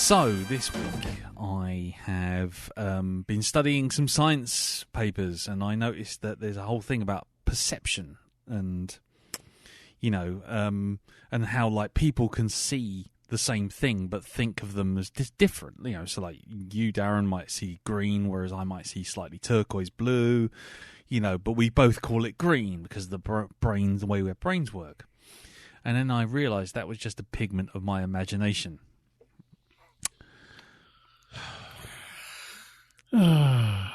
So this week I have been studying some science papers, and I noticed that there's a whole thing about perception and, you know, and how like people can see the same thing but think of them as different. You know, so like you, Darren, might see green, whereas I might see slightly turquoise blue. You know, but we both call it green because of the brains, the way our brains work. And then I realised that was just a pigment of my imagination. And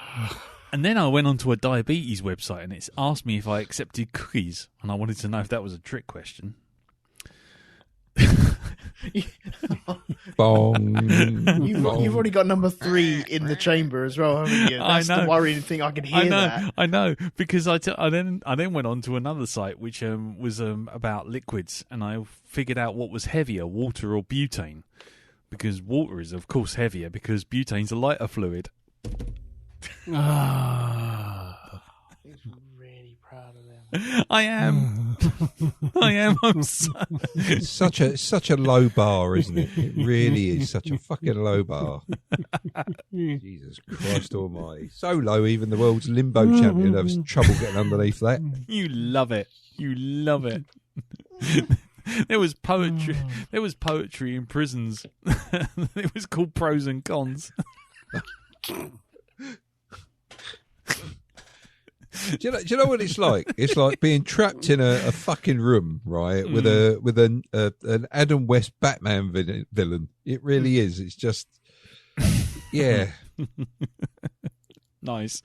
then I went onto a diabetes website and it's asked me if I accepted cookies, and I wanted to know if that was a trick question. You've already got number 3 in the chamber as well, haven't you? That's the worrying thing. I can hear that. I know, because I then went on to another site which was about liquids, and I figured out what was heavier, water or butane, because water is of course heavier because butane's a lighter fluid. He's really proud of them. I am. I'm such a low bar, isn't it? It really is such a fucking low bar. Jesus Christ Almighty! So low, even the world's limbo champion has trouble getting underneath that. You love it. There was poetry. There was poetry in prisons. It was called Pros and Cons. Do you know what it's like? It's like being trapped in a fucking room, right, with an Adam West Batman villain. It really is. It's just, yeah. Nice.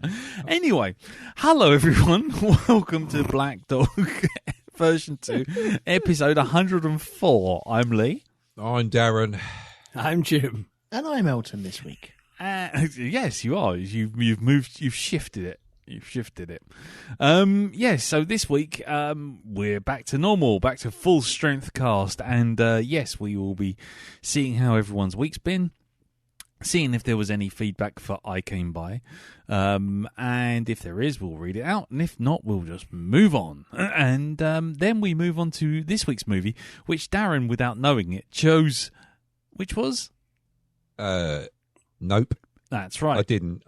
Anyway, hello everyone. Welcome to Black Dog version 2, episode 104. I'm Lee. I'm Darren. I'm Jim. And I'm Elton this week. Yes, you are. You've moved. You've shifted it. Yes, so this week we're back to normal, back to full strength cast, and yes, we will be seeing how everyone's week's been, seeing if there was any feedback for I Came By, and if there is, we'll read it out, and if not, we'll just move on. And then we move on to this week's movie, which Darren, without knowing it, chose, which was? Nope. That's right. I didn't.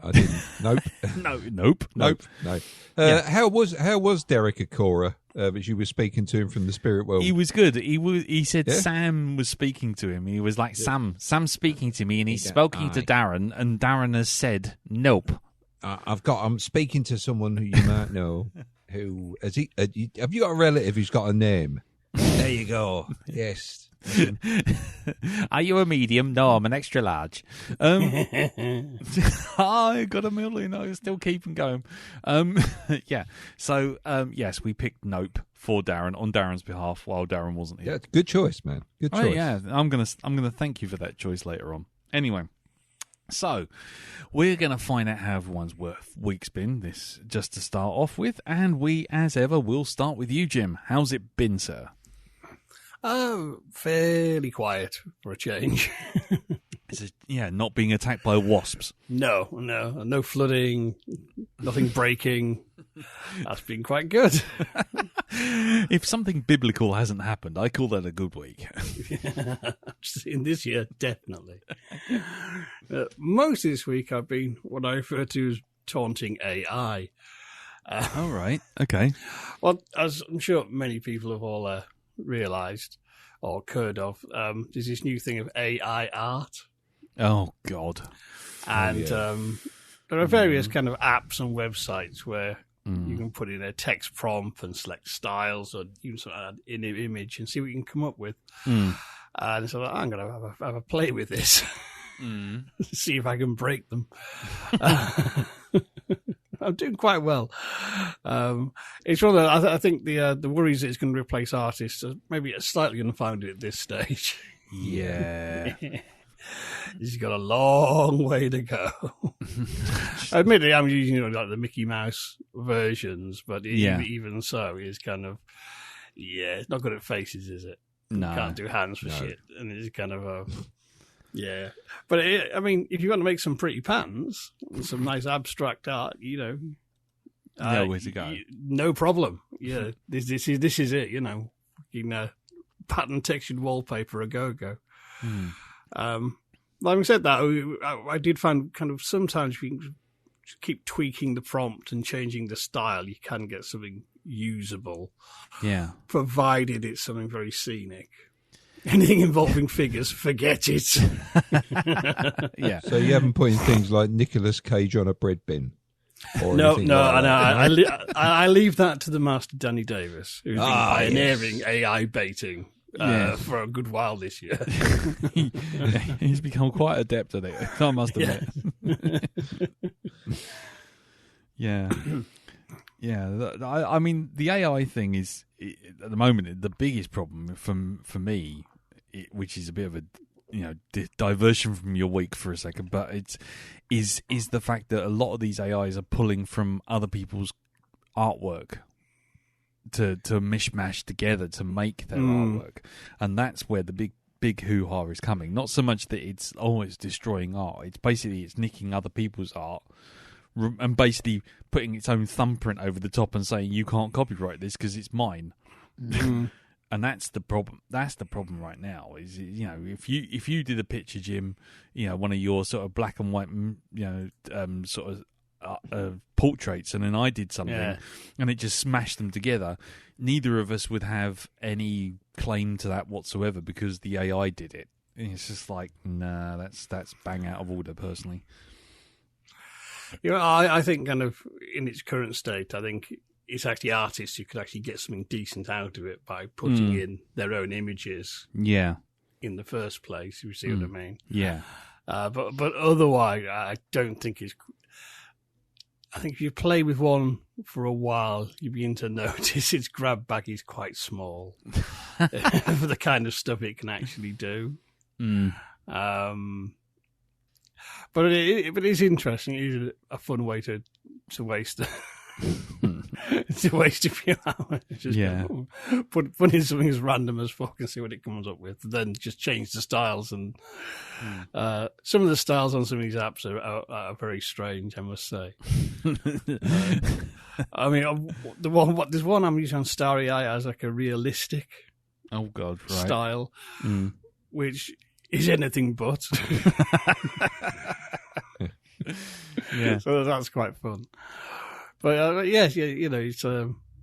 Nope. Nope. No. Yeah. How was Derek Akora as you were speaking to him from the spirit world? He was good. He said Sam was speaking to him. He was like, Sam's speaking to me, and he's speaking to Darren, and Darren has said nope. I'm speaking to someone who you might know. Who has he? Have you got a relative who's got a name? There you go. Yes. Are you a medium? No, I'm an extra large. I got a million. I still keeping going. Yeah. So yes, we picked Nope for Darren on Darren's behalf while Darren wasn't here. Yeah, good choice, man. Good choice. Oh, yeah, I'm gonna thank you for that choice later on. Anyway. So, we're going to find out how everyone's week's been, this just to start off with, and we, as ever, will start with you, Jim. How's it been, sir? Fairly quiet for a change. Not being attacked by wasps. No flooding, nothing breaking. That's been quite good. If something biblical hasn't happened, I call that a good week. In this year, definitely. Most of this week, I've been what I refer to as taunting AI. All right, okay. Well, as I'm sure many people have all realised or heard of, there's this new thing of AI art. Oh, God. And there are various kind of apps and websites where you can put in a text prompt and select styles or even sort of add in an image and see what you can come up with. And so I'm going to have a play with this, see if I can break them. I'm doing quite well. It's one of I think the worries that it's going to replace artists are maybe slightly unfounded at this stage. Yeah. He's got a long way to go. Admittedly, I'm using like the Mickey Mouse versions, but even so, it's kind of it's not good at faces, is it? No, can't do hands for shit, and it's kind of But I mean, if you want to make some pretty patterns, and some nice abstract art, where to go? No problem. Yeah, this is it. Pattern textured wallpaper a go. Having said that, I did find kind of sometimes if you keep tweaking the prompt and changing the style, you can get something usable. Yeah. Provided it's something very scenic. Anything involving figures, forget it. Yeah. So you haven't put in things like Nicolas Cage on a bread bin? No. I leave that to the master Danny Davis, who's been pioneering AI baiting for a good while this year. He's become quite adept at it, I must admit. Yeah. Yeah. I mean, the AI thing is, at the moment, the biggest problem for me, which is a bit of a diversion from your week for a second, but is the fact that a lot of these AIs are pulling from other people's artwork to mishmash together to make their artwork, and that's where the big hoo-ha is coming. Not so much that it's destroying art, it's basically it's nicking other people's art and basically putting its own thumbprint over the top and saying you can't copyright this because it's mine. And that's the problem. That's the problem right now. Is if you did a picture, Jim, one of your sort of black and white, sort of portraits, and then I did something, and it just smashed them together. Neither of us would have any claim to that whatsoever because the AI did it. And it's just like, nah, that's bang out of order, personally. I think kind of in its current state, I think it's actually artists who could actually get something decent out of it by putting in their own images. Yeah. In the first place, you see what I mean? Yeah. But otherwise, I don't think it's. I think if you play with one for a while, you begin to notice its grab bag is quite small for the kind of stuff it can actually do. But it is interesting. It is a fun way to waste to waste a few hours. Just put in something as random as fuck and see what it comes up with. Then just change the styles, and some of the styles on some of these apps are very strange, I must say. I mean, there's one I'm using on Starry Eye as like a realistic style, which is anything but. So that's quite fun. But yes, it's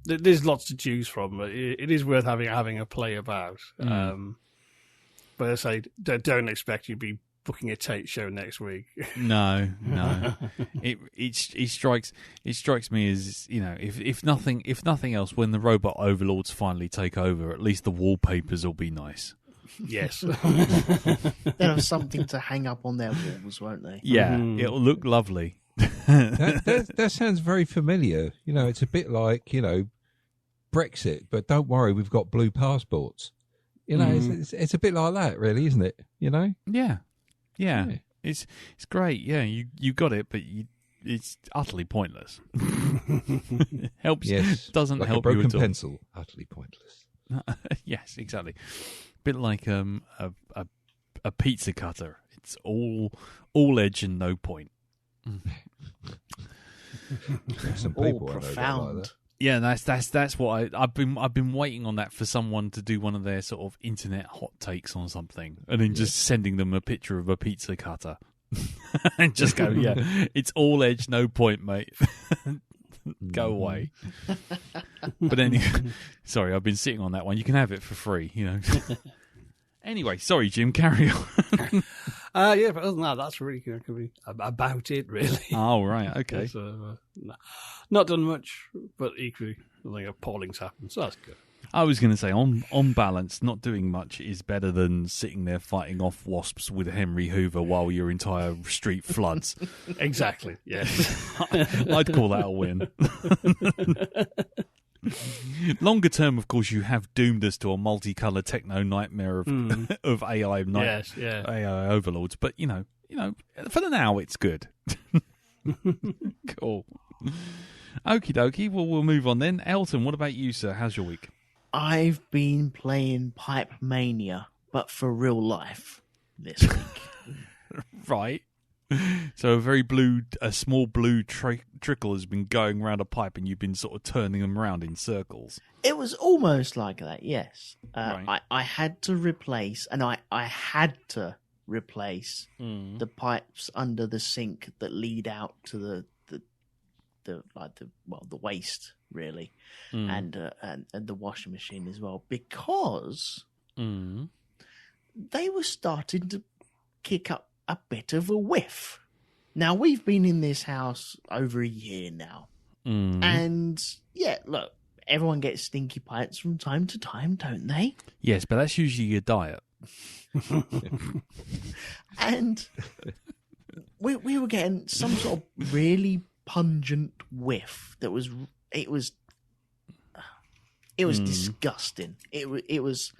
there's lots to choose from. It is worth having a play about. But I say, don't expect you to be booking a Tate show next week. No. It strikes me as, if nothing else, when the robot overlords finally take over, at least the wallpapers will be nice. Yes. They'll have something to hang up on their walls, won't they? Yeah, it'll look lovely. that sounds very familiar. It's a bit like, Brexit, but don't worry, we've got blue passports. It's a bit like that, really, isn't it? Yeah. It's great. Yeah, you got it, but it's utterly pointless. Helps. Yes, doesn't like help a you broken at all. pencil, utterly pointless. Yes, exactly. Bit like a pizza cutter. It's all edge and no point. Some people profound. Like that. Yeah, that's what I've been waiting on that for someone to do one of their sort of internet hot takes on something, and then just sending them a picture of a pizza cutter, and just go, it's all edge, no point, mate. Go away. But anyway, sorry, I've been sitting on that one. You can have it for free, Anyway, sorry, Jim, carry on. But other than that, that's really about it, really. Oh, right, okay. So, not done much, but equally, something appalling's happened, so that's good. I was going to say, on balance, not doing much is better than sitting there fighting off wasps with Henry Hoover while your entire street floods. Exactly, yes. I'd call that a win. Longer term, of course, you have doomed us to a multicolour techno nightmare of AI AI overlords. But for the now, it's good. Cool. Okie dokie. Well, we'll move on then. Elton, what about you, sir? How's your week? I've been playing Pipe Mania, but for real life this week. Right. So a small blue trickle has been going around a pipe, and you've been sort of turning them around in circles. It was almost like that, yes. Right. I had to replace, and I had to replace the pipes under the sink that lead out to the waste, really, and the washing machine as well, because they were starting to kick up a bit of a whiff. Now, we've been in this house over a year now, and yeah, look, everyone gets stinky pipes from time to time, don't they? Yes, but that's usually your diet. And we were getting some sort of really pungent whiff that was disgusting. It was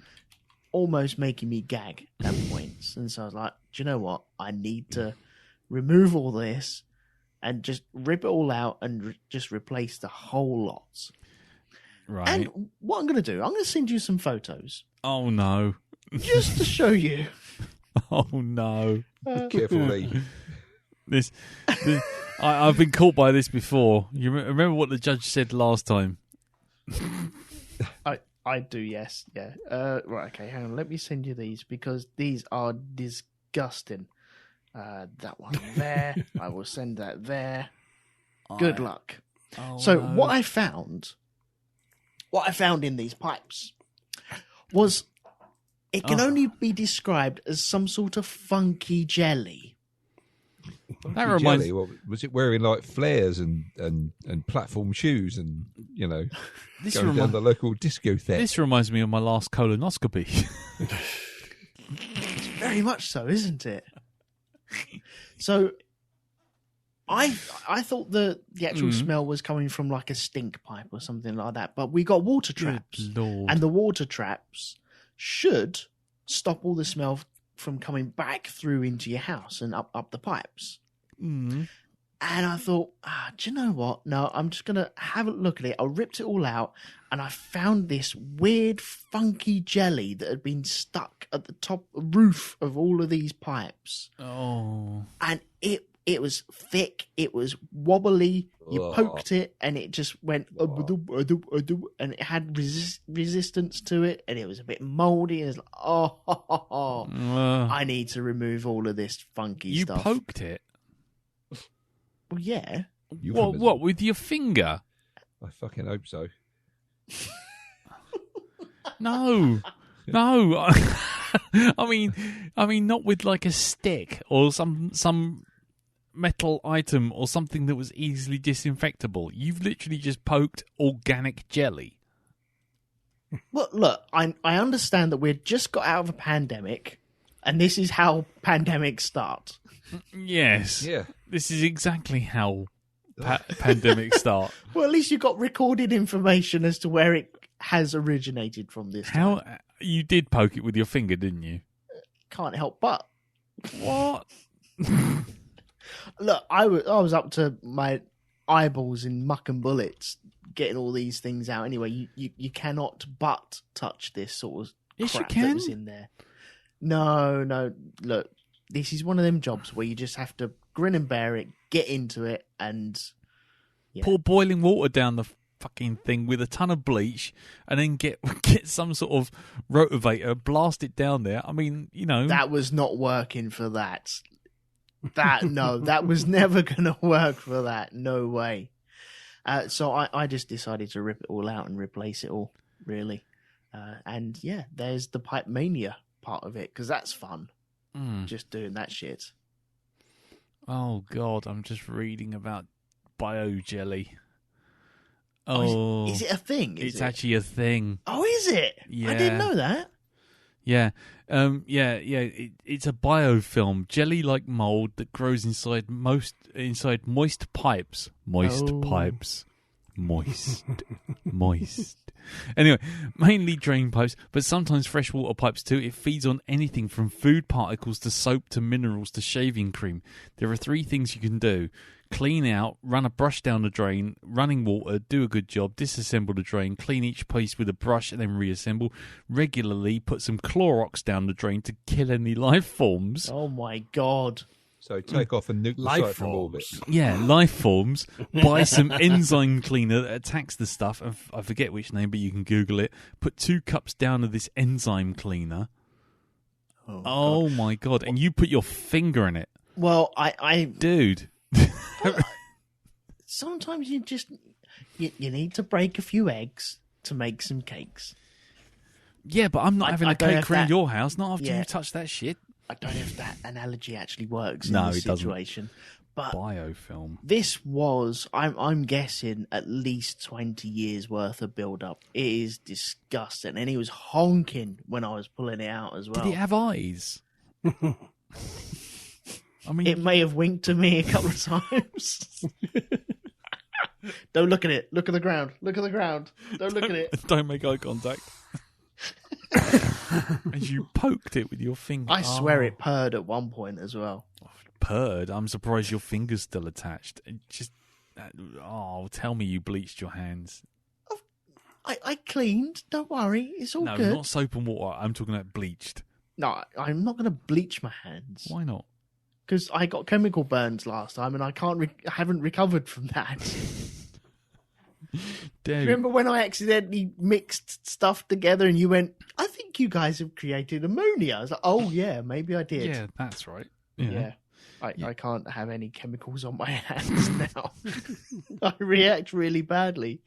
almost making me gag at points, and so I was like, do you know what? I need to remove all this and just rip it all out and just replace the whole lot. Right. And what I'm going to do, I'm going to send you some photos. Oh no! Just to show you. Oh no! Carefully. This I've been caught by this before. You remember what the judge said last time? I do, yes, yeah. Right, okay, hang on. Let me send you these because these are disgusting. That one there. I will send that there. Good luck. Oh, so no. what I found in these pipes was it can only be described as some sort of funky jelly. That reminds Jelly, what, was it wearing like flares and platform shoes and, going down the local discotheque? This reminds me of my last colonoscopy. It's very much so, isn't it? So I thought the actual smell was coming from like a stink pipe or something like that, but we got water traps. Good Lord. And the water traps should stop all the smell from coming back through into your house and up the pipes. And I thought, do you know what? No, I'm just going to have a look at it. I ripped it all out, and I found this weird, funky jelly that had been stuck at the top roof of all of these pipes. Oh. And it was thick, it was wobbly, you poked it, and it just went, and it had resistance to it, and it was a bit mouldy, and it's like, I need to remove all of this funky stuff. You poked it? Well, yeah. What, with your finger? I fucking hope so. No. I mean, not with like a stick or some metal item or something that was easily disinfectable. You've literally just poked organic jelly. Well, look, I understand that we've just got out of a pandemic, and this is how pandemics start. Yes. Yeah. This is exactly how pandemics start. Well, at least you got recorded information as to where it has originated from this time. How you did poke it with your finger, didn't you? Can't help but. What? Look, I was up to my eyeballs in muck and bullets getting all these things out. Anyway, you cannot but touch this sort of crap that was in there. No. Look, this is one of them jobs where you just have to grin and bear it, get into it, and pour boiling water down the fucking thing with a ton of bleach, and then get some sort of rotavator, blast it down there. I mean, that was not working for that. That was never going to work for that. No way. So I just decided to rip it all out and replace it all, really. And yeah, there's the pipe mania part of it, because that's fun. Just doing that shit. Oh God, I'm just reading about biojelly. Oh, is it a thing? It's actually a thing. Oh, is it? Yeah. I didn't know that. Yeah. It's a biofilm, jelly-like mold that grows inside moist pipes. Moist. Anyway, mainly drain pipes, but sometimes freshwater pipes too. It feeds on anything from food particles to soap to minerals to shaving cream. There are 3 things you can do: clean out, run a brush down the drain, running water, do a good job, disassemble the drain, clean each piece with a brush and then reassemble. Regularly put some Clorox down the drain to kill any life forms. Oh my God. So take off and nuke the site from orbit. Yeah, life forms. Buy some enzyme cleaner that attacks the stuff. I forget which name, but you can Google it. Put 2 cups down of this enzyme cleaner. Oh my God. And you put your finger in it. Well, I Dude. sometimes you just you need to break a few eggs to make some cakes. Yeah, but I'm not having I a don't cake have around that- your house, not after Yeah. you touch that shit. I don't know if that analogy actually works No, in this it doesn't. situation. But Biofilm. this was, I'm guessing, at least 20 years worth of build-up. It is disgusting. And he was honking when I was pulling it out as well. Did it have eyes? I mean, It may have winked to me a couple of times. Don't look at it. Look at the ground. Look at the ground. Don't look at it. don't make eye contact. As you poked it with your finger. I swear it purred at one point as well. Purred. I'm surprised your finger's still attached. It just, tell me you bleached your hands. I cleaned. Don't worry. It's all No, good. not soap and water. I'm talking about bleached. No, I'm not going to bleach my hands. Why not? Because I got chemical burns last time and I haven't recovered from that. Dare you? Remember when I accidentally mixed stuff together and you went, I think you guys have created ammonia. I was like, oh yeah, maybe I did. Yeah, that's right. Yeah. I can't have any chemicals on my hands now. I react really badly.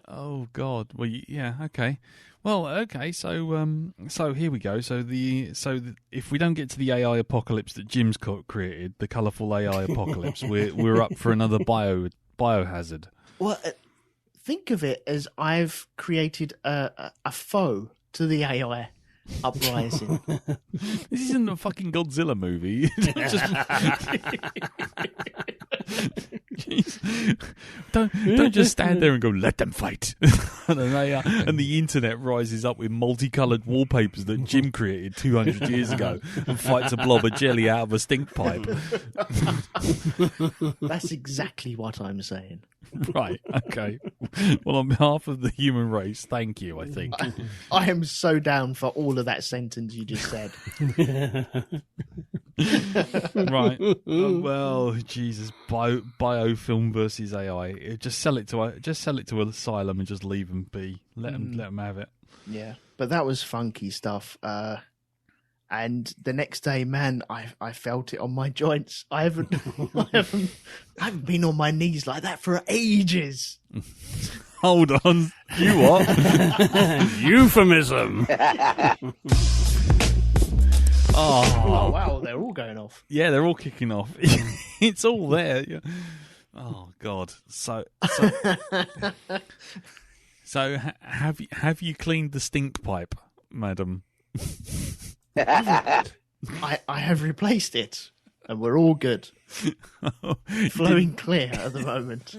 Oh God. Well, yeah. Okay. Well, okay. So here we go. If we don't get to the AI apocalypse that Jim's created, the colourful AI apocalypse, we're up for another biohazard. Well, think of it as I've created a foe to the AI uprising. This isn't a fucking Godzilla movie. Jeez. Don't just stand there and go, let them fight. And the internet rises up with multicoloured wallpapers that Jim created 200 years ago and fights a blob of jelly out of a stink pipe. That's exactly what I'm saying. Right, okay. Well, on behalf of the human race, thank you, I think. I am so down for all of that sentence you just said. Right. Well, Jesus, biofilm versus AI. Just sell it to Asylum and just leave them be. Let them have it. Yeah, but that was funky stuff. And the next day, man, I felt it on my joints. I haven't been on my knees like that for ages. Hold on, you what? Euphemism. Oh wow, they're all going off. Yeah, they're all kicking off. It's all there. Yeah. Oh God. So have you cleaned the stink pipe, madam? I have replaced it, and we're all good. Flowing clear at the moment.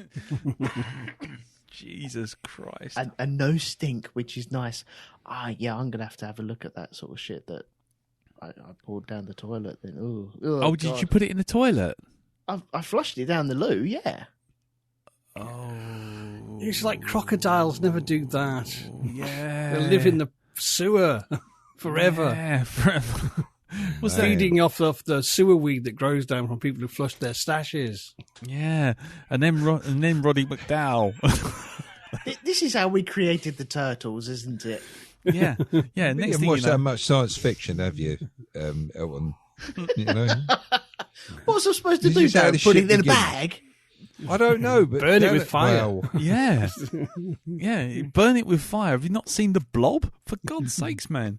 Jesus Christ. And no stink, which is nice. Yeah, I'm going to have a look at that sort of shit that I poured down the toilet. Then, oh, did God. you put it in the toilet? I flushed it down the loo, yeah. Oh. It's like crocodiles never do that. Yeah. They live in the sewer forever. Yeah, forever. Was feeding off the sewer weed that grows down from people who flush their stashes. Yeah, and then Roddy McDowell. This is how we created the turtles, isn't it? Yeah. You Next haven't thing watched you know, that much science fiction, have you, Elton? You know? What's I supposed to This do, is how Darren? the Put shit it in a begins. bag? I don't know, but Burn it with fire. Well, yeah, yeah, burn it with fire. Have you not seen The Blob? For God's sakes, man!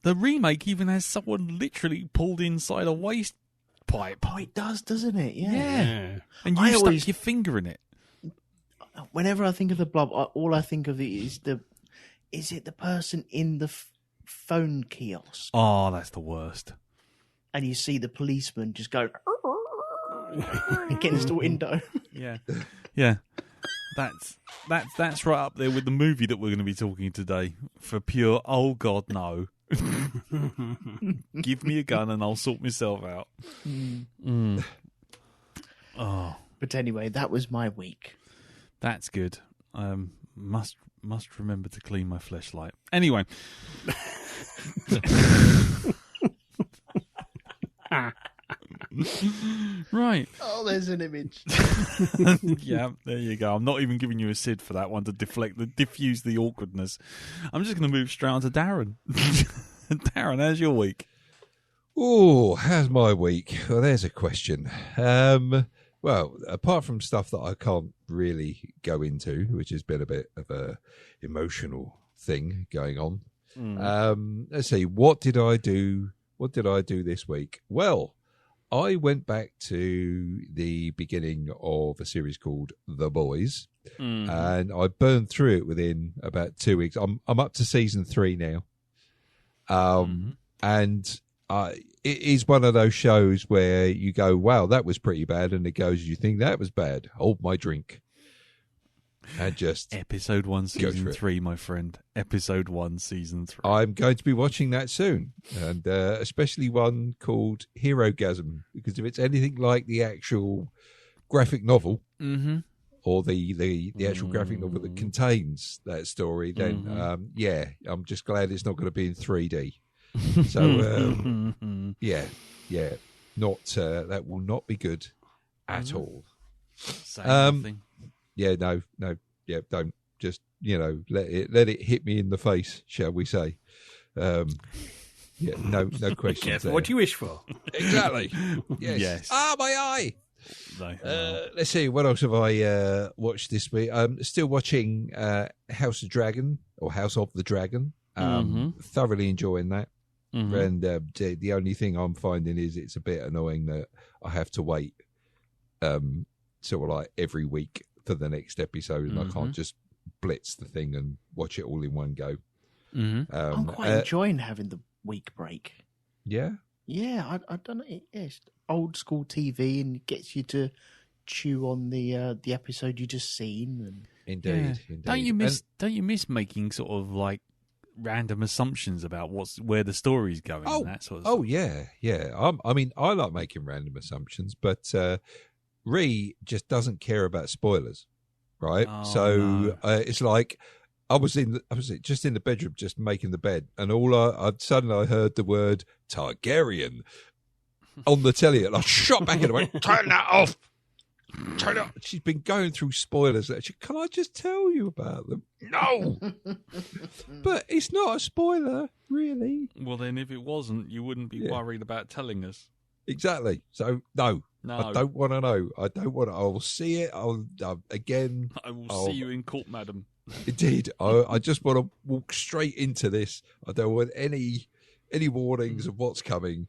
The remake even has someone literally pulled inside a waste pipe. Oh, it does, doesn't it? Yeah. Yeah, and you I stuck always- your finger in it. Whenever I think of the Blob, all I think of is it the person in the phone kiosk? Oh, that's the worst. And you see the policeman just go against the window. Yeah, yeah. That's right up there with the movie that we're going to be talking today. For pure, oh God, no. Give me a gun and I'll sort myself out. Oh, But anyway, that was my week. that's good. Must remember to clean my fleshlight. Anyway. Right. Oh, there's an image. Yeah, there you go. I'm not even giving you a Sid for that one to diffuse the awkwardness. I'm just going to move straight on to Darren. Darren, how's your week? Oh, how's my week? Well, there's a question. Well, apart from stuff that I can't really go into, which has been a bit of a emotional thing going on. Let's see. What did I do? What did I do this week? Well, I went back to the beginning of a series called The Boys, and I burned through it within about 2 weeks. I'm up to season 3 now, and it is one of those shows where you go, "Wow, that was pretty bad," and it goes, "You think that was bad? Hold my drink." And just episode 1, season 3, my friend. Episode 1, season 3. I'm going to be watching that soon, and especially one called Herogasm, because if it's anything like the actual graphic novel, or the actual graphic novel that contains that story, then I'm just glad it's not going to be in 3D. So not that will not be good at all. Say nothing. Yeah, no, don't just let it hit me in the face, shall we say? No questions. Careful there. what you wish for. Exactly. Yes. Ah, my eye. No. Let's see, what else have I watched this week? Still watching House of the Dragon. Thoroughly enjoying that. And the only thing I'm finding is it's a bit annoying that I have to wait sort of like every week for the next episode, and I can't just blitz the thing and watch it all in one go. I'm quite enjoying having the week break. Yeah? Yeah, I don't know. It's old school TV, and it gets you to chew on the episode you just seen. And Indeed. Don't you miss making sort of like random assumptions about where the story's going? And that sort of stuff? Yeah. I mean, I like making random assumptions, but Ree just doesn't care about spoilers, right? It's like I was just in the bedroom, just making the bed, and suddenly I heard the word Targaryen on the telly, and I shot back and I went, "Turn that off! Turn it off!" She's been going through spoilers. Can I just tell you about them? No, but it's not a spoiler, really. Well, then, if it wasn't, you wouldn't be worried about telling us. Exactly. So no, I don't want to know. I don't want to. I will see it. I will see you in court, madam. Indeed. I just want to walk straight into this. I don't want any warnings of what's coming.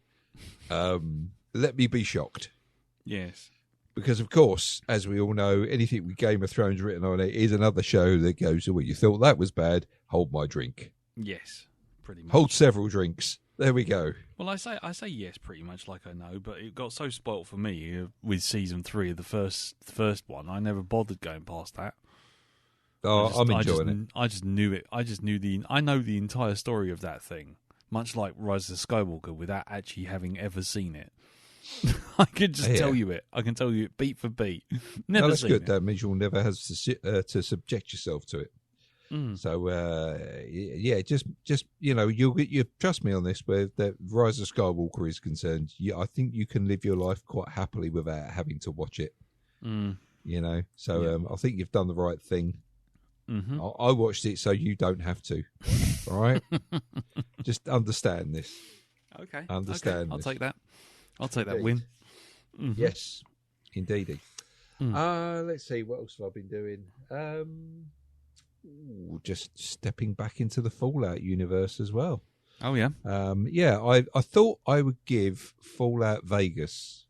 Let me be shocked. Yes. Because, of course, as we all know, anything with Game of Thrones written on it is another show that goes, "Oh, you thought that was bad? Hold my drink." Yes, pretty much. Hold several drinks. There we go. Well, I say yes, pretty much like I know, but it got so spoilt for me with season 3 of the first one. I never bothered going past that. I'm enjoying it. I just knew it. I know the entire story of that thing, much like Rise of Skywalker, without actually having ever seen it. I could just tell you it. I can tell you it beat for beat. Never that's seen good. it. That means you'll never have to subject yourself to it. So just you trust me on this. Where the Rise of Skywalker is concerned, I think you can live your life quite happily without having to watch it. So I think you've done the right thing. I watched it so you don't have to. All right, just understand this. Okay, understand. I'll this. take that. I'll take that win. Yes, indeedy. Let's see, what else have I been doing? Just stepping back into the Fallout universe as well. Oh yeah. I thought I would give Fallout Vegas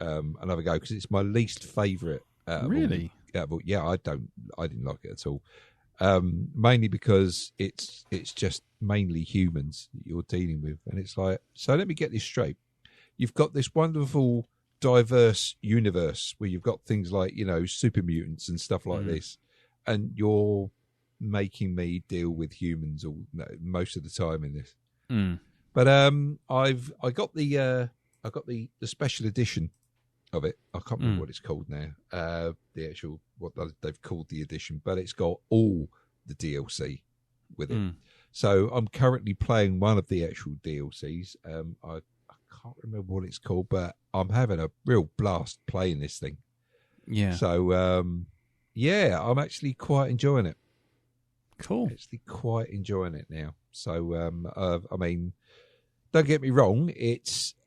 another go because it's my least favourite. Really? I didn't like it at all. Mainly because it's just mainly humans that you're dealing with, and it's like, so let me get this straight. You've got this wonderful, diverse universe where you've got things like, super mutants and stuff like this, and you're making me deal with humans most of the time in this. But I got the special edition of it. I can't remember what it's called now. The actual what they've called the edition, but it's got all the DLC with it. So I'm currently playing one of the actual DLCs. I can't remember what it's called, but I'm having a real blast playing this thing. Yeah. So I'm actually quite enjoying it. Cool. Actually quite enjoying it now. So, I mean, don't get me wrong.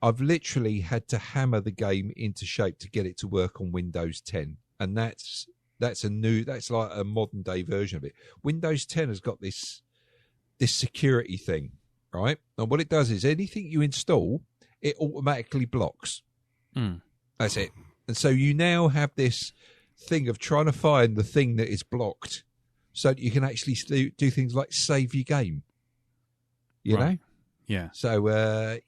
I've literally had to hammer the game into shape to get it to work on Windows 10, and that's like a modern day version of it. Windows 10 has got this security thing, right? And what it does is anything you install, it automatically blocks. That's it. And so you now have this thing of trying to find the thing that is blocked, so that you can actually do things like save your game. You know? Yeah. So,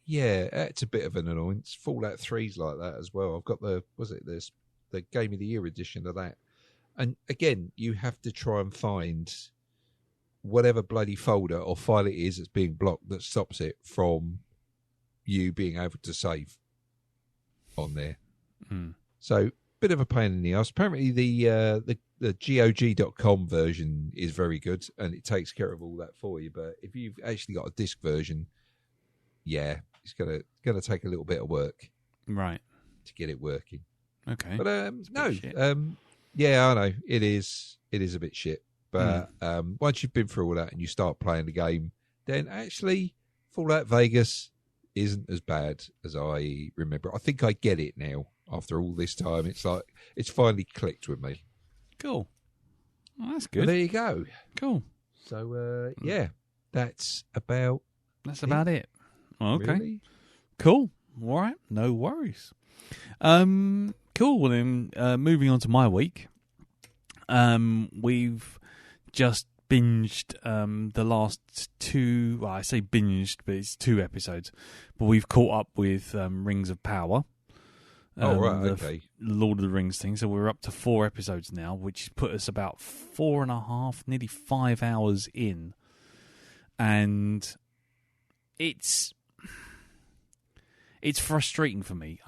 it's a bit of an annoyance. Fallout 3's like that as well. I've got the Game of the Year edition of that. And again, you have to try and find whatever bloody folder or file it is that's being blocked that stops it from you being able to save on there. So, bit of a pain in the ass. Apparently, the GOG.com version is very good, and it takes care of all that for you. But if you've actually got a disc version, it's gonna take a little bit of work, right, to get it working. Okay, but I know it is a bit shit. But once you've been through all that and you start playing the game, then actually Fallout Vegas isn't as bad as I remember. I think I get it now after all this time. It's like it's finally clicked with me. Cool. Well, that's good. Well, there you go. Cool. So that's about it. Well, okay. Really? Cool. All right. No worries. Cool. Well, then, moving on to my week. We've just binged the last two. Well, I say binged, but it's 2 episodes. But we've caught up with Rings of Power. Okay. Lord of the Rings thing. So we're up to 4 episodes now, which put us about 4.5, nearly 5 hours in, and it's frustrating for me.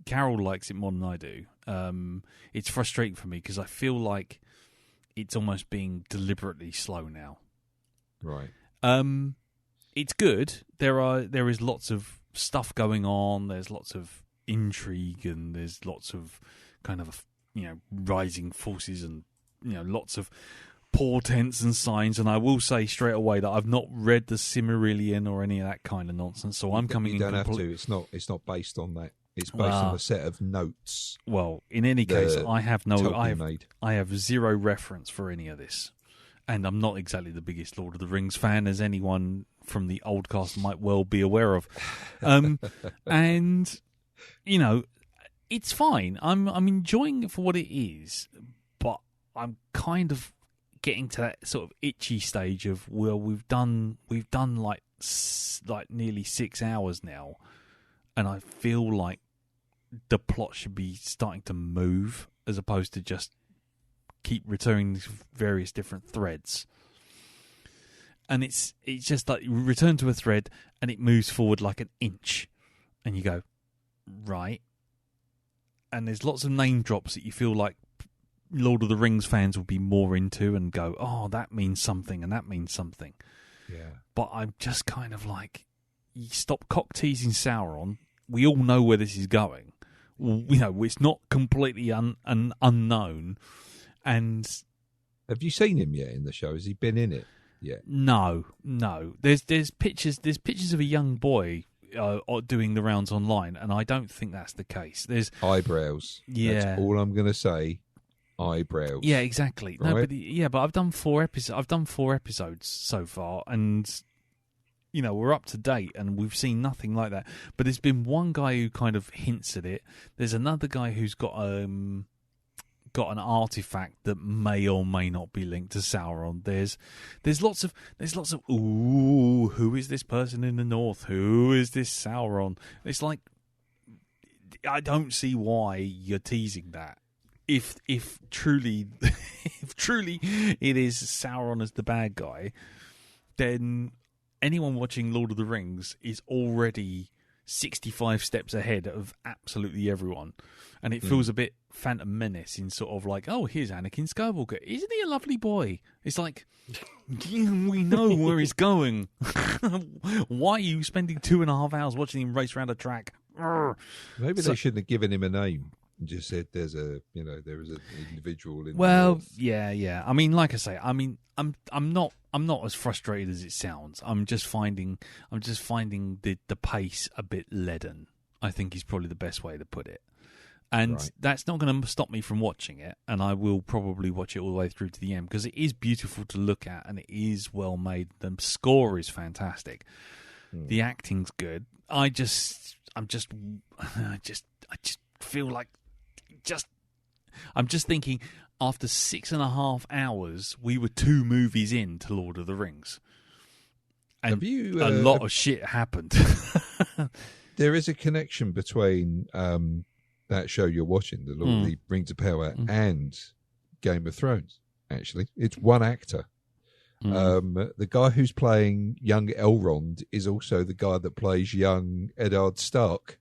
Carol likes it more than I do. It's frustrating for me because I feel like it's almost being deliberately slow now. Right. It's good. There is lots of stuff going on. There's lots of intrigue, and there's lots of kind of rising forces, and lots of portents and signs. And I will say straight away that I've not read the Silmarillion or any of that kind of nonsense. So I'm coming in. You don't have to. It's not based on that. It's based on a set of notes. Well, in any case, I have made. I have zero reference for any of this, and I'm not exactly the biggest Lord of the Rings fan, as anyone from the old cast might well be aware of. And it's fine. I'm enjoying it for what it is, but I'm kind of getting to that sort of itchy stage of, well, we've done like nearly 6 hours now, and I feel like the plot should be starting to move as opposed to just keep returning to various different threads. And it's just like you return to a thread and it moves forward like an inch, and you go, right. And there's lots of name drops that you feel like Lord of the Rings fans will be more into and go, oh, that means something and that means something. Yeah. But I'm just kind of like, you stop cock teasing Sauron. We all know where this is going. It's not completely unknown. And have you seen him yet in the show? Has he been in it yet? No. There's pictures of a young boy doing the rounds online, and I don't think that's the case. There's eyebrows. Yeah, that's all I'm going to say. Eyebrows. Yeah, exactly. Right? No, but I've done 4 episodes. I've done 4 episodes so far, and we're up to date, and we've seen nothing like that. But there's been one guy who kind of hints at it. There's another guy who's got an artifact that may or may not be linked to Sauron. There's lots of ooh, who is this person in the north? Who is this Sauron? It's like, I don't see why you're teasing that. If truly it is Sauron as the bad guy, then anyone watching Lord of the Rings is already 65 steps ahead of absolutely everyone. And it feels a bit Phantom Menace in sort of like, oh, here's Anakin Skywalker. Isn't he a lovely boy? It's like, we know where he's going. Why are you spending 2.5 hours watching him race around a track? Maybe they shouldn't have given him a name. and just said there is an individual in the Well, north. yeah. I mean, like I say, I'm not as frustrated as it sounds. I'm just finding the pace a bit leaden, I think is probably the best way to put it. And that's not going to stop me from watching it, and I will probably watch it all the way through to the end because it is beautiful to look at and it is well made. The score is fantastic. The acting's good. I just feel like I'm just thinking after 6.5 hours we were 2 movies into Lord of the Rings. And a lot of shit happened. There is a connection between that show you're watching, the Lord of the Rings of Power, and Game of Thrones. Actually, it's one actor. The guy who's playing young Elrond is also the guy that plays young Eddard Stark.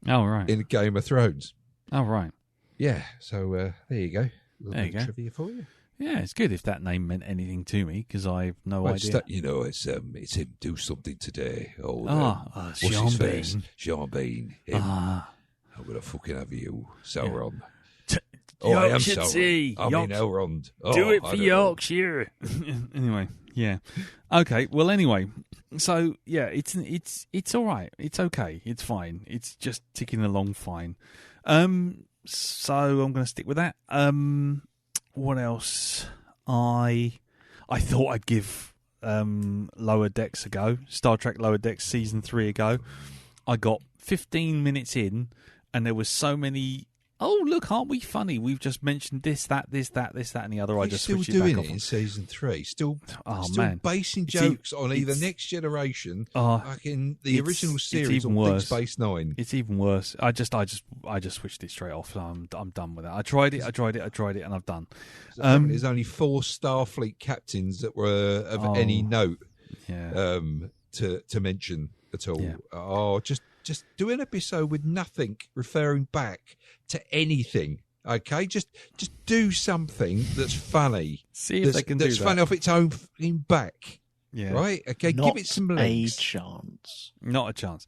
Oh, right. In Game of Thrones. Oh, right. Yeah. So there you go. There you go. Trivia for you. Yeah, it's good if that name meant anything to me because I have no idea. It's him do something today. Sean Bean. Sean Bean. I'm going to fucking have you, Sauron. I am Sauron. I mean Elrond. Do it for Yorkshire. Anyway, yeah. Okay, well, anyway. So, yeah, it's all right. It's okay. It's fine. It's just ticking along fine. So I'm going to stick with that. What else? I thought I'd give Lower Decks a go. Star Trek Lower Decks Season 3 a go. I got 15 minutes in, and there was so many. Oh, look, aren't we funny? We've just mentioned this, that, and the other. I just switched it back off. Still doing it in Season 3. Still basing jokes on either Next Generation, like in the original series, on Deep Space Nine. It's even worse. I just switched it straight off. So I'm done with it. I tried it, and I'm done. There's only 4 Starfleet captains that were of any note to mention at all. Yeah. Just do an episode with nothing referring back to anything. Okay, just do something that's funny. See if they can do that. That's funny off its own back. Yeah. Right. Okay. Give it some legs. Not a chance.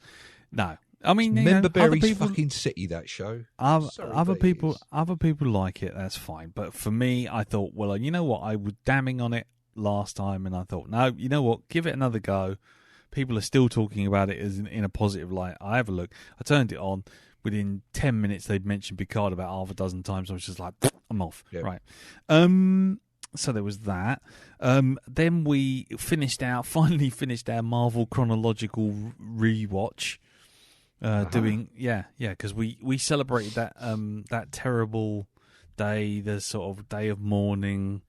No. I mean, remember Berry's fucking city. That show. Other people like it. That's fine. But for me, I thought, well, you know what? I was damning on it last time, and I thought, no, you know what? Give it another go. People are still talking about it as in a positive light. I have a look. I turned it on. Within 10 minutes, they'd mentioned Picard about half a dozen times. I was just like, I'm off. Yeah. Right. So there was that. Then we finally finished our Marvel chronological rewatch. Because we celebrated that terrible day, the sort of day of mourning.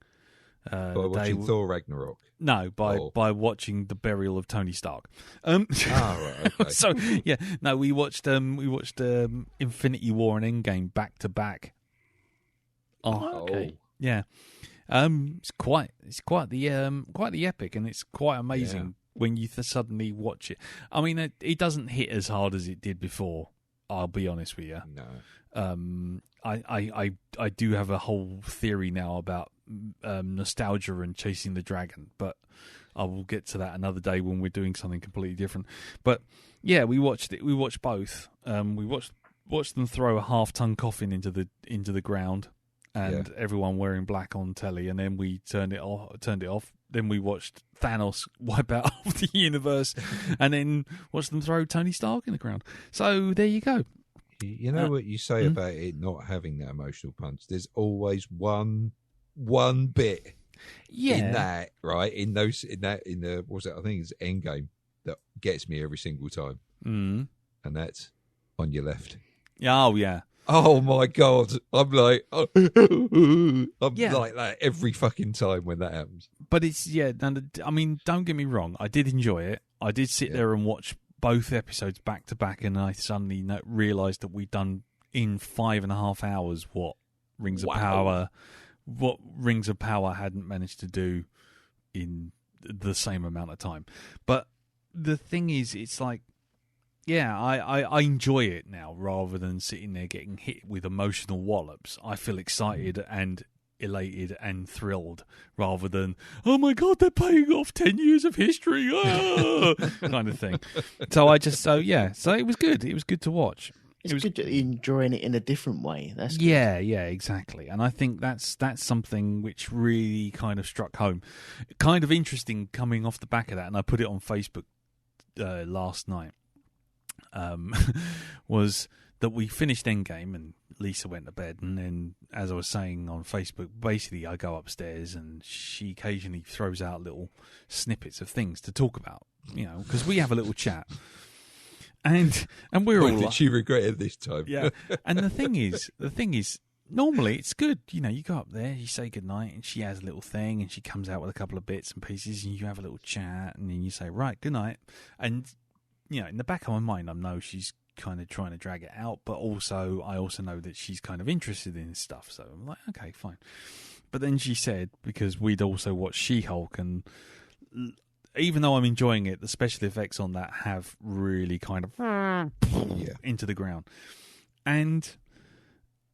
By watching Thor Ragnarok. No, by watching the burial of Tony Stark. Right, okay. So we watched Infinity War and Endgame back to back. Okay. Yeah. It's quite the epic, and it's quite amazing when you suddenly watch it. I mean, it doesn't hit as hard as it did before. I'll be honest with you. No. I do have a whole theory now about nostalgia and chasing the dragon, but I will get to that another day when we're doing something completely different. But yeah, we watched it. We watched both. We watched them throw a half-ton coffin into the ground, and everyone wearing black on telly. And then we turned it off. Then we watched Thanos wipe out half the universe, and then watched them throw Tony Stark in the ground. So there you go. You know what you say about it not having that emotional punch? There's always one bit in that, right? In the what's that? I think it's Endgame that gets me every single time. And that's on your left. Oh yeah. Oh my God. I'm like like that every fucking time when that happens. But it's I mean, don't get me wrong, I did enjoy it. I did sit there and watch both episodes back to back, and I suddenly realised that we'd done in 5.5 hours what Rings of Power hadn't managed to do in the same amount of time. But the thing is, it's like, I enjoy it now rather than sitting there getting hit with emotional wallops. I feel excited and elated and thrilled rather than, oh my God, they're paying off 10 years of history kind of thing. So it was good. It was good to watch. It's good that you're enjoying it in a different way. That's good. Yeah, exactly. And I think that's something which really kind of struck home. Kind of interesting coming off the back of that, and I put it on Facebook last night, was that we finished Endgame and Lisa went to bed, and then, as I was saying on Facebook, basically I go upstairs and she occasionally throws out little snippets of things to talk about, because we have a little chat. And we're all. Did she regret it this time? Yeah. And the thing is, normally it's good. You go up there, you say goodnight, and she has a little thing, and she comes out with a couple of bits and pieces, and you have a little chat, and then you say, right, good night. And, in the back of my mind, I know she's kind of trying to drag it out, but I also know that she's kind of interested in this stuff. So I'm like, okay, fine. But then she said, because we'd also watched She-Hulk, and even though I'm enjoying it, the special effects on that have really kind of into the ground. And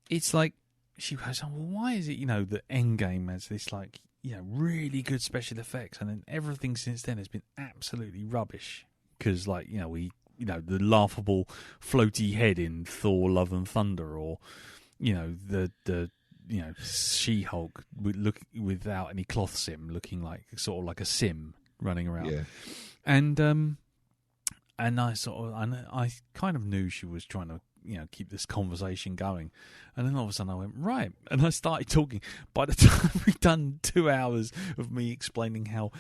it's like, she goes, oh, well, why is it, the Endgame has this, like, really good special effects, and then everything since then has been absolutely rubbish. Because, like, the laughable floaty head in Thor: Love and Thunder, or, the She-Hulk without any cloth sim, looking like sort of like a sim running around. Yeah. And I kind of knew she was trying to keep this conversation going, and then all of a sudden I went, right, and I started talking. By the time we'd done 2 hours of me explaining how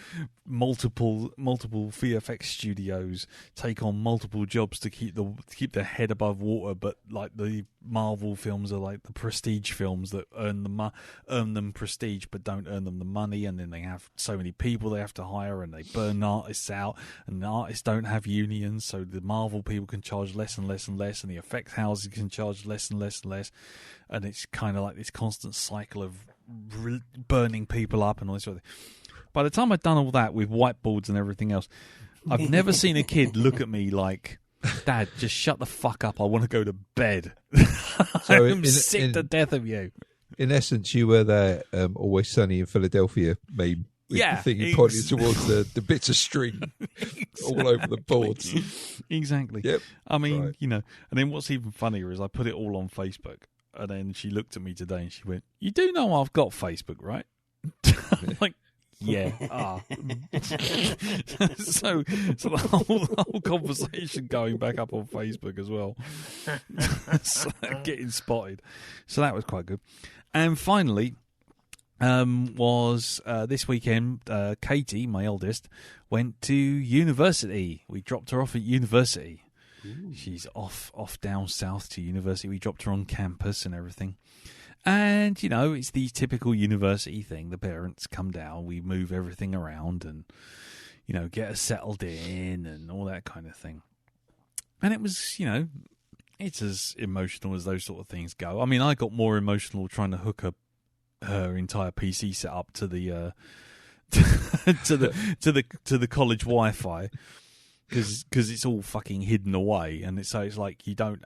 multiple VFX studios take on multiple jobs to keep their head above water, but like the Marvel films are like the prestige films that earn them prestige but don't earn them the money, and then they have so many people they have to hire, and they burn artists out, and the artists don't have unions, so the Marvel people can charge less and less and less, and the effects houses can charge less and less and less, and it's kind of like this constant cycle of burning people up and all this sort of thing. By the time I'd done all that with whiteboards and everything else, I've never seen a kid look at me like, Dad, just shut the fuck up, I want to go to bed. So I'm sick to death of you. In essence, you were there, Always Sunny in Philadelphia meme. With the thing you pointed towards the bits of string all over the boards. Exactly. Yep. I mean, and then what's even funnier is I put it all on Facebook, and then she looked at me today and she went, "You do know I've got Facebook, right?" I'm like, yeah. So the whole conversation going back up on Facebook as well. So getting spotted. So that was quite good. And finally, was this weekend, Katie, my eldest, went to university. We dropped her off at university. Ooh. She's off down south to university. We dropped her on campus and everything. And, it's the typical university thing. The parents come down, we move everything around and, get her settled in and all that kind of thing. And it was, it's as emotional as those sort of things go. I mean, I got more emotional trying to hook her entire PC setup to the to the college Wi-Fi, because it's all fucking hidden away, and it's like you don't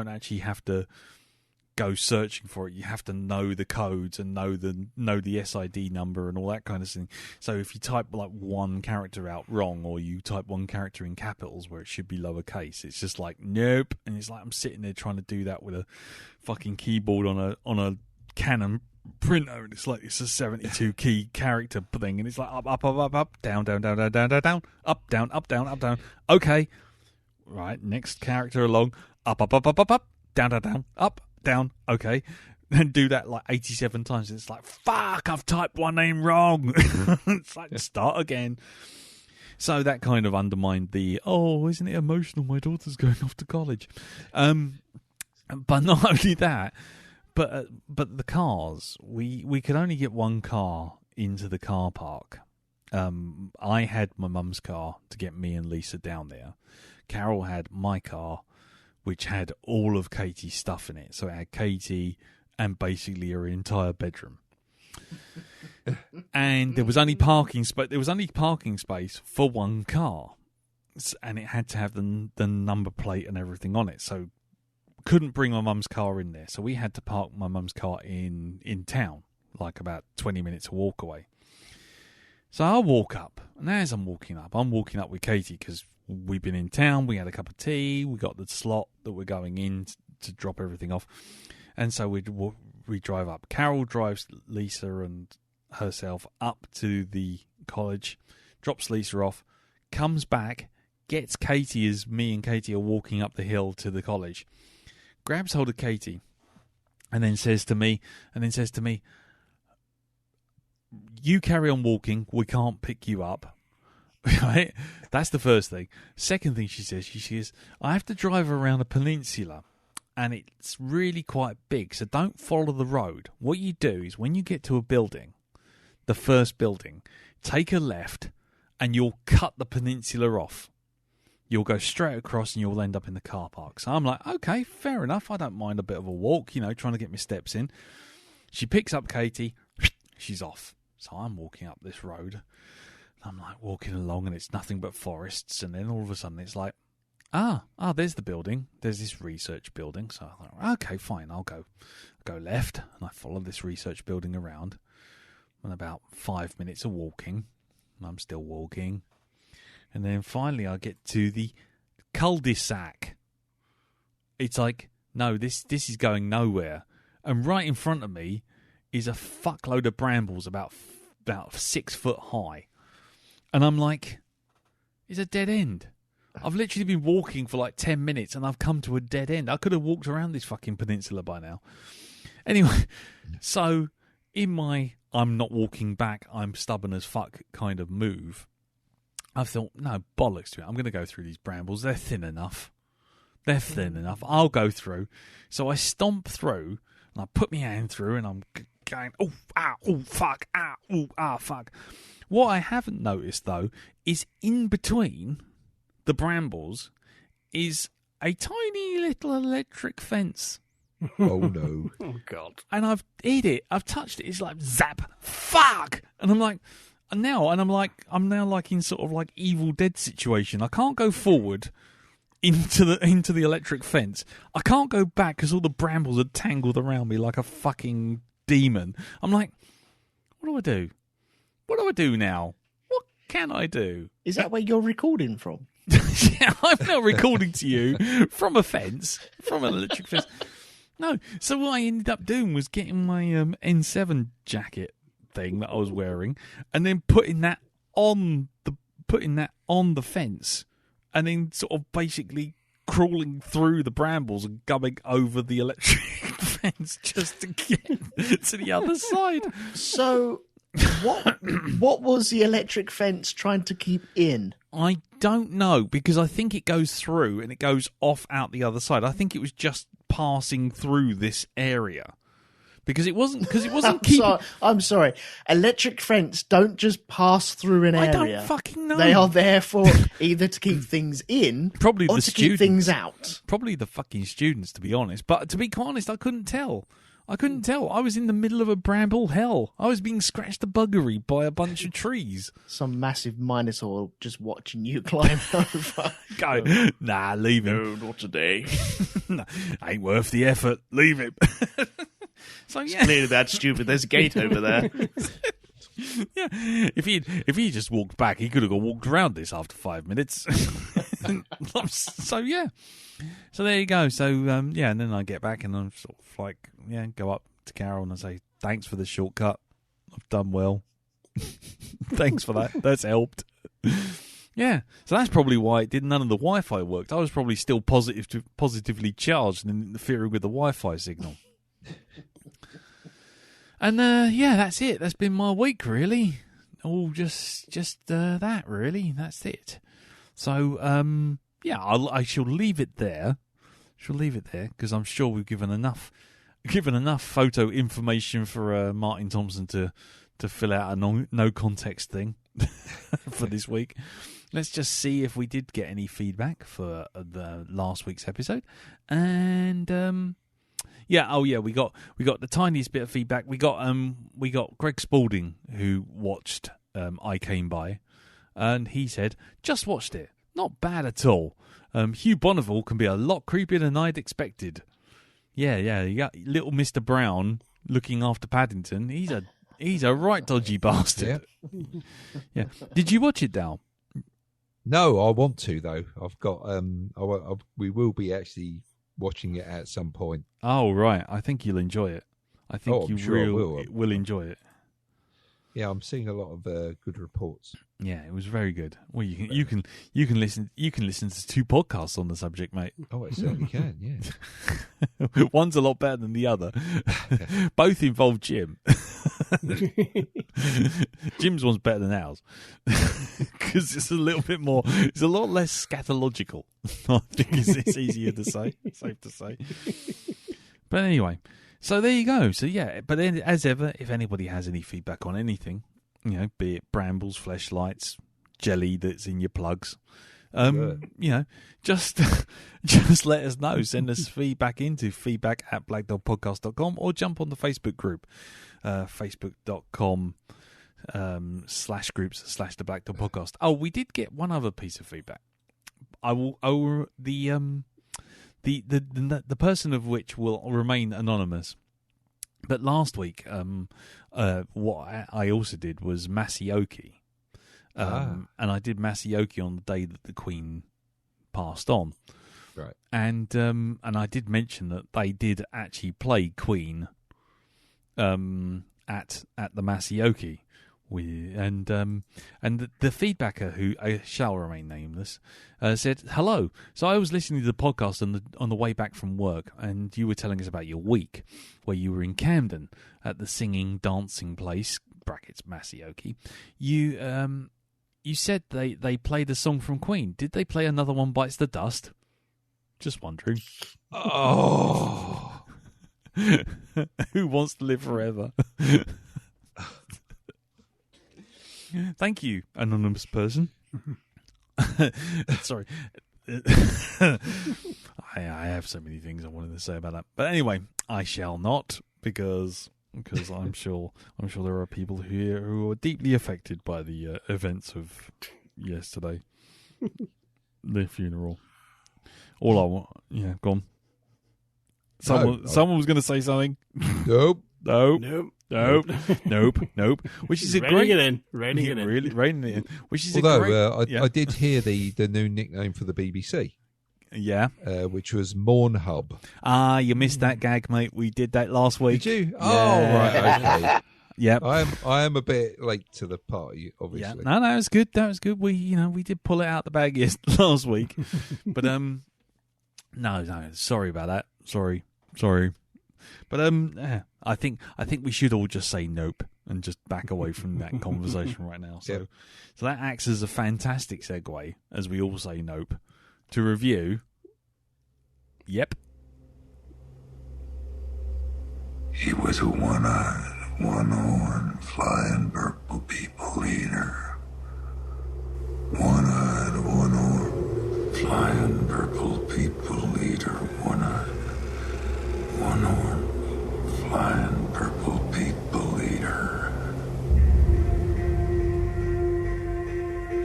actually have to go searching for it. You have to know the codes and know the SID number and all that kind of thing. So if you type like one character out wrong, or you type one character in capitals where it should be lowercase, it's just like nope. And it's like I'm sitting there trying to do that with a fucking keyboard on a Canon printer, and it's like it's a 72 key character thing, and it's like up, down, down, down, down, down, down, down, up, down, up, down, up, down. Okay, right, next character along, up, down, down, down, up, down. Okay, and do that like 87 times. It's like, fuck, I've typed one name wrong. It's like, start again. So that kind of undermined the, isn't it emotional? My daughter's going off to college. But not only that. But the cars, we could only get one car into the car park. I had my mum's car to get me and Lisa down there. Carol had my car, which had all of Katie's stuff in it. So it had Katie and basically her entire bedroom. And there was only parking space for one car, and it had to have the number plate and everything on it. So couldn't bring my mum's car in there, so we had to park my mum's car in town, like about 20 minutes walk away. So I walk up, and as I'm walking up with Katie, because we've been in town, we had a cup of tea, we got the slot that we're going in to drop everything off. And so we drive up. Carol drives Lisa and herself up to the college, drops Lisa off, comes back, gets Katie as me and Katie are walking up the hill to the college, grabs hold of Katie, and then says to me, you carry on walking, we can't pick you up. Right? That's the first thing. Second thing she says, I have to drive around a peninsula, and it's really quite big, so don't follow the road. What you do is when you get to a building, the first building, take a left, and you'll cut the peninsula off. You'll go straight across and you'll end up in the car park. So I'm like, okay, fair enough. I don't mind a bit of a walk, trying to get my steps in. She picks up Katie. She's off. So I'm walking up this road. I'm like walking along and it's nothing but forests. And then all of a sudden it's like, there's the building. There's this research building. So I thought, okay, fine. I'll go left. And I follow this research building around. And about 5 minutes of walking. And I'm still walking. And then finally I get to the cul-de-sac. It's like, no, this is going nowhere. And right in front of me is a fuckload of brambles about 6 foot high. And I'm like, it's a dead end. I've literally been walking for like 10 minutes and I've come to a dead end. I could have walked around this fucking peninsula by now. Anyway, so in my I'm not walking back, I'm stubborn as fuck kind of move, I thought, no, bollocks to it. I'm going to go through these brambles. They're thin enough. I'll go through. So I stomp through, and I put my hand through, and I'm going, fuck. What I haven't noticed, though, is in between the brambles is a tiny little electric fence. Oh, no. Oh, God. And I've hit it. I've touched it. It's like, zap, fuck. And I'm like... I'm now like in sort of like Evil Dead situation. I can't go forward into the electric fence. I can't go back because all the brambles are tangled around me like a fucking demon. I'm like, what do I do? What do I do now? What can I do? Is that where you're recording from? Yeah, I'm now recording to you from a fence, from an electric fence. No, so what I ended up doing was getting my N7 jacket thing that I was wearing, and then putting that on the fence, and then sort of basically crawling through the brambles and going over the electric fence just to get to the other side. So, what was the electric fence trying to keep in? I don't know, because I think it goes through and it goes off out the other side. I think it was just passing through this area. Because it wasn't keeping... I'm sorry. Electric fence don't just pass through an area. I don't fucking know. They are there for either to keep things in probably or the to students. keep things out. Probably the fucking students, to be honest. But to be quite honest, I couldn't tell. I was in the middle of a bramble hell. I was being scratched to buggery by a bunch of trees. Some massive minotaur just watching you climb over. Go, nah, leave him. No, not today. No, ain't worth the effort. Leave him. So yeah, it's clearly that stupid. There's a gate over there. Yeah, if he just walked back, he could have walked around this after 5 minutes. So yeah, so there you go. So yeah, and then I get back and I'm sort of like, yeah, go up to Carol and I say, thanks for the shortcut. I've done well. Thanks for that. That's helped. Yeah, so that's probably why none of the Wi-Fi worked. I was probably still positively charged and interfering with the Wi-Fi signal. And yeah, that's it. That's been my week, really. Oh, just that, really. That's it. So yeah, I shall leave it there. Because I'm sure we've given enough photo information for Martin Thompson to fill out a no context thing for this week. Let's just see if we did get any feedback for the last week's episode. And yeah, we got the tiniest bit of feedback. We got Greg Spalding, who watched I Came By, and he said, just watched it. Not bad at all. Hugh Bonneville can be a lot creepier than I'd expected. Yeah, you got little Mr. Brown looking after Paddington. He's a right dodgy bastard. Yeah. Did you watch it, Dal? No, I want to though. I've got we will be actually watching it at some point. Oh, right. I think you'll enjoy it. I think I'm sure I will enjoy it. Yeah, I'm seeing a lot of good reports. Yeah, it was very good. Well, you can listen to 2 podcasts on the subject, mate. Oh, I certainly can. Yeah, One's a lot better than the other. Both involve Jim. Jim's one's better than ours because it's a little bit more. It's a lot less scatological. I think it's easier to say. Safe to say. But anyway. So there you go. So yeah, but then as ever, if anybody has any feedback on anything, be it brambles, fleshlights, jelly that's in your plugs, just let us know. Send us feedback into feedback@blackdogpodcast.com or jump on the Facebook group, facebook.com/groups/the Black Dog Podcast. Oh, we did get one other piece of feedback. The person of which will remain anonymous. But last week, what I also did was Masioki. And I did Masioki on the day that the Queen passed on. Right. And I did mention that they did actually play Queen at the Masioki. And the feedbacker, who shall remain nameless, said, "Hello. So I was listening to the podcast on the way back from work, and you were telling us about your week, where you were in Camden at the singing, dancing place (brackets Masioki). You said they played a song from Queen. Did they play Another One Bites the Dust? Just wondering." Oh, Who wants to live forever? Thank you, anonymous person. Sorry. I have so many things I wanted to say about that. But anyway, I shall not, because I'm sure there are people here who are deeply affected by the events of yesterday. The funeral. All I want... Yeah, go on. Someone was going to say something. Nope. Nope. Which is reining it in. Really reining it in. Which is I did hear the new nickname for the BBC. Yeah. Which was Mournhub. Ah, you missed that gag, mate. We did that last week. Did you? Yeah. Oh, right. Okay. Yep. I am a bit late to the party, obviously. Yeah. No, that was good. That was good. We did pull it out the bag last week, but no, sorry about that. Sorry. But I think we should all just say nope and just back away from that conversation right now. So that acts as a fantastic segue as we all say nope to review. Yep. He was a one-eyed, one-horned, flying purple people eater. One-eyed, one-horned, flying purple people eater. One-eyed, one-horned, flying purple people eater.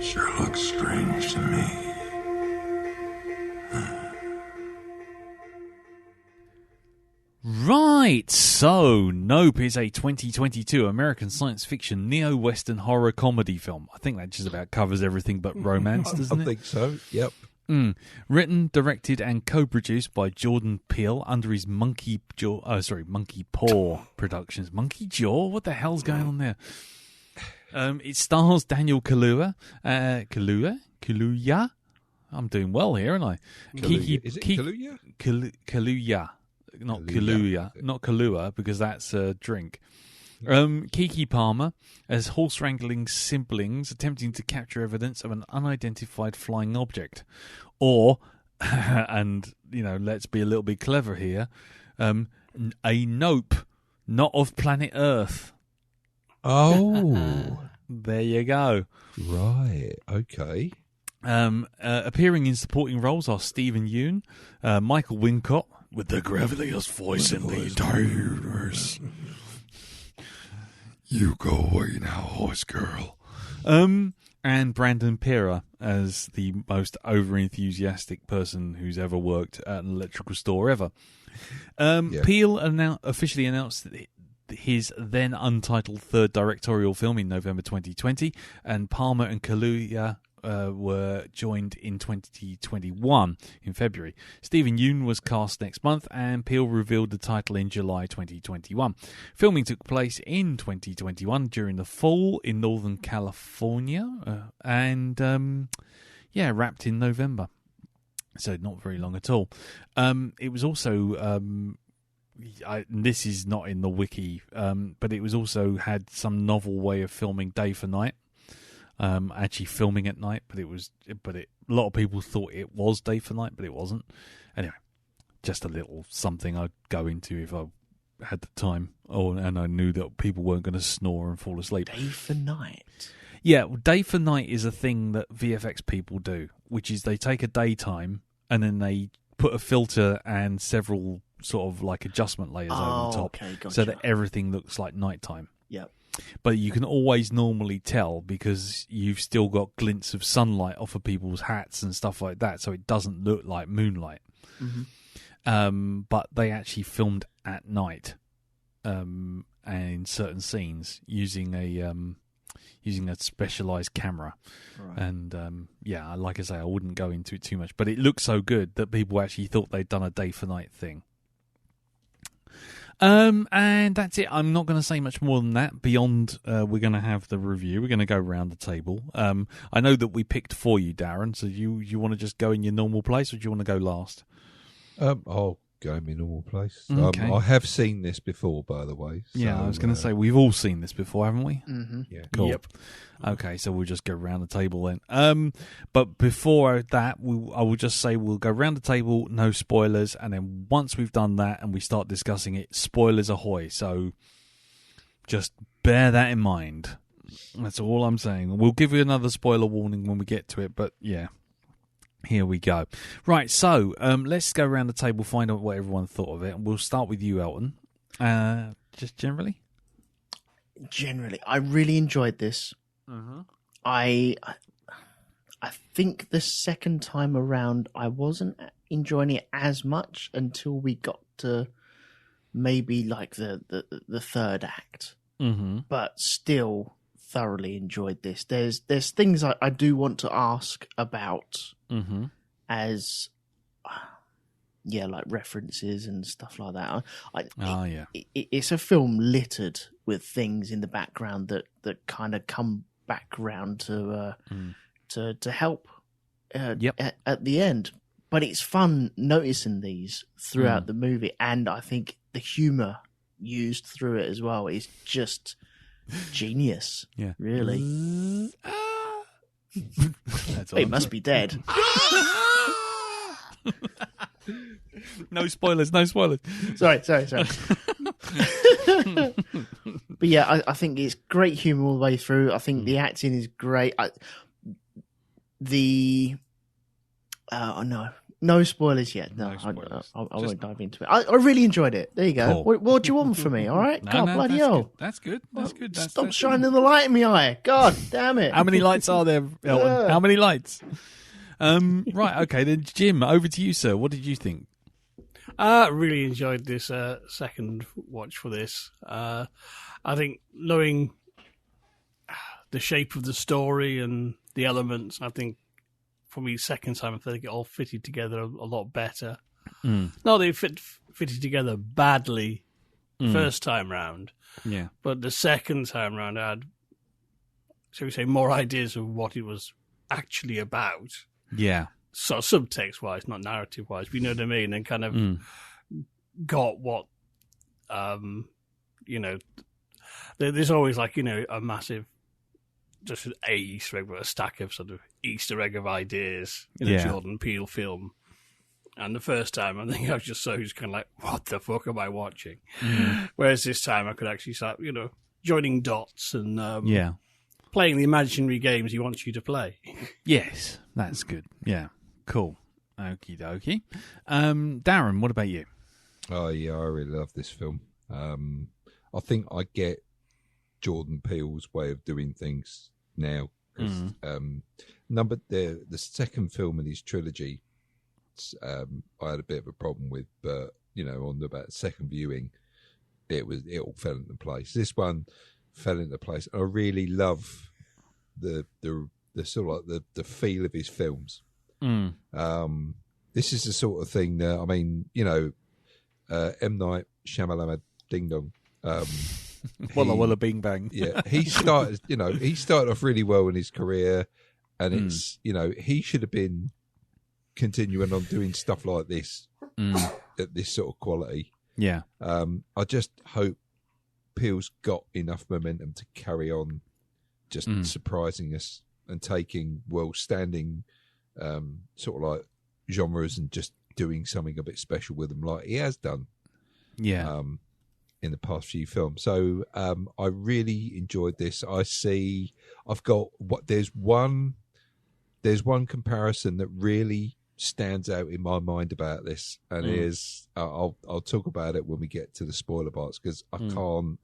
Sure looks strange to me. Right, so Nope is a 2022 American science fiction neo-western horror comedy film. I think that just about covers everything but romance, doesn't it? I think so, yep. Written, directed, and co-produced by Jordan Peele under his Monkey Paw Productions. Monkey Jaw? What the hell's going on there? It stars Daniel Kaluuya. Kaluuya? I'm doing well here, aren't I? Is it Kaluuya? Kaluuya. Not Kaluuya. Not Kahlua, because that's a drink. Keke Palmer as horse wrangling siblings attempting to capture evidence of an unidentified flying object. Or, and, let's be a little bit clever here, a nope, not of planet Earth. Oh. There you go. Right, okay. Appearing in supporting roles are Stephen Yeun, Michael Wincott, with the graveliest voice in the entire universe. You go away now, horse girl. And Brandon Pera as the most over-enthusiastic person who's ever worked at an electrical store ever. Peele officially announced his then untitled third directorial film in November 2020, and Palmer and Kaluuya were joined in 2021 in February. Stephen Yeun was cast next month, and Peele revealed the title in July 2021. Filming took place in 2021 during the fall in Northern California, and wrapped in November. So not very long at all. It was also... this is not in the wiki, but it was also had some novel way of filming day for night. Actually filming at night, but a lot of people thought it was day for night, but it wasn't. Anyway, just a little something I'd go into if I had the time, and I knew that people weren't going to snore and fall asleep. Day for night. Yeah, day for night is a thing that VFX people do, which is they take a daytime and then they put a filter and several sort of like adjustment layers over the top, okay, gotcha. so that everything looks like nighttime. Yep. But you can always normally tell because you've still got glints of sunlight off of people's hats and stuff like that, so it doesn't look like moonlight. Mm-hmm. But they actually filmed at night, and in certain scenes using a specialized camera. Right. And like I say, I wouldn't go into it too much, but it looked so good that people actually thought they'd done a day for night thing. And that's it. I'm not going to say much more than that. Beyond, we're going to have the review. We're going to go around the table. I know that we picked for you, Darren. So you want to just go in your normal place, or do you want to go last? I'll go in my normal place. Okay. I have seen this before, by the way. So, Yeah, I was going to say we've all seen this before, haven't we? Mm-hmm. Yeah. Cool. Yep. Okay, so we'll just go around the table then. But before that, I will just say we'll go around the table, no spoilers, and then once we've done that and we start discussing it, spoilers ahoy. So just bear that in mind. That's all I'm saying. We'll give you another spoiler warning when we get to it, but yeah. Here we go. Right, so let's go around the table, find out what everyone thought of it, and we'll start with you, Elton. Just generally? Generally, I really enjoyed this. Mm-hmm. I think the second time around I wasn't enjoying it as much until we got to maybe like the third act. Mm-hmm. But still thoroughly enjoyed this. There's things I do want to ask about Mm-hmm. as like references and stuff like that. It's a film littered with things in the background that kind of come back round to help at the end. But it's fun noticing these throughout the movie, and I think the humour used through it as well is just genius. Yeah, really. That's all It must be dead. No spoilers, no spoilers. Sorry. But yeah, I think it's great humour all the way through. I think the acting is great. No spoilers yet. No spoilers. I won't dive into it. I really enjoyed it. There you go. Cool. What do you want from me? All right, bloody hell! That's good. Stop shining the light in my eye. God damn it! How many lights are there, Elton? How many lights? Right, okay, then Jim, over to you, sir. What did you think? I really enjoyed this second watch for this. I think knowing the shape of the story and the elements, I think for me, second time, I think it all fitted together a lot better. No, they fitted together badly first time round. Yeah. But the second time round, I had, shall we say, more ideas of what it was actually about. Yeah. So subtext-wise, not narrative-wise, but you know what I mean? And kind of got what, there's always like, a massive, just a Easter egg, but a stack of sort of Easter egg of ideas in a Jordan Peele film. And the first time, I think I was just kind of like, what the fuck am I watching? Whereas this time I could actually start, joining dots and playing the imaginary games he wants you to play. Yes, that's good. Yeah, cool. Okie dokie. Darren, what about you? Oh, yeah, I really love this film. I think I get Jordan Peele's way of doing things now. The second film in his trilogy, I had a bit of a problem with, but on about second viewing, it all fell into place. This one fell into place. I really love the the sort of like the feel of his films. Mm. This is the sort of thing that, I mean, you know, M. Night Shyamalan Ding Dong. Walla Walla Bing Bang. Yeah, he started off really well in his career, and it's, you know, he should have been continuing on doing stuff like this at this sort of quality. Yeah. I just hope Peele's got enough momentum to carry on just surprising us and taking standing sort of like genres and just doing something a bit special with them like he has done. Yeah. In the past few films. So I really enjoyed this. There's one comparison that really stands out in my mind about this, and is I'll talk about it when we get to the spoiler parts, because I can't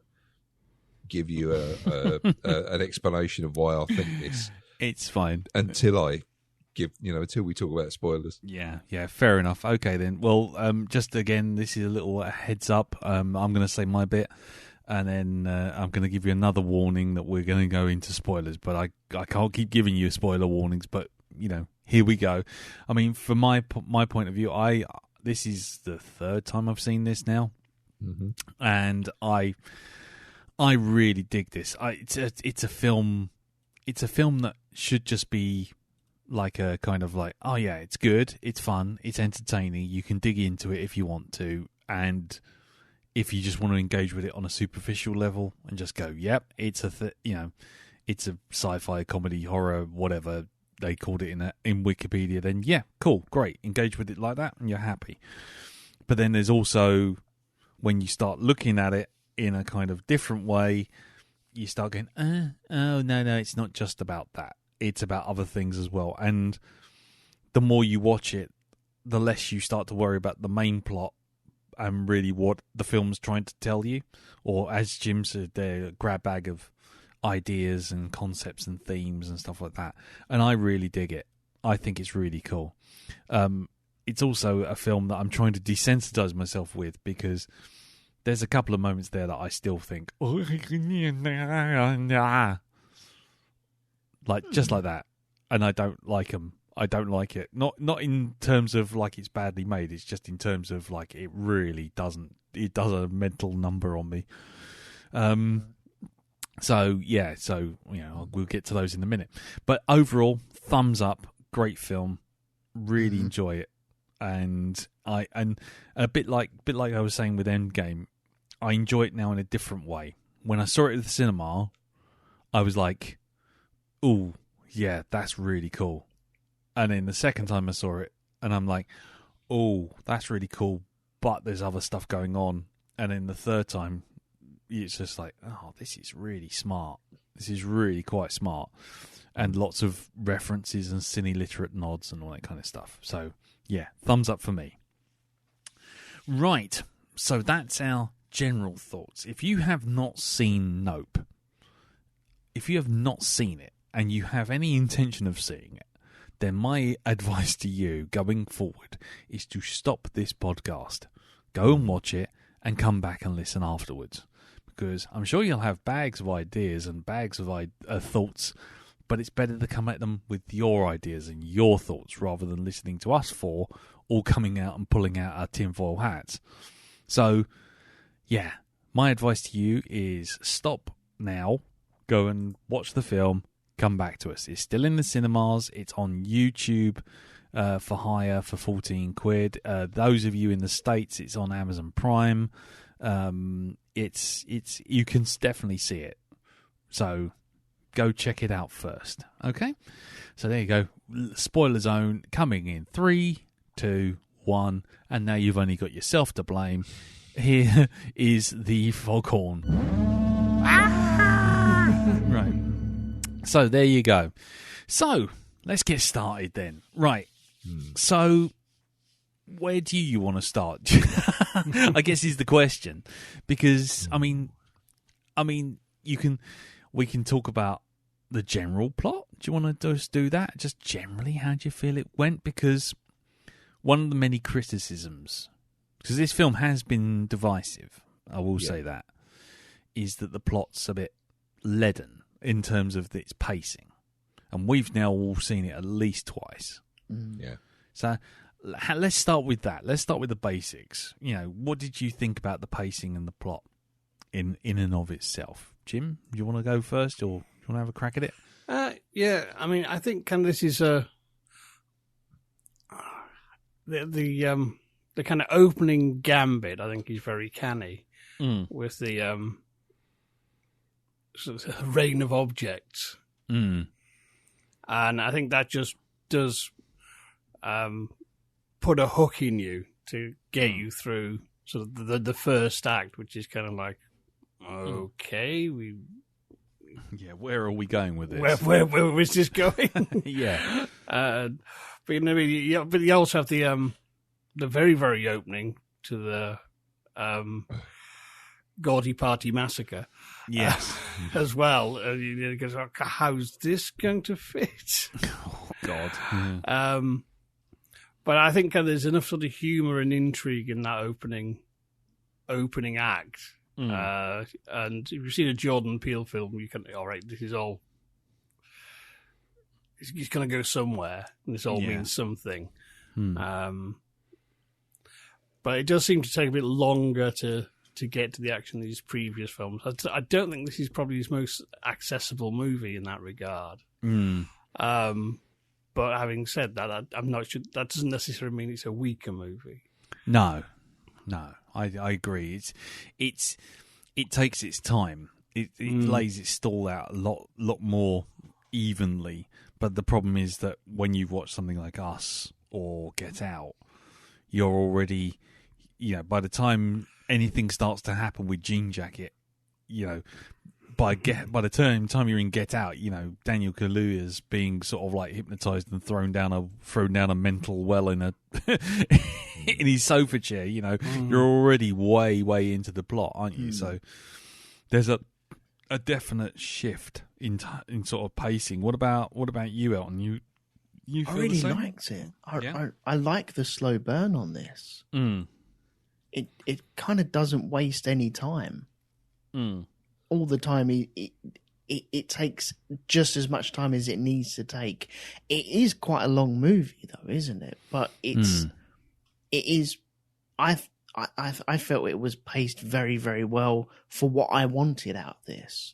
give you an explanation of why I think this. It's fine until we talk about spoilers. Yeah, fair enough. Okay then. Well, just again, this is a little heads up. I'm going to say my bit, and then I'm going to give you another warning that we're going to go into spoilers. But I can't keep giving you spoiler warnings. But you know, here we go. I mean, from my point of view, this is the third time I've seen this now, and I really dig this. It's a film. It's a film that should just be like a kind of like, oh yeah, it's good, it's fun, it's entertaining, you can dig into it if you want to, and if you just want to engage with it on a superficial level and just go, yep, it's it's a sci-fi comedy horror, whatever they called it in Wikipedia, then yeah, cool, great, engage with it like that and you're happy. But then there's also, when you start looking at it in a kind of different way, you start going, oh no, it's not just about that. It's about other things as well. And the more you watch it, the less you start to worry about the main plot and really what the film's trying to tell you. Or as Jim said, they're a grab bag of ideas and concepts and themes and stuff like that. And I really dig it. I think it's really cool. It's also a film that I'm trying to desensitize myself with, because there's a couple of moments there that I still think, like just like that, and I don't like them. I don't like it. Not in terms of like it's badly made. It's just in terms of like it really doesn't. It does a mental number on me. So yeah. So we'll get to those in a minute. But overall, thumbs up. Great film. Really enjoy it. And a bit like I was saying with Endgame, I enjoy it now in a different way. When I saw it at the cinema, I was like, "Ooh, yeah, that's really cool." And then the second time I saw it, and I'm like, "Oh, that's really cool," but there's other stuff going on. And then the third time, it's just like, "Oh, this is really smart. This is really quite smart," and lots of references and cine-literate nods and all that kind of stuff. So, yeah, thumbs up for me. Right, so that's our general thoughts. If you have not seen Nope, if you have not seen it, and you have any intention of seeing it, then my advice to you going forward is to stop this podcast, go and watch it, and come back and listen afterwards. Because I'm sure you'll have bags of ideas and bags of thoughts, but it's better to come at them with your ideas and your thoughts rather than listening to us four all coming out and pulling out our tinfoil hats. So, yeah, my advice to you is stop now, go and watch the film, come back to us. It's still in the cinemas. It's on YouTube for hire for 14 quid. Those of you in the States, it's on Amazon Prime. It's you can definitely see it. So go check it out first. Okay? So there you go. Spoiler zone coming in 3, 2, 1, and now you've only got yourself to blame. Here is the foghorn. Right. So there you go. So let's get started then. Right. So where do you want to start? I guess is the question, because I mean, we can talk about the general plot. Do you want to just do that? Just generally, how do you feel it went? Because one of the many criticisms, because this film has been divisive, I will say that, is that the plot's a bit leaden in terms of its pacing. and we've now all seen it at least twice. Yeah. So let's start with that. Let's start with the basics. What did you think about the pacing and the plot in and of itself? Jim, do you want to go first, or do you want to have a crack at it? Yeah, I mean, I think kind of this is the kind of opening gambit. I think is very canny with the sort of rain of objects, and I think that just does put a hook in you to get you through sort of the first act, which is kind of like, okay, where are we going with this? Where is this going? Yeah. But you also have the very, very opening to the Gaudy Party Massacre. Yes. As well. Because how's this going to fit? Oh, God. But I think there's enough sort of humour and intrigue in that opening act. And if you've seen a Jordan Peele film, you can, all right, this is all, it's going to go somewhere, and this all means something. But it does seem to take a bit longer to get to the action of these previous films. I don't think this is probably his most accessible movie in that regard. But having said that, I'm not sure, that doesn't necessarily mean it's a weaker movie. No, I agree. It takes its time. It lays its stall out a lot more evenly. But the problem is that when you watch something like Us or Get Out, you're already, by the time anything starts to happen with Jean Jacket, by the time you're in Get Out, Daniel Kaluuya's being sort of like hypnotized and thrown down a mental well in in his sofa chair. You're already way into the plot, aren't you? So there's a definite shift in sort of pacing. What about you, Elton? You feel I really the same? liked it. I like the slow burn on this. It kind of doesn't waste any time. All the time, it takes just as much time as it needs to take. It is quite a long movie, though, isn't it? But it is. I felt it was paced very, very well for what I wanted out of this.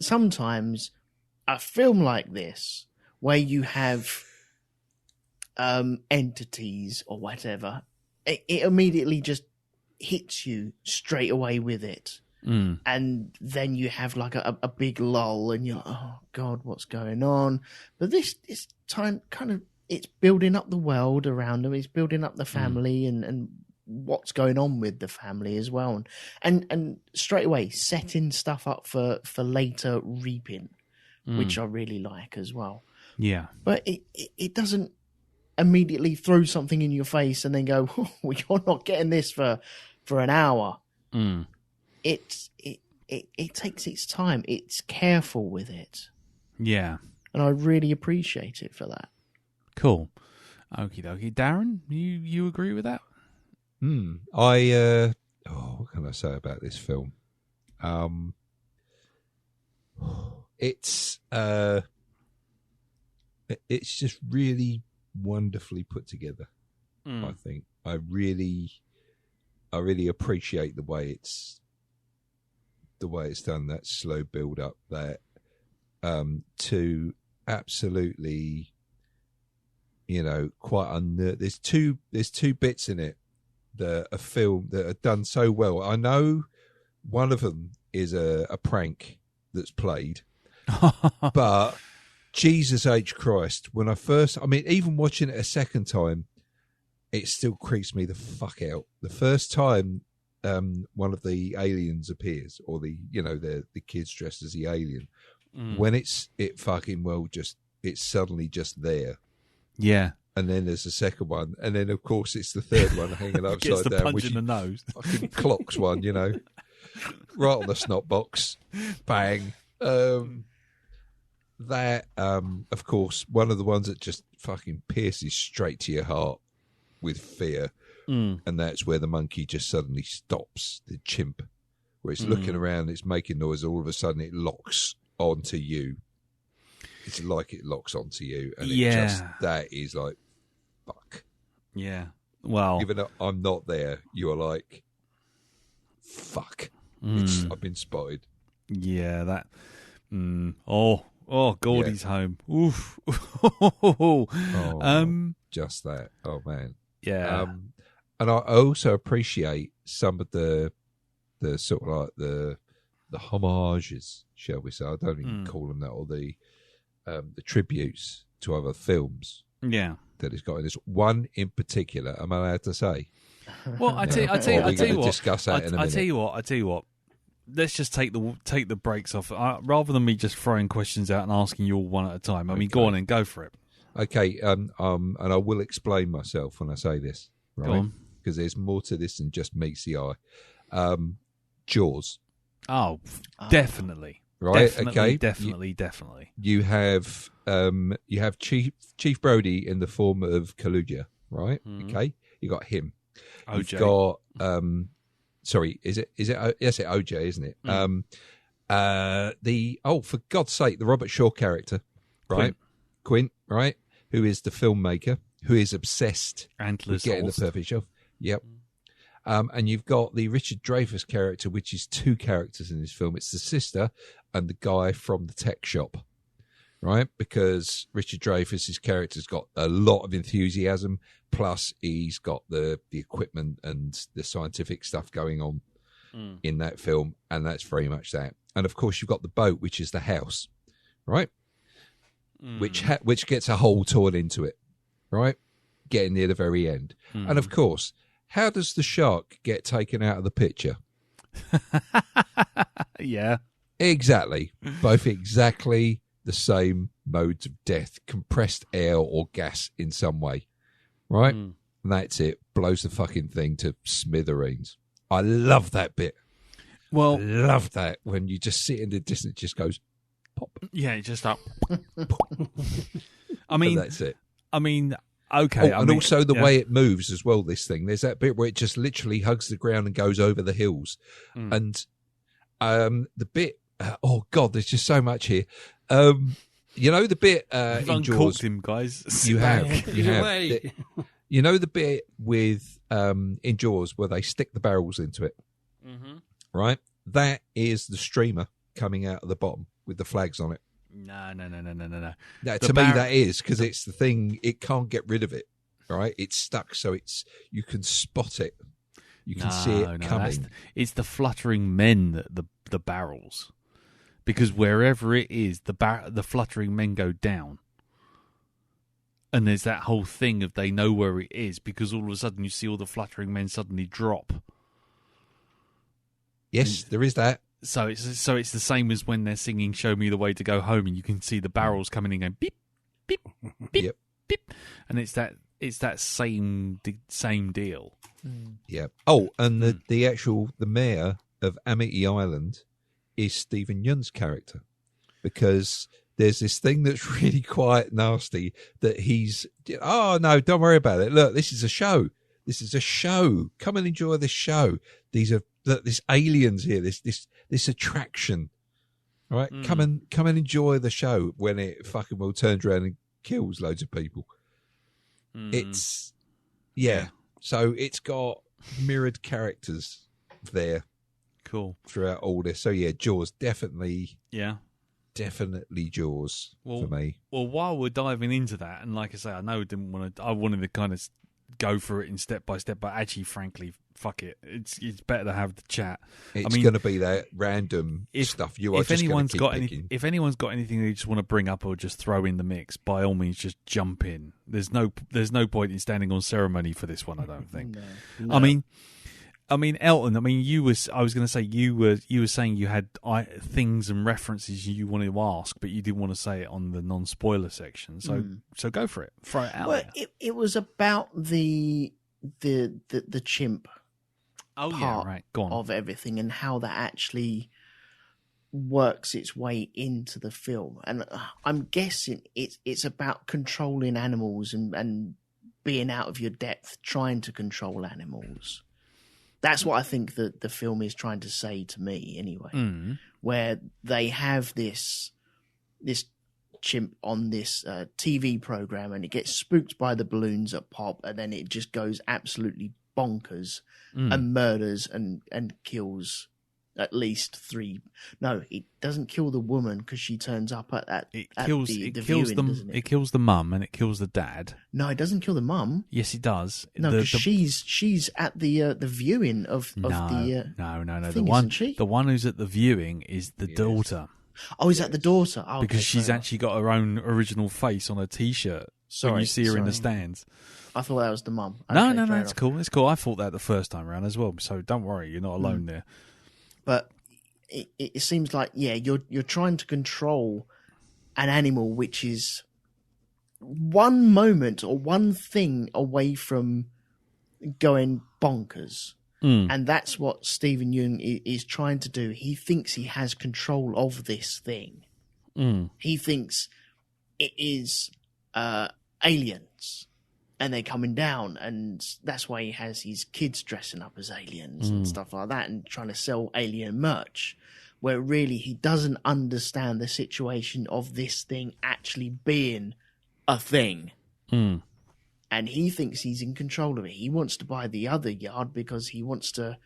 Sometimes a film like this, where you have entities or whatever, it immediately just hits you straight away with it. And then you have like a big lull and you're like, oh God, what's going on? But this time kind of, it's building up the world around them. It's building up the family and what's going on with the family as well. And straight away setting stuff up for later reaping, which I really like as well. Yeah. But it doesn't immediately throw something in your face and then go, oh, you're not getting this for an hour. It takes its time. It's careful with it. Yeah. And I really appreciate it for that. Cool. Okie dokie. Darren, you agree with that? What can I say about this film? It's just really wonderfully put together. I think I really appreciate the way it's done. That slow build up, that to absolutely, quite there's two bits in it that a film that are done so well. I know one of them is a prank that's played, but Jesus H. Christ, even watching it a second time, it still creeps me the fuck out. The first time one of the aliens appears, or the kids dressed as the alien, when it's suddenly just there. Yeah. And then there's the second one, and then of course it's the third one hanging upside down, punch which in the nose, fucking clocks one, right on the snot box, bang. That of course, one of the ones that just fucking pierces straight to your heart with fear, and that's where the monkey just suddenly stops. The chimp, where it's looking around, it's making noise. All of a sudden, it locks onto you. It's like it locks onto you, and that is like, fuck. Yeah. Well, even though I'm not there, you are like, fuck. I've been spotted. Yeah, that. Gordy's home. Oof. Just that. Oh man. Yeah. And I also appreciate some of the sort of like the homages, shall we say? I don't even call them that, or the tributes to other films. Yeah. That it's got in this one in particular. Am I allowed to say? Well, I tell you what. Discuss that in a minute. I tell you what. Let's just take the brakes off. Rather than me just throwing questions out and asking you all one at a time. I mean, go on and go for it. Okay, and I will explain myself when I say this, right? Go on. Because there's more to this than just meets the eye. Jaws. Oh, definitely. Right. Definitely. You have Chief Brody in the form of Kaluuya, right? Okay. You got him. OJ. You've got sorry, is it yes, it's OJ, isn't it? For God's sake, the Robert Shaw character, right? Quint, right? Who is the filmmaker who is obsessed with getting the perfect shot. Yep. And you've got the Richard Dreyfuss character, which is two characters in this film. It's the sister and the guy from the tech shop, right? Because Richard Dreyfuss's character's got a lot of enthusiasm, plus he's got the equipment and the scientific stuff going on in that film, and that's very much that. And of course, you've got the boat, which is the house, right? Which gets a hole torn into it, right? Getting near the very end. And of course, how does the shark get taken out of the picture? Yeah. Exactly. Both exactly the same modes of death. Compressed air or gas in some way. Right? And that's it. Blows the fucking thing to smithereens. I love that bit. Well, I love that when you just sit in the distance, it just goes pop. Yeah, it just up. I mean, and that's it. I mean, okay. And also the way it moves as well, this thing. There's that bit where it just literally hugs the ground and goes over the hills. And the bit, oh God, there's just so much here. You know the bit in Jaws, him, guys. You have. You know the bit with in Jaws where they stick the barrels into it, right? That is the streamer coming out of the bottom with the flags on it. No. That, to me, that is because it's the thing. It can't get rid of it, right? It's stuck, so you can spot it. You can see it coming. It's the fluttering men that the barrels, because wherever it is, the fluttering men go down. And there's that whole thing of they know where it is because all of a sudden you see all the fluttering men suddenly drop. Yes, there is that. So it's the same as when they're singing "Show Me the Way to Go Home" and you can see the barrels coming in going beep beep beep beep, and it's that same deal. Yeah. Oh, and the mayor of Amity Island is Stephen Yeun's character, because there's this thing that's really quite nasty that he's, oh no, don't worry about it. Look, this is a show. This is a show. Come and enjoy this show. This aliens here, this attraction. All right? Come and enjoy the show when it fucking well turns around and kills loads of people. It's so it's got mirrored characters there. Cool. Throughout all this. So yeah, Jaws definitely. Yeah. Definitely Jaws for me. Well, while we're diving into that, and like I say, I know I wanted to kind of go through it in step by step, but actually, frankly, fuck it. It's better to have the chat. It's going to be that random stuff. If anyone's got anything they just want to bring up or just throw in the mix, by all means, just jump in. There's no point in standing on ceremony for this one, I don't think. No. I mean, Elton. I mean, you were saying you had things and references you wanted to ask, but you didn't want to say it on the non-spoiler section. So go for it. Throw it out. Well, it was about the chimp. Oh part yeah, right. Go on. Of everything and how that actually works its way into the film, and I'm guessing it's about controlling animals and being out of your depth, trying to control animals. That's what I think that the film is trying to say to me, anyway. Where they have this chimp on this TV program, and it gets spooked by the balloons that pop, and then it just goes absolutely bonkers and murders and kills at least 3. No, it doesn't kill the woman because she turns up at the viewing, doesn't it? It kills the mum and it kills the dad. No, it doesn't kill the mum. Yes, it does. No, because she's at the viewing of no. Thing, The one who's at the viewing is the daughter. Oh, is that the daughter? Oh, because okay, she's actually got her own original face on her T-shirt. Sorry, when you see her in the stands. I thought that was the mum. No, it's cool. It's cool. I thought that the first time around as well. So don't worry, you're not alone there. But it seems like you're trying to control an animal which is one moment or one thing away from going bonkers. And that's what Stephen Yeun is trying to do. He thinks he has control of this thing. He thinks it is aliens and they're coming down, and that's why he has his kids dressing up as aliens and stuff like that and trying to sell alien merch, where really he doesn't understand the situation of this thing actually being a thing. And he thinks he's in control of it. He wants to buy the other yard because he wants to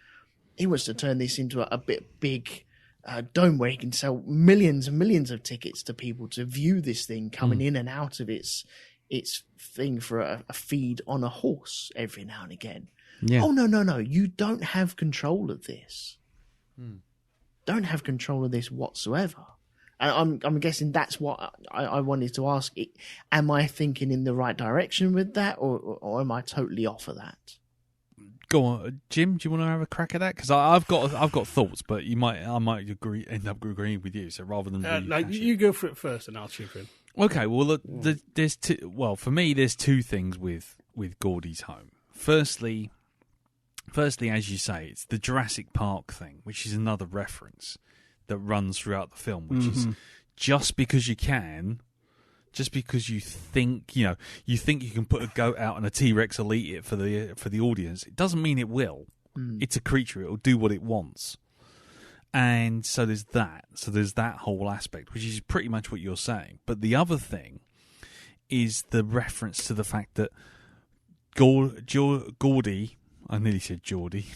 turn this into a big dome where he can sell millions and millions of tickets to people to view this thing coming in and out of its thing for a feed on a horse every now and again. Yeah. Oh, no. You don't have control of this. Don't have control of this whatsoever. And I'm guessing that's what I wanted to ask. Am I thinking in the right direction with that, or am I totally off of that? Go on, Jim. Do you want to have a crack at that? Because I've got thoughts, but I might end up agreeing with you. So rather than you go for it first, and I'll chip in. Okay. Well, look, there's two. Well, for me, there's two things with Gordy's home. Firstly, as you say, it's the Jurassic Park thing, which is another reference that runs throughout the film, which is just because you can, just because you think you can put a goat out and a T-Rex will eat it for the audience, it doesn't mean it will. It's a creature; it'll do what it wants, and so there's that. So there's that whole aspect, which is pretty much what you're saying. But the other thing is the reference to the fact that Gordy. I nearly said Geordie.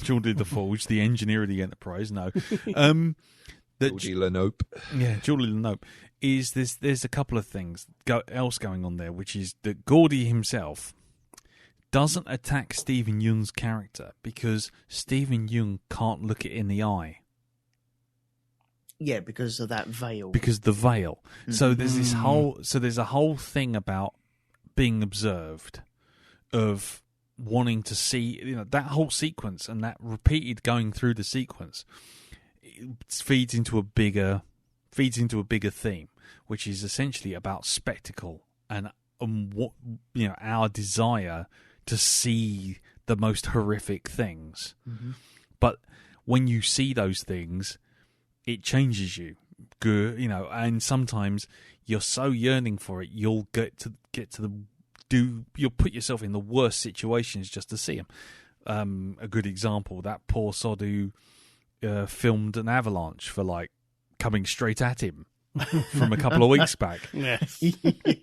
Geordie the Forge, the engineer of the Enterprise. No. Geordie Lenope. Yeah, Geordie Lenope. There's a couple of things else going on there, which is that Gordy himself doesn't attack Stephen Yeun's character because Stephen Yeun can't look it in the eye. Yeah, because of that veil. Because the veil. So there's there's a whole thing about being observed, of wanting to see, that whole sequence and that repeated going through the sequence feeds into a bigger theme, which is essentially about spectacle and what our desire to see the most horrific things. But when you see those things, it changes you. And sometimes you're so yearning for it, you'll you'll put yourself in the worst situations just to see them. A good example, that poor sod who filmed an avalanche for coming straight at him from a couple of weeks back. Yes.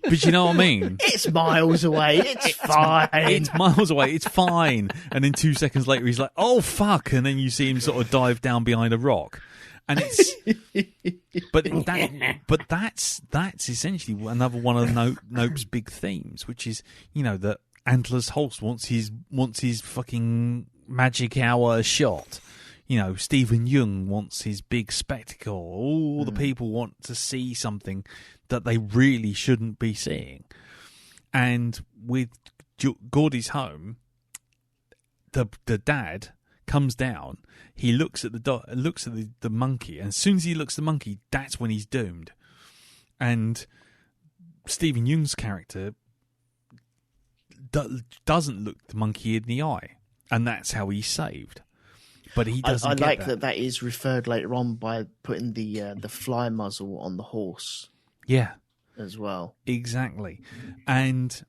But you know what I mean? It's miles away. It's fine. It's miles away. It's fine. And then 2 seconds later, he's like, "Oh fuck!" And then you see him sort of dive down behind a rock. And it's, but that's essentially another one of Nope's big themes, which is that Antler's Holst wants his fucking magic hour shot. Stephen Yeun wants his big spectacle. All the people want to see something that they really shouldn't be seeing. And with Gordy's home, the dad comes down. He looks at the monkey, and as soon as he looks at the monkey, that's when he's doomed. And Stephen Yeun's character doesn't look the monkey in the eye, and that's how he's saved. But he doesn't. I like that is referred later on by putting the fly muzzle on the horse. Yeah, as well. Exactly, and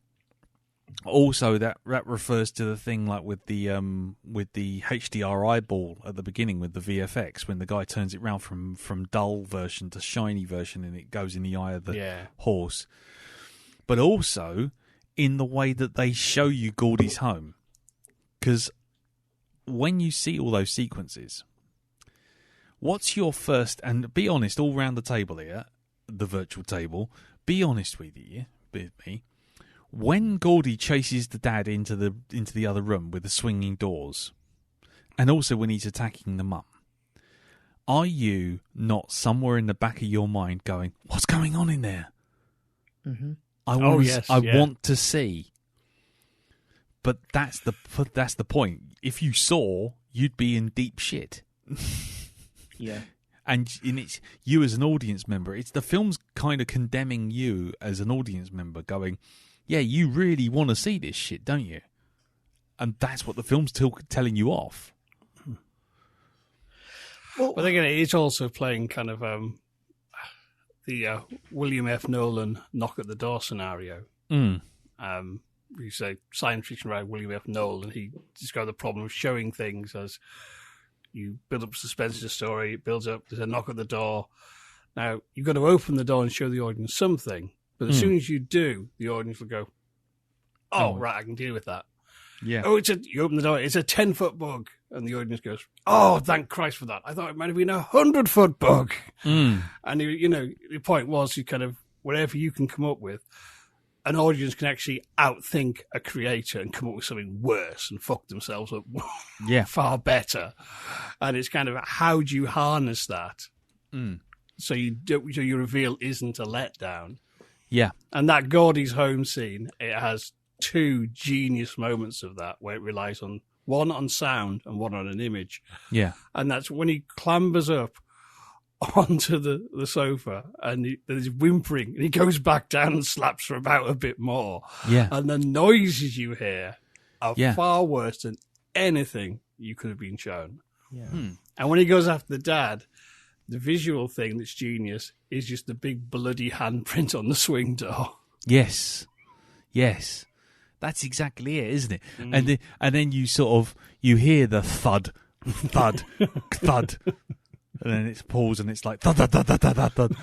Also, that refers to the thing like with the HDR eyeball at the beginning with the VFX, when the guy turns it round from dull version to shiny version, and it goes in the eye of the horse. But also in the way that they show you Gordy's home, because when you see all those sequences, what's your first? And be honest, all round the table here, the virtual table. Be honest with me. When Gordy chases the dad into the other room with the swinging doors, and also when he's attacking the mum, are you not somewhere in the back of your mind going, "What's going on in there?" Mm-hmm. I want to see. But that's the point. If you saw, you'd be in deep shit. Yeah. And it's you as an audience member. It's the film's kind of condemning you as an audience member, going, yeah, you really want to see this shit, don't you? And that's what the film's telling you off. Well, but again, it's also playing kind of the William F. Nolan knock at the door scenario. Mm. You say science fiction writer William F. Nolan, he described the problem of showing things as you build up suspense in the story, it builds up, there's a knock at the door. Now, you've got to open the door and show the audience something. But as soon as you do, the audience will go, oh, right, I can deal with that. Yeah. Oh, you open the door, it's a 10-foot bug. And the audience goes, oh, thank Christ for that. I thought it might have been a 100-foot bug. Mm. And, the point was you kind of, whatever you can come up with, an audience can actually outthink a creator and come up with something worse and fuck themselves up far better. And it's kind of, how do you harness that? Mm. So your reveal isn't a letdown. Yeah. And that Gordy's home scene, it has two genius moments of that where it relies on one on sound and one on an image. Yeah. And that's when he clambers up onto the sofa and there's whimpering and he goes back down and slaps her about a bit more. Yeah. And the noises you hear are far worse than anything you could have been shown. Yeah. And when he goes after the dad, the visual thing that's genius is just the big bloody handprint on the swing door. Yes. That's exactly it, isn't it? And then you sort of you hear the thud, thud, thud, and then it's pause and it's like thud, thud, thud, thud, thud, thud.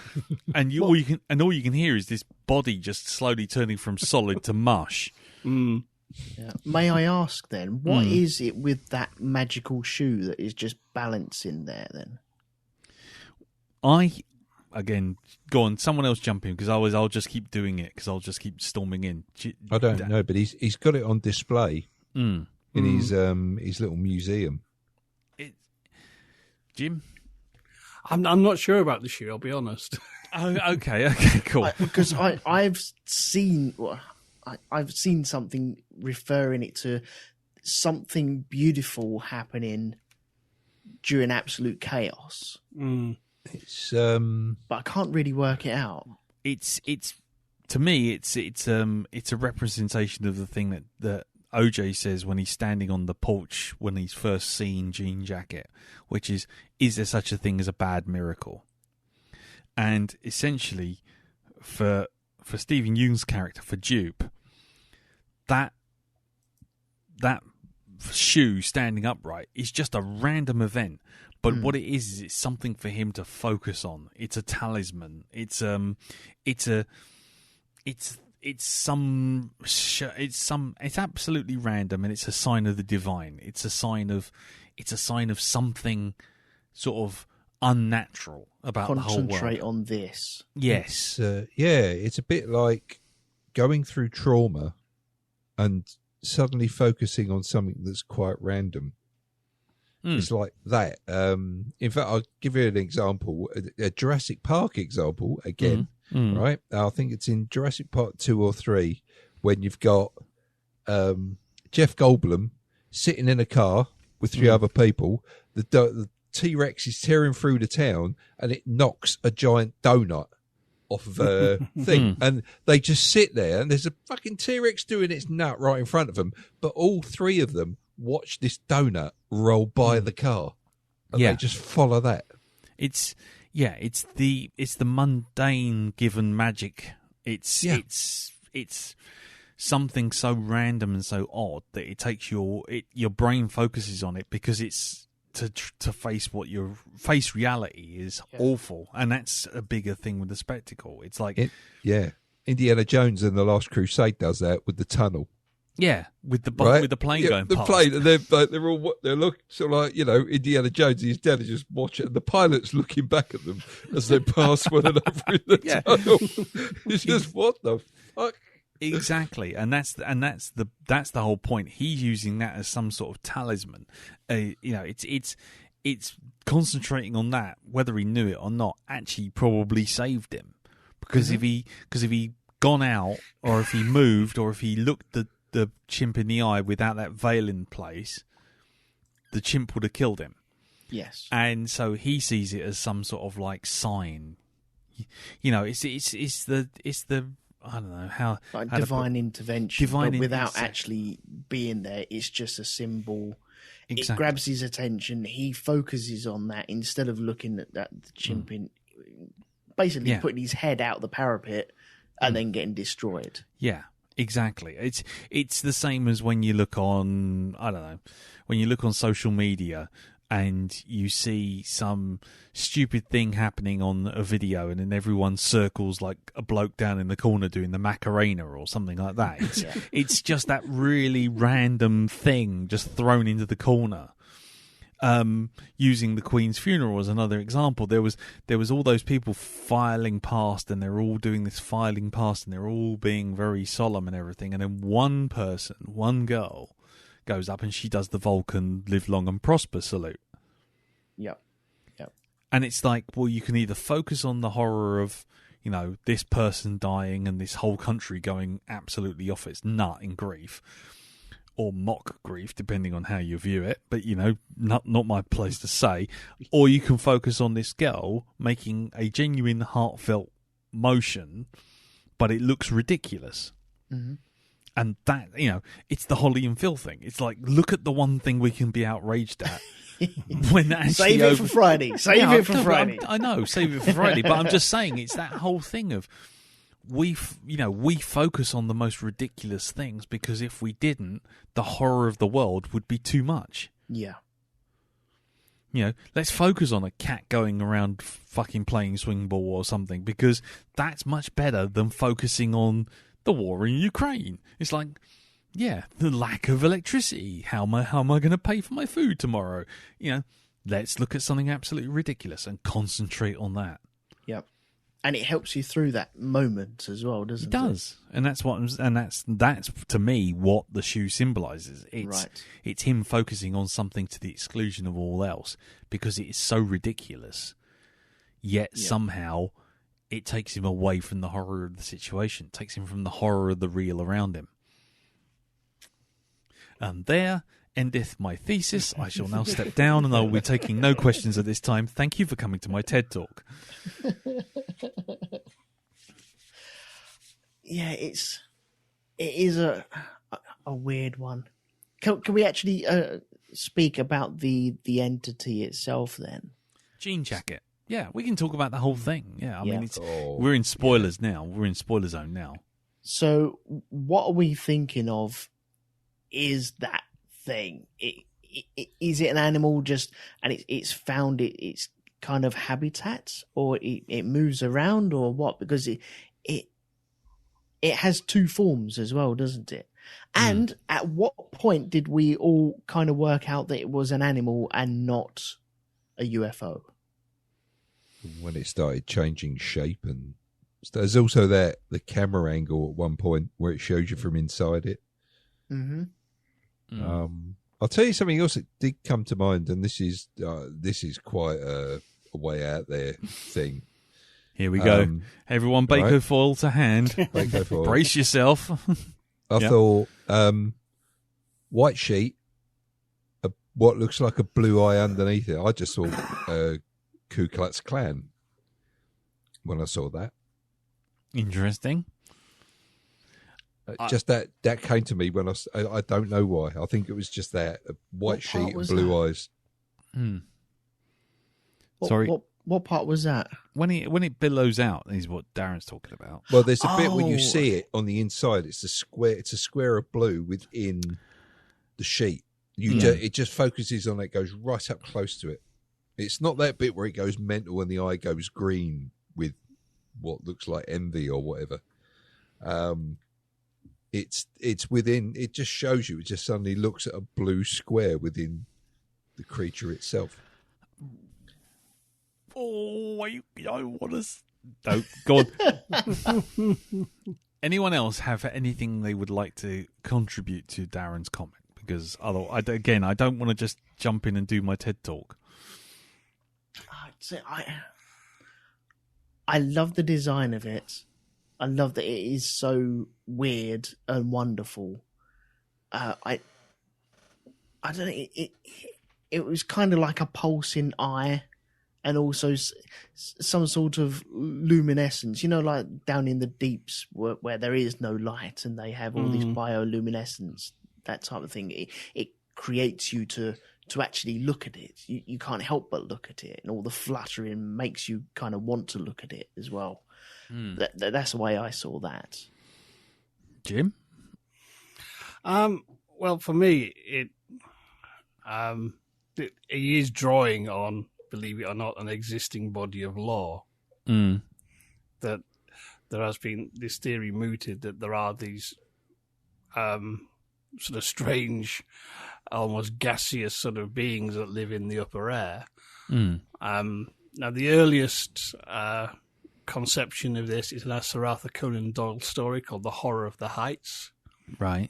And all you can hear is this body just slowly turning from solid to mush. Yeah. May I ask then, what is it with that magical shoe that is just balancing there then? Again, go on. Someone else jump in because I'll just keep doing it because I'll just keep storming in. I don't know, but he's got it on display in his little museum. Jim, I'm not sure about the shoe. I'll be honest. Oh, okay, cool. Because I've seen something referring it to something beautiful happening during absolute chaos. It's but I can't really work it out. It's to me it's a representation of the thing that OJ says when he's standing on the porch when he's first seen Jean Jacket, which is there such a thing as a bad miracle? And essentially for Stephen Yeun's character, for Dupe, that shoe standing upright is just a random event. But what it is it's something for him to focus on. It's a talisman. It's absolutely random, and it's a sign of the divine. It's a sign of something sort of unnatural about the whole world. Concentrate on this. Yes. It's a bit like going through trauma and suddenly focusing on something that's quite random. It's like that. In fact, I'll give you an example, a Jurassic Park example again, right? I think it's in Jurassic Park 2 or 3 when you've got Jeff Goldblum sitting in a car with 3 other people. The T-Rex is tearing through the town and it knocks a giant donut off of a thing. And they just sit there and there's a fucking T-Rex doing its nut right in front of them. But all 3 of them watch this donut roll by the car, and they just follow that. It's the mundane given magic. It's something so random and so odd that it takes your brain focuses on it because it's to face reality is awful, and that's a bigger thing with the spectacle. It's like Indiana Jones and the Last Crusade does that with the tunnel. Yeah, with the plane going the past. Plane, and they're looking sort of like, you know, Indiana Jones and his dad are just watching, and the pilot's looking back at them as they pass one another in the tunnel. It's just what the fuck. Exactly, and that's the whole point. He's using that as some sort of talisman. You know, it's concentrating on that, whether he knew it or not. Actually, probably saved him because if he gone out, or if he moved, or if he looked the chimp in the eye without that veil in place, the chimp would have killed him. Yes, and so he sees it as some sort of like sign. You know, it's the I don't know how divine intervention, but without actually being there. It's just a symbol. Exactly. It grabs his attention. He focuses on that instead of looking at the chimp in, basically putting his head out the parapet and then getting destroyed. Yeah, exactly. It's the same as when you look on, I don't know, when you look on social media and you see some stupid thing happening on a video, and then everyone circles like a bloke down in the corner doing the Macarena or something like that. It's just that really random thing just thrown into the corner. Using the Queen's funeral as another example, there was all those people filing past, and they're all doing this filing past, and they're all being very solemn and everything, and then one girl goes up and she does the Vulcan live long and prosper salute. Yep. And it's like, well, you can either focus on the horror of, you know, this person dying and this whole country going absolutely off its nut in grief, or mock grief, depending on how you view it, but, you know, not my place to say. Or you can focus on this girl making a genuine heartfelt motion, but it looks ridiculous. Mm-hmm. And that, you know, it's the Holly and Phil thing. It's like, look at the one thing we can be outraged at. When save it for Friday. Save it for Friday. I know, save it for Friday. But I'm just saying, it's that whole thing of we focus on the most ridiculous things, because if we didn't, the horror of the world would be too much. Yeah. You know, let's focus on a cat going around fucking playing swing ball or something, because that's much better than focusing on the war in Ukraine. It's like, yeah, the lack of electricity. How am I going to pay for my food tomorrow? You know, let's look at something absolutely ridiculous and concentrate on that. Yep. And it helps you through that moment as well, doesn't it? It does. And that's to me what the shoe symbolizes. It's him focusing on something to the exclusion of all else, because it is so ridiculous. Yet somehow it takes him away from the horror of the situation. It takes him from the horror of the real around him. And there endeth my thesis. I shall now step down, and I will be taking no questions at this time. Thank you for coming to my TED Talk. Yeah, it is a weird one. Can we actually speak about the entity itself then? Jean jacket. Yeah, we can talk about the whole thing. Yeah, I mean, we're in spoilers now. We're in spoiler zone now. So what are we thinking of is that thing? Is it an animal and it's found its kind of habitat, or it moves around, or what? Because it has two forms as well, doesn't it? And at what point did we all kind of work out that it was an animal and not a UFO? When it started changing shape, and there's also the camera angle at one point where it shows you from inside it. Mm-hmm. I'll tell you something else that did come to mind, and this is quite a way out there thing. Here we go. Everyone, Baco foil to hand. Baco foil. Brace yourself. I thought white sheet, what looks like a blue eye underneath it. I just thought Ku Klux Klan when I saw that. Interesting. Just that came to me when I don't know why. I think it was just that white sheet and blue eyes. Sorry. What part was that? When it billows out is what Darren's talking about. Well, there's a bit when you Oh. see it on the inside. It's a square of blue within the sheet. It just focuses on it, goes right up close to it. It's not that bit where it goes mental and the eye goes green with what looks like envy or whatever. It's within. It just shows you. It just suddenly looks at a blue square within the creature itself. Oh, I want to. No, go on. Anyone else have anything they would like to contribute to Darren's comment? Because otherwise, I don't want to just jump in and do my TED talk. I'd say I love the design of it. I love that it is so weird and wonderful. I don't know. It was kind of like a pulsing eye, and also some sort of luminescence. You know, like down in the deeps where there is no light, and they have all this bioluminescence, that type of thing. It creates you to actually look at it. You can't help but look at it, and all the fluttering makes you kind of want to look at it as well. That's the way I saw that. Jim? Well, for me, he is drawing on, believe it or not, an existing body of law. That there has been this theory mooted that there are these sort of strange, almost gaseous sort of beings that live in the upper air. Now, the earliest conception of this is a Sir Arthur Conan Doyle story called The Horror of the Heights. Right.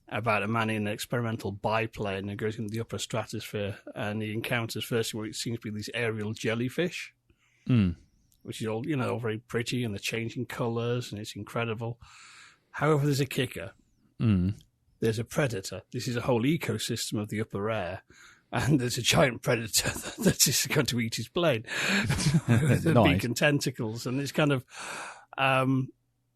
About a man in an experimental biplane who goes into the upper stratosphere, and he encounters firstly what it seems to be these aerial jellyfish, which is all, all very pretty, and they're changing colours, and it's incredible. However, there's a kicker. There's a predator. This is a whole ecosystem of the upper air, and there's a giant predator that is going to eat his plane with beak and tentacles, and it's kind of...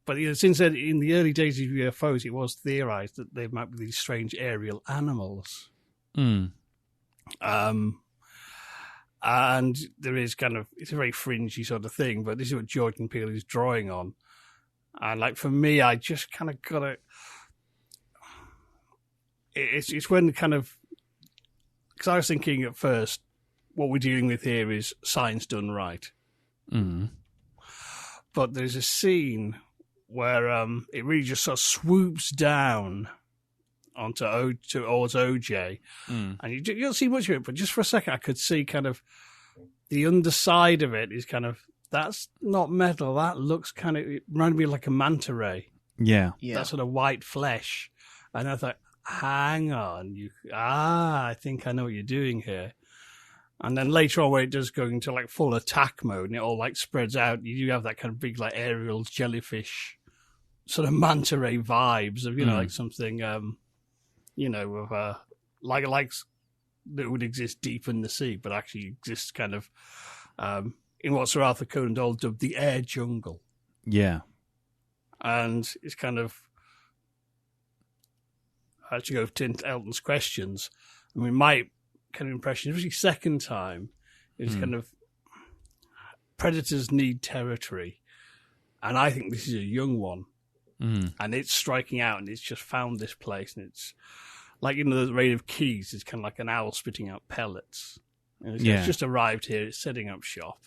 But since then, in the early days of UFOs, it was theorized that they might be these strange aerial animals. And there is it's a very fringy sort of thing, but this is what Jordan Peele is drawing on. And for me, I just kind of got to... It's when because I was thinking at first, what we're dealing with here is science done right. But there's a scene where it really just sort of swoops down towards OJ, and you don't see much of it, but just for a second I could see the underside of it is that's not metal, that looks it reminded me like a manta ray. Yeah. That sort of white flesh. And I thought, hang on, I think I know what you're doing here. And then later on, where it does go into full attack mode and it all spreads out, you do have that kind of big aerial jellyfish sort of manta ray vibes of something of that would exist deep in the sea, but actually exists in what Sir Arthur Conan Doyle dubbed the air jungle. Yeah, and it's to go to Elton's questions. I mean, my impression, especially second time, is predators need territory, and I think this is a young one. And it's striking out, and it's just found this place, and it's the raid of Keys is like an owl spitting out pellets. It's just arrived here, it's setting up shop,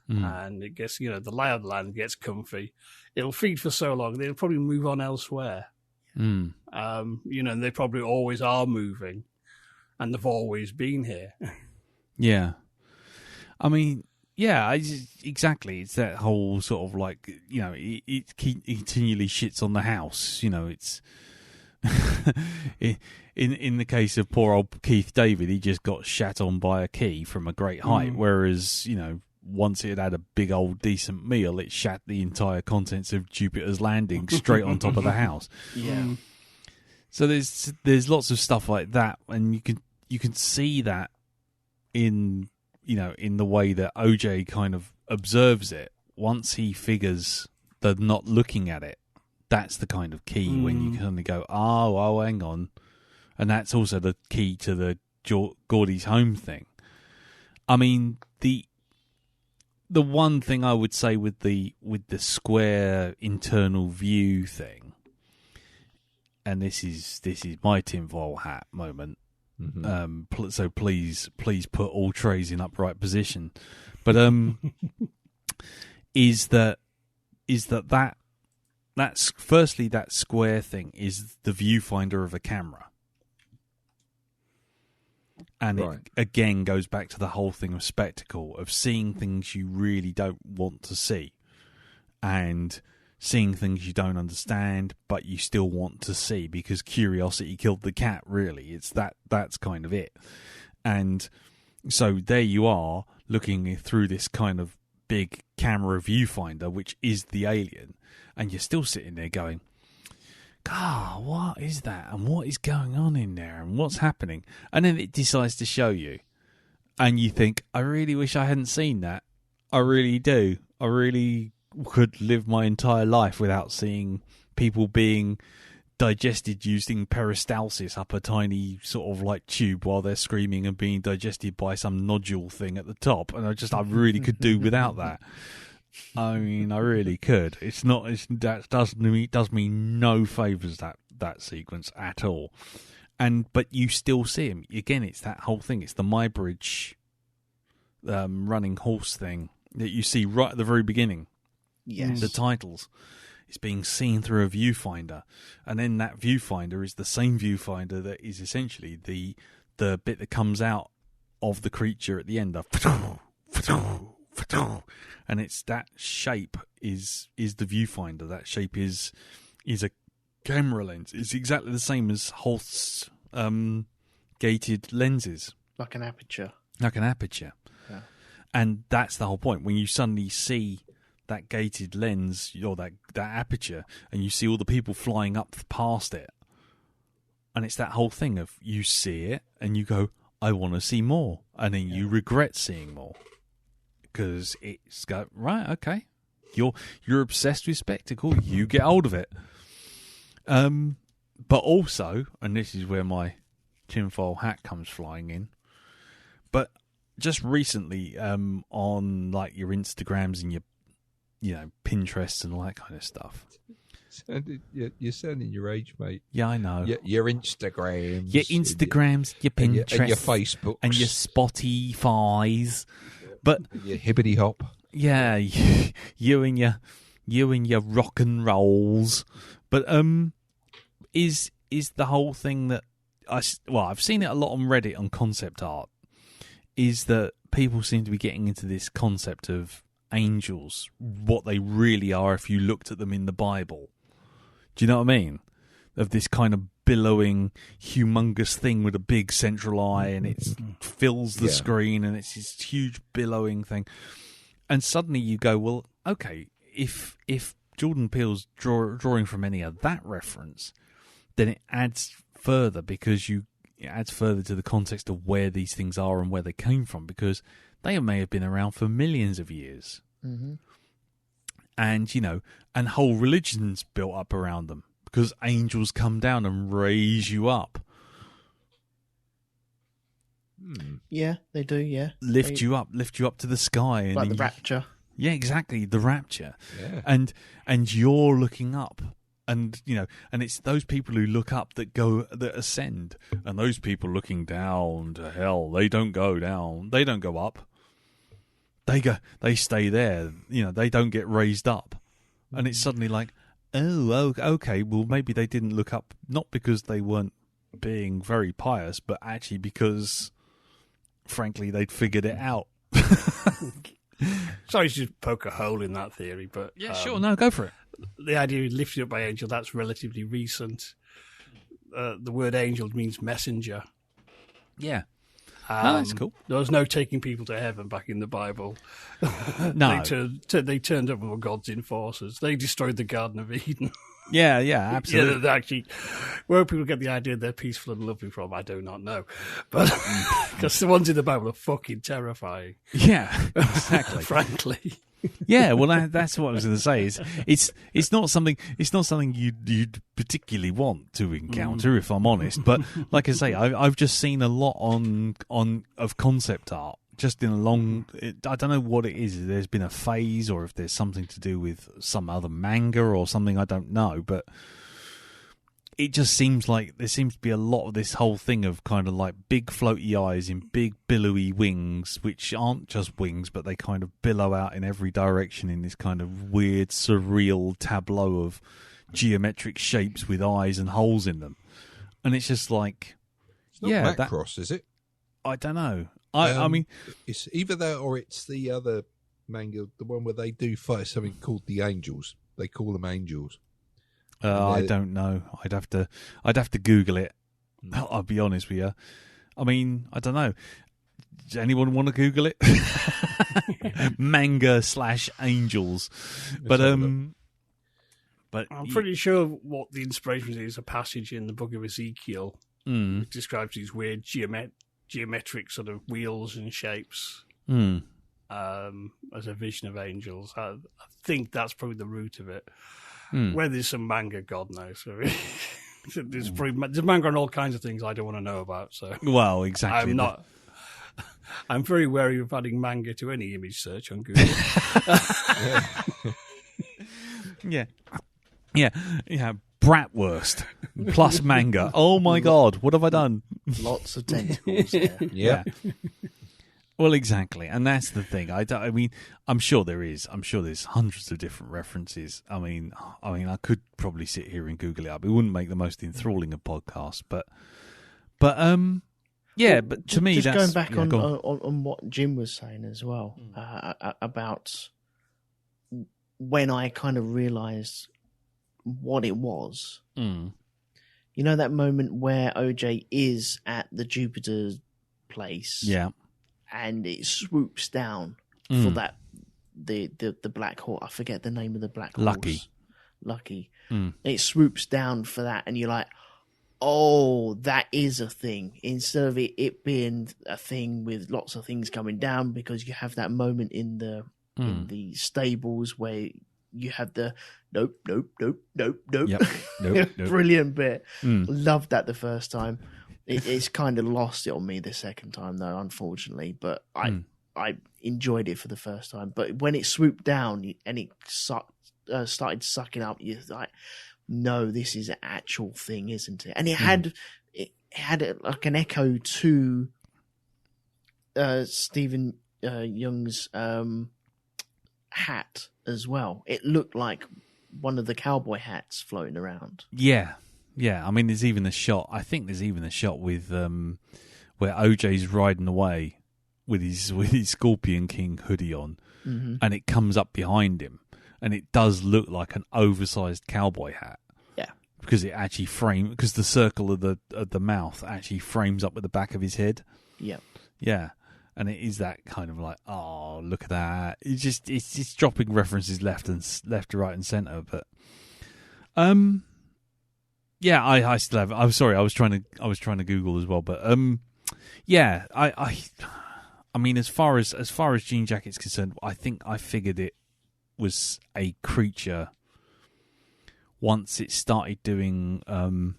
and it gets the lay of the land, gets comfy. It'll feed for so long, they'll probably move on elsewhere. And they probably always are moving, and they've always been here. Yeah. I mean, yeah, exactly. It's that whole sort of it continually shits on the house. It's in the case of poor old Keith David, he just got shat on by a key from a great height. Whereas, once it had a big old decent meal, it shat the entire contents of Jupiter's landing straight on top of the house. Yeah. So there's lots of stuff like that, and you can see that in the way that OJ kind of observes it. Once he figures they're not looking at it, that's the kind of key when you kind of go, oh, hang on. And that's also the key to the Gordy's home thing. I mean, the one thing I would say with the square internal view thing, and this is my tinfoil hat moment. Mm-hmm. So please put all trays in upright position. But is that that's firstly, that square thing is the viewfinder of a camera. And Right. it again goes back to the whole thing of spectacle, of seeing things you really don't want to see, and seeing things you don't understand but you still want to see because curiosity killed the cat. Really, it's that's kind of it. And so there you are, looking through this kind of big camera viewfinder, which is the alien, and you're still sitting there going, God, what is that? And what is going on in there? And what's happening? And then it decides to show you. And you think, I really wish I hadn't seen that. I really do. I really could live my entire life without seeing people being digested using peristalsis up a tiny sort of like tube while they're screaming and being digested by some nodule thing at the top. And I really could do without that. I mean, I really could. That does me no favours, that sequence at all. But you still see him again. It's that whole thing. It's the Muybridge running horse thing that you see right at the very beginning. Yes. The titles. It's being seen through a viewfinder, and then that viewfinder is the same viewfinder that is essentially the bit that comes out of the creature at the end of. And it's that shape is the viewfinder. That shape is a camera lens. It's exactly the same as Holst's gated lenses, Like an aperture. Yeah. And that's the whole point. When you suddenly see that gated lens or that aperture, and you see all the people flying up past it, and it's that whole thing of you see it and you go, I want to see more, and then you regret seeing more. Because it's got right, okay. You're obsessed with spectacle. You get hold of it. But also, and this is where my tinfoil hat comes flying in. But just recently, on like your Instagrams and your Pinterest and all that kind of stuff. You're sounding your age, mate. Yeah, I know. Your Instagrams. Your Instagrams, your Pinterest, and your Facebooks. and your Spotifys. But your hibbity hop. Yeah, you and your rock and rolls. But is the whole thing that I've seen it a lot on Reddit on concept art, is that people seem to be getting into this concept of angels, what they really are if you looked at them in the Bible. Do you know what I mean? Of this kind of billowing, humongous thing with a big central eye, and it fills the screen, and it's this huge billowing thing. And suddenly you go, well, okay, if Jordan Peele's drawing from any of that reference, then it adds further, because it adds further to the context of where these things are and where they came from, because they may have been around for millions of years. Mm-hmm. And, and whole religions built up around them, because angels come down and raise you up. Yeah, they do, yeah. Lift you up to the sky. And like the rapture. Yeah, exactly, the rapture. Yeah. And you're looking up. And, and it's those people who look up that ascend. And those people looking down to hell, they don't go down. They don't go up. They stay there. They don't get raised up. And it's suddenly like, oh, okay, well, maybe they didn't look up, not because they weren't being very pious, but actually because, frankly, they'd figured it out. Sorry to just poke a hole in that theory, but... Yeah, sure, no, go for it. The idea of lifted up by angel, that's relatively recent. The word angel means messenger. Yeah. That's cool. There was no taking people to heaven back in the Bible. No. They turned up with God's enforcers. They destroyed the Garden of Eden. Yeah, absolutely. Yeah, actually, where people get the idea they're peaceful and loving from, I do not know. But because the ones in the Bible are fucking terrifying. Yeah, exactly. Frankly. Yeah, well, that's what I was going to say. It's not something you'd particularly want to encounter, if I'm honest. But like I say, I've just seen a lot of concept art just in a long. I don't know what it is. There's been a phase, or if there's something to do with some other manga or something. I don't know, but it just seems like there seems to be a lot of this whole thing of kind of like big floaty eyes and big billowy wings, which aren't just wings, but they kind of billow out in every direction in this kind of weird, surreal tableau of geometric shapes with eyes and holes in them. And it's just like, It's not Macross, is it? I don't know. I mean, it's either that or it's the other manga, the one where they do fight something called the Angels. They call them Angels. I don't know. I'd have to Google it. I'll be honest with you. I mean, I don't know. Does anyone want to Google it? Manga/Angels, but I'm pretty sure what the inspiration is a passage in the Book of Ezekiel, which describes these weird geometric sort of wheels and shapes as a vision of angels. I think that's probably the root of it. Where there's some manga, God knows. There's manga on all kinds of things I don't want to know about. So, well, exactly. I'm very wary of adding manga to any image search on Google. Yeah. Bratwurst plus manga. Oh my God, what have I done? Lots of tentacles there. Yeah. Well, exactly, and that's the thing. I mean, I'm sure there is. I'm sure there's hundreds of different references. I mean, I could probably sit here and Google it up. It wouldn't make the most enthralling of podcasts, but yeah. But to me, just that's going back on what Jim was saying as well about when I kind of realised what it was. You know that moment where OJ is at the Jupiter place, yeah. And it swoops down for that the black horse. I forget the name of the black horse. Lucky. It swoops down for that, and you're like, oh, that is a thing. Instead of it being a thing with lots of things coming down, because you have that moment in the stables where you have the nope. Yep. Nope. Brilliant bit. Loved that the first time. It's kind of lost it on me the second time, though, unfortunately. But I enjoyed it for the first time. But when it swooped down and it started sucking up, you're like, no, this is an actual thing, isn't it? And it had like an echo to Stephen Young's hat as well. It looked like one of the cowboy hats floating around. Yeah. Yeah, I mean, there's even a shot. I think there's even a shot with where OJ's riding away with his Scorpion King hoodie on, and it comes up behind him, and it does look like an oversized cowboy hat. Yeah, because it actually because the circle of the mouth actually frames up with the back of his head. Yeah, yeah, and it is that kind of like, oh, look at that. It's just dropping references left to right and center, but yeah, I still have. I'm sorry, I was trying to Google as well, but yeah, I mean, as far as Jean Jacket's concerned, I think I figured it was a creature once it started doing. I don't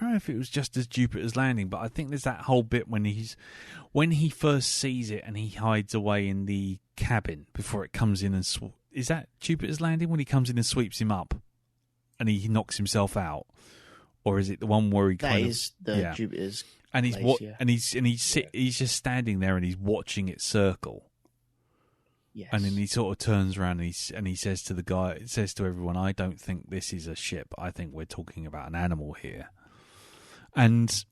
know if it was just as Jupiter's Landing, but I think there's that whole bit when he first sees it and he hides away in the cabin before it comes in and is that Jupiter's Landing when he comes in and sweeps him up? And he knocks himself out, or is it the one where he Jupiter's and he's place, yeah. and he's just standing there and he's watching it circle. Yes. And then he sort of turns around and he says to everyone, "I don't think this is a ship. I think we're talking about an animal here." And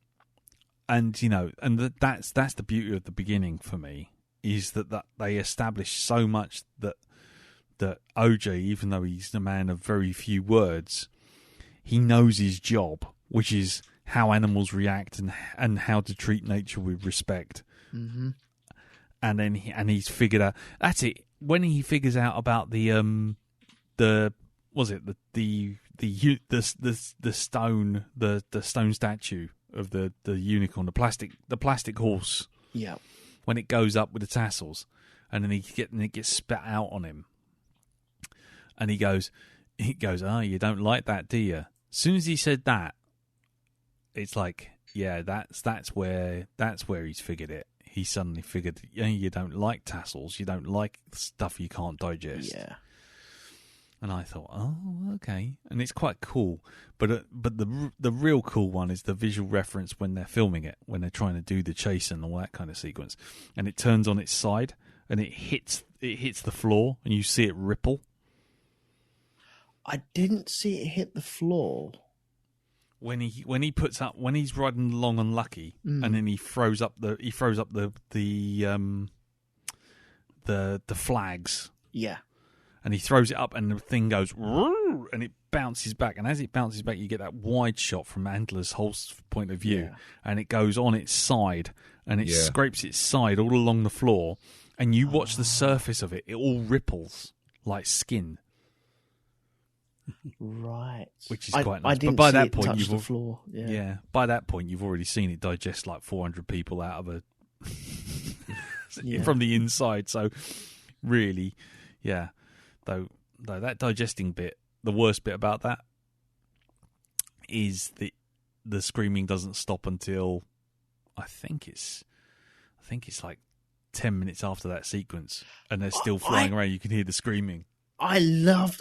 you know, and that's the beauty of the beginning for me, is that they establish so much that OJ, even though he's a man of very few words, he knows his job, which is how animals react and how to treat nature with respect. Mm-hmm. And then he's figured out. That's it. When he figures out about the stone statue of the unicorn, the plastic horse. Yeah. When it goes up with the tassels, and then it gets spat out on him. And he goes, oh, you don't like that, do you? As soon as he said that, it's like, yeah, that's where he's figured it. he suddenly figured, you don't like tassels, you don't like stuff you can't digest. Yeah. And I thought, oh, okay. And it's quite cool. But the real cool one is the visual reference when they're filming it, when they're trying to do the chase and all that kind of sequence. And it turns on its side and it hits the floor and you see it ripple. I didn't see it hit the floor. When he's riding along on Lucky, and then he throws up the flags. Yeah. And he throws it up, and the thing goes, and it bounces back. And as it bounces back, you get that wide shot from Andler's whole point of view, and it goes on its side, and it scrapes its side all along the floor, and you watch the surface of it; it all ripples like skin. Right, which is quite nice. I didn't but by see that it point, touch the floor. Yeah. By that point, you've already seen it digest like 400 people out of from the inside. So, really, yeah. Though that digesting bit, the worst bit about that is the screaming doesn't stop until I think it's like 10 minutes after that sequence, and they're still flying around. You can hear the screaming. I love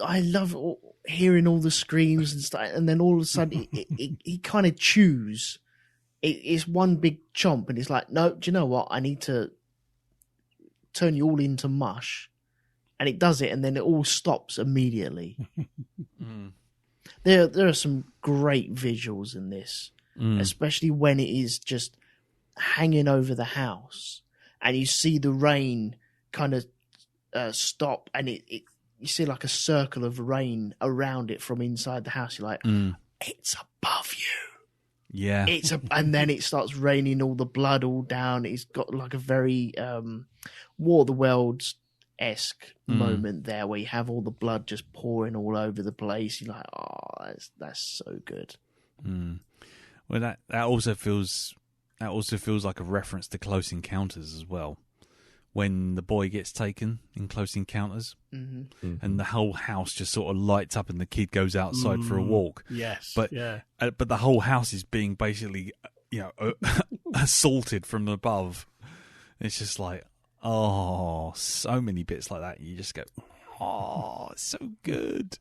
hearing all the screams and stuff, and then all of a sudden he kind of chews. It's one big chomp, and it's like, no, do you know what? I need to turn you all into mush. And it does it, and then it all stops immediately. There are some great visuals in this, especially when it is just hanging over the house, and you see the rain kind of stop, and you see like a circle of rain around it from inside the house. You're like, it's above you. Yeah. And then it starts raining all the blood all down. It's got like a very War of the Worlds esque moment there where you have all the blood just pouring all over the place. You're like, oh, that's so good. Well, that also feels like a reference to Close Encounters as well. When the boy gets taken in Close Encounters, and the whole house just sort of lights up, and the kid goes outside for a walk. Yes, but the whole house is being basically, assaulted from above. It's just like, oh, so many bits like that. You just go, oh, it's so good.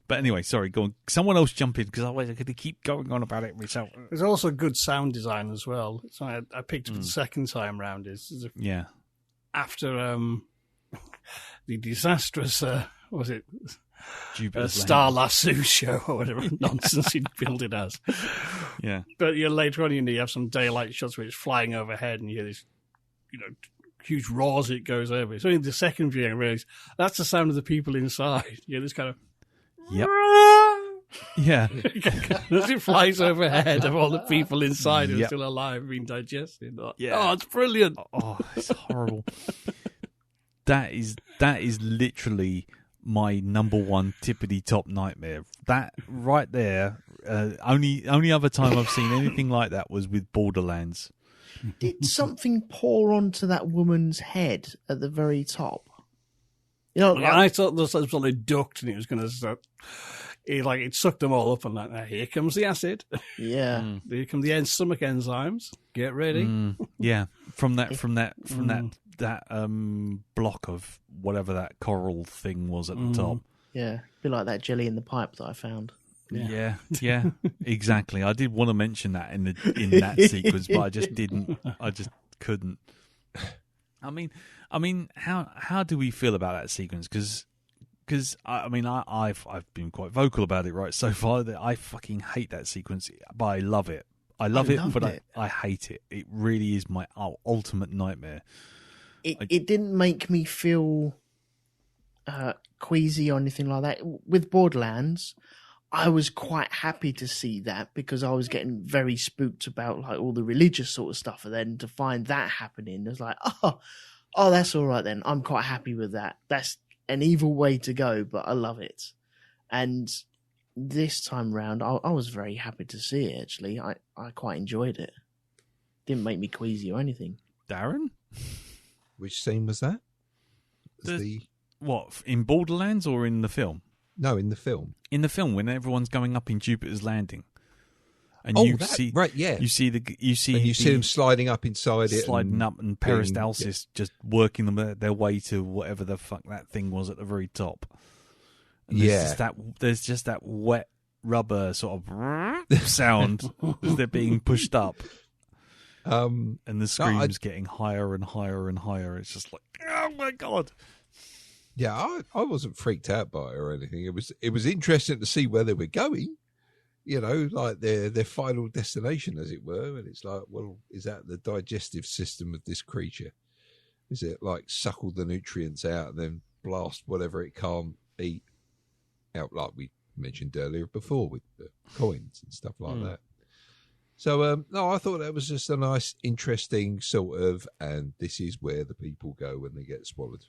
But anyway, sorry, go on. Someone else jump in, because otherwise I could keep going on about it myself. There's also good sound design as well. So I picked up the second time round. After the disastrous, was it Star Lasso show or whatever nonsense he'd built it as. Yeah. But later on, you have some daylight shots where it's flying overhead, and you hear this, huge roars it goes over. So in the second viewing, I realised that's the sound of the people inside. This kind of... Yep. Yeah. As it flies overhead of all the people inside who are still alive being digested. Yeah. Oh, it's brilliant. Oh, it's horrible. That is literally my number one tippity top nightmare. That right there. Only other time I've seen anything like that was with Borderlands. Did something pour onto that woman's head at the very top? I thought there was something ducked, and it was going to it sucked them all up, and like, here comes the acid. Yeah, here come the stomach enzymes. Get ready. Yeah, from that block of whatever that coral thing was at the top. Yeah, a bit like that jelly in the pipe that I found. Yeah, exactly. I did want to mention that in that sequence, but I just didn't. I just couldn't. I mean, how do we feel about that sequence? Because I've been quite vocal about it right so far, that I fucking hate that sequence, but I love it. I hate it. It really is my ultimate nightmare. It didn't make me feel queasy or anything like that. With Borderlands, I was quite happy to see that, because I was getting very spooked about like all the religious sort of stuff, and then to find that happening, it was like, oh, that's all right then. I'm quite happy with that. That's an evil way to go, but I love it. And this time round, I was very happy to see it, actually. I quite enjoyed it. Didn't make me queasy or anything. Darren? Which scene was that? What, in Borderlands or in the film? No, in the film. In the film, when everyone's going up in Jupiter's landing. And Oh, you that- see, right, yeah. you see And you see them sliding up inside it. sliding up, and peristalsis just working them their way to whatever the fuck that thing was at the very top. And there's just that wet rubber sort of sound as they're being pushed up. And the scream's getting higher and higher and higher. It's just like, oh my God. Yeah, I wasn't freaked out by it or anything. It was interesting to see where they were going, like their final destination, as it were. And it's like, well, is that the digestive system of this creature? Is it like suckle the nutrients out and then blast whatever it can't eat out, like we mentioned earlier before with the coins and stuff like that? So, no, I thought that was just a nice, interesting sort of, and this is where the people go when they get swallowed.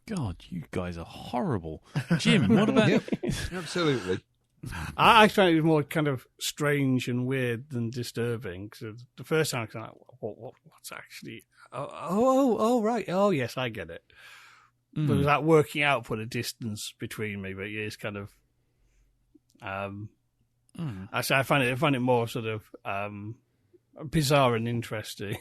God, you guys are horrible. Jim, what about... Yep, absolutely. I found it was more kind of strange and weird than disturbing. Because the first time I was like, what's actually... Oh, right. Oh, yes, I get it. But it was like working out, put a distance between me. But yeah, it's kind of... Actually, I find it more sort of bizarre and interesting,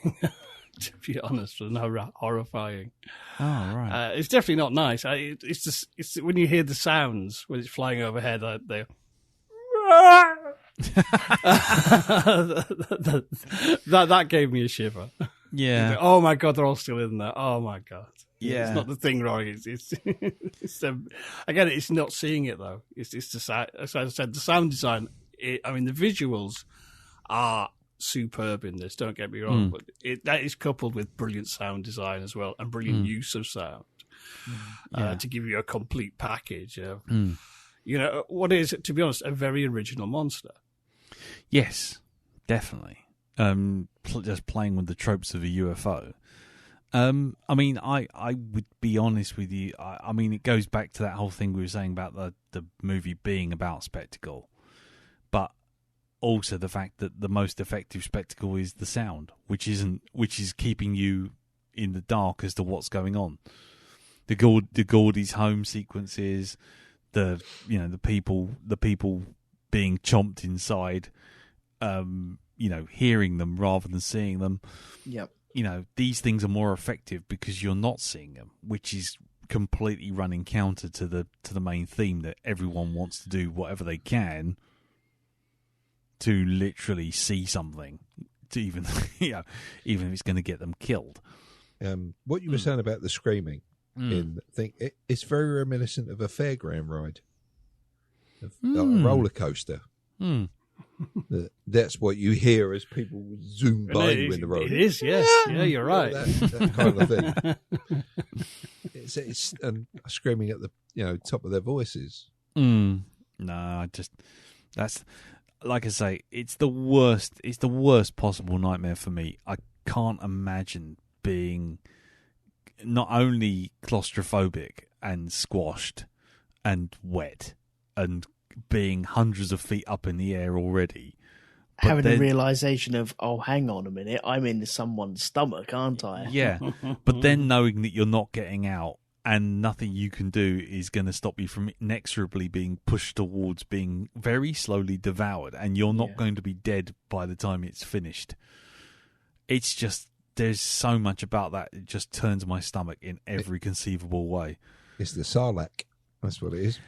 to be honest, and horrifying. Oh, right. It's definitely not nice. It's just when you hear the sounds when it's flying overhead, that gave me a shiver. Yeah. Like, oh my God, they're all still in there. Oh my God. Yeah. It's not the thing wrong. It's again, it's not seeing it though. It's the, as I said, the sound design. The visuals are superb in this. Don't get me wrong, but that is coupled with brilliant sound design as well and brilliant use of sound to give you a complete package. What is, to be honest, a very original monster. Yes, definitely. Just playing with the tropes of a UFO. I would be honest with you. It goes back to that whole thing we were saying about the movie being about spectacle, but also the fact that the most effective spectacle is the sound, which is keeping you in the dark as to what's going on. The Gordy's home sequences, the people being chomped inside, hearing them rather than seeing them. Yep. These things are more effective because you're not seeing them, which is completely running counter to the main theme that everyone wants to do whatever they can to literally see something, to even if it's going to get them killed. What you were saying about the screaming, it's very reminiscent of a fairground ride, like a roller coaster. That's what you hear as people zoom by you in the road. It is, yes. Yeah, you're right. That kind of thing. It's screaming at the top of their voices. No, that's like I say, it's the worst. It's the worst possible nightmare for me. I can't imagine being not only claustrophobic and squashed and wet and being hundreds of feet up in the air already. Having a realization of, oh, hang on a minute, I'm in someone's stomach, aren't I? Yeah, but then knowing that you're not getting out and nothing you can do is going to stop you from inexorably being pushed towards being very slowly devoured, and you're not going to be dead by the time it's finished. It's just, there's so much about that. It just turns my stomach in every conceivable way. It's the Sarlacc. That's what it is.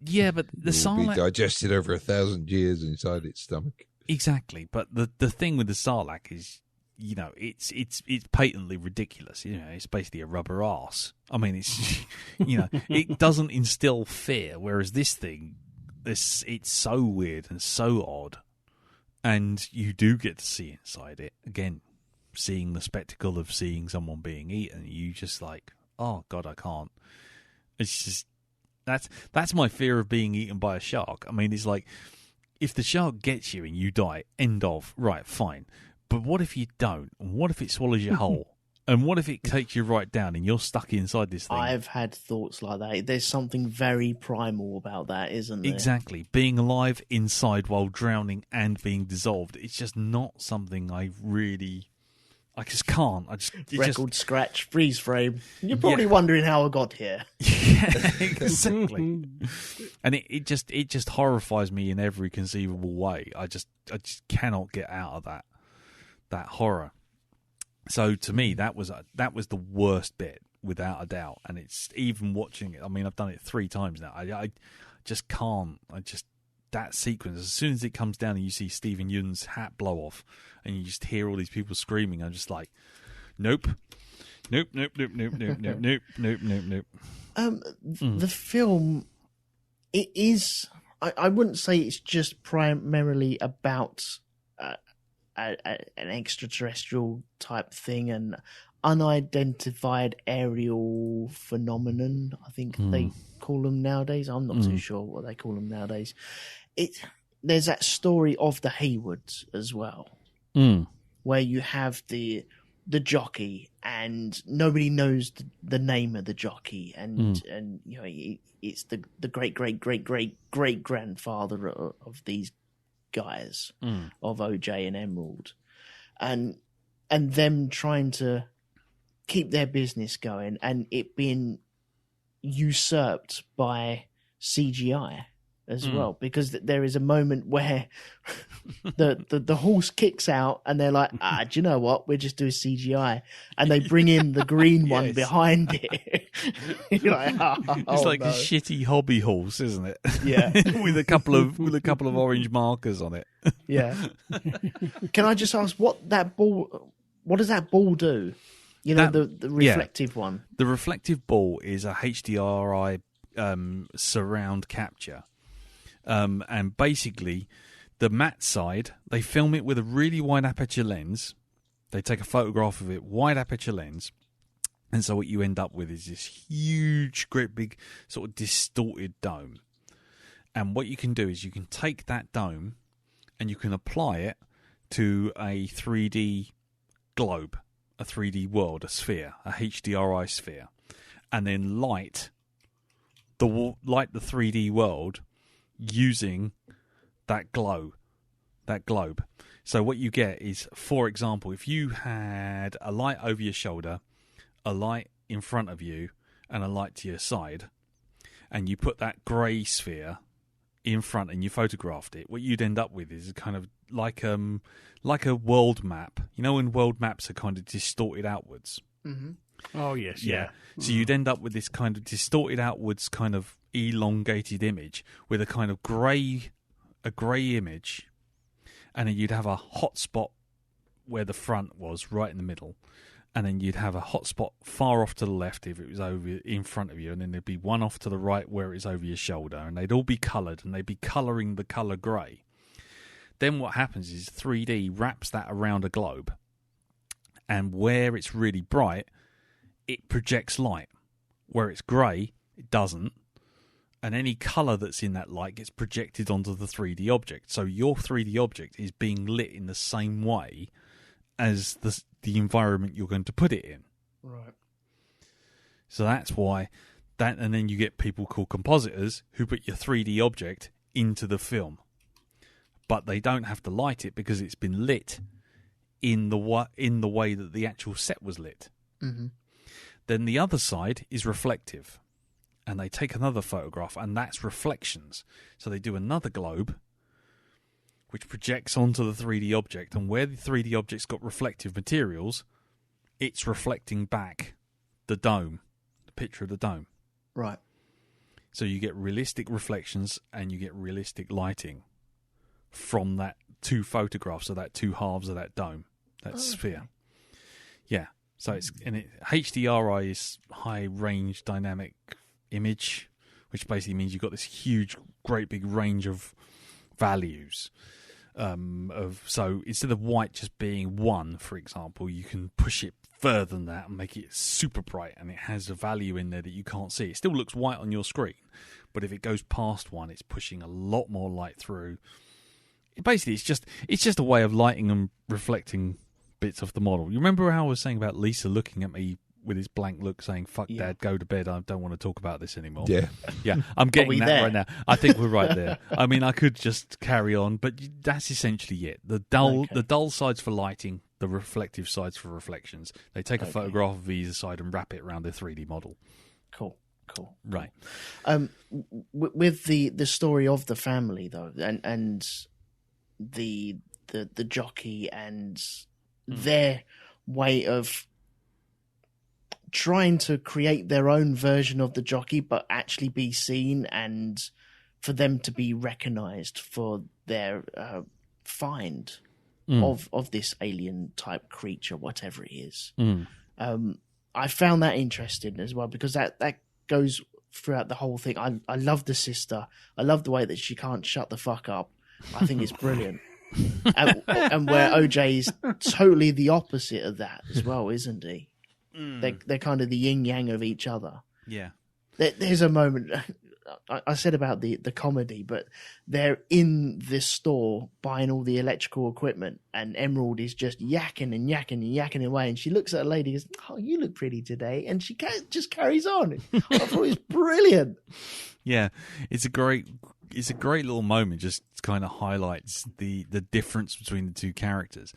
Yeah, but the Sarlacc will be digested over 1,000 years inside its stomach. Exactly, but the thing with the Sarlacc is, it's patently ridiculous. It's basically a rubber arse. It's it doesn't instill fear, whereas this thing, it's so weird and so odd, and you do get to see inside it again, seeing the spectacle of seeing someone being eaten. You just like, oh God, I can't. It's just. That's my fear of being eaten by a shark. It's like, if the shark gets you and you die, end of, right, fine. But what if you don't? And what if it swallows you whole? And what if it takes you right down and you're stuck inside this thing? I've had thoughts like that. There's something very primal about that, isn't there? Exactly. Being alive inside while drowning and being dissolved. It's just not something I just can't. Record scratch, freeze frame. You're probably wondering how I got here. Yeah, exactly. And it just horrifies me in every conceivable way. I just cannot get out of that horror. So to me, that was the worst bit, without a doubt. And it's even watching it. I mean, I've done it 3 times now. I just can't. That sequence, as soon as it comes down and you see Stephen Yeun's hat blow off, and you just hear all these people screaming, I'm just like, nope. Nope. The film, it is. I wouldn't say it's just primarily about an extraterrestrial type thing, an unidentified aerial phenomenon, I think they call them nowadays. I'm not too sure what they call them nowadays. There's that story of the Haywoods as well, where you have the jockey, and nobody knows the name of the jockey, and you know, it's the great grandfather of these guys, of OJ and Emerald, and them trying to keep their business going, and it being usurped by CGI as well, because there is a moment where the horse kicks out, and they're like, do you know what? We're just doing CGI, and they bring in the green one behind it. You're like, it's like a shitty hobby horse, isn't it? Yeah, with a couple of orange markers on it. Yeah. Can I just ask what does that ball do? You know, the reflective one. The reflective ball is a HDRI surround capture. And basically, the matte side, they film it with a really wide aperture lens. They take a photograph of it, wide aperture lens. And so what you end up with is this huge, great big sort of distorted dome. And what you can do is you can take that dome and you can apply it to a 3D globe, a 3D world, a sphere, a HDRI sphere. And then light the 3D world using that globe. So what you get is, for example, if you had a light over your shoulder, a light in front of you, and a light to your side, and you put that grey sphere in front and you photographed it, what you'd end up with is kind of like a world map. You know, when world maps are kind of distorted outwards. Mm-hmm. Oh yes, yeah. So you'd end up with this kind of distorted outwards, kind of elongated image with a kind of grey image, and then you'd have a hot spot where the front was, right in the middle, and then you'd have a hot spot far off to the left if it was over in front of you, and then there'd be one off to the right where it's over your shoulder, and they'd all be coloured, and they'd be colouring the colour grey. Then what happens is 3D wraps that around a globe, and where it's really bright, it projects light. Where it's grey, it doesn't. And any colour that's in that light gets projected onto the 3D object. So your 3D object is being lit in the same way as the environment you're going to put it in. Right. So that's why and then you get people called compositors who put your 3D object into the film. But they don't have to light it because it's been lit in the way that the actual set was lit. Mm-hmm. Then the other side is reflective, and they take another photograph, and that's reflections. So they do another globe, which projects onto the 3D object, and where the 3D object's got reflective materials, it's reflecting back the dome, the picture of the dome. Right. So you get realistic reflections, and you get realistic lighting from that 2 photographs of that 2 halves of that dome, that sphere. Yeah. So HDRI is high range dynamic image, which basically means you've got this huge, great big range of values. So instead of white just being 1, for example, you can push it further than that and make it super bright, and it has a value in there that you can't see. It still looks white on your screen, but if it goes past 1, it's pushing a lot more light through. Basically, it's just a way of lighting and reflecting bits of the model. You remember how I was saying about Lisa looking at me with his blank look saying, fuck Dad, go to bed, I don't want to talk about this anymore. Yeah, I'm getting that there? right now. I think we're right there. I mean, I could just carry on, but that's essentially it. The dull side's for lighting, the reflective side's for reflections. They take a photograph of either side and wrap it around their 3D model. Cool. Cool. Right. With the story of the family though, and the jockey and their way of trying to create their own version of the jockey, but actually be seen and for them to be recognized for their find of this alien type creature, whatever it is. I found that interesting as well, because that goes throughout the whole thing. I love the sister. I love the way that she can't shut the fuck up. I think it's brilliant. and where OJ is totally the opposite of that as well, isn't he? They're kind of the yin yang of each other. Yeah. There's a moment I said about the comedy, but they're in this store buying all the electrical equipment, and Emerald is just yakking and yakking and yakking away, and she looks at a lady and goes, "Oh, you look pretty today," and she just carries on. I thought it was brilliant. Yeah, it's a great little moment. Just kind of highlights the difference between the two characters.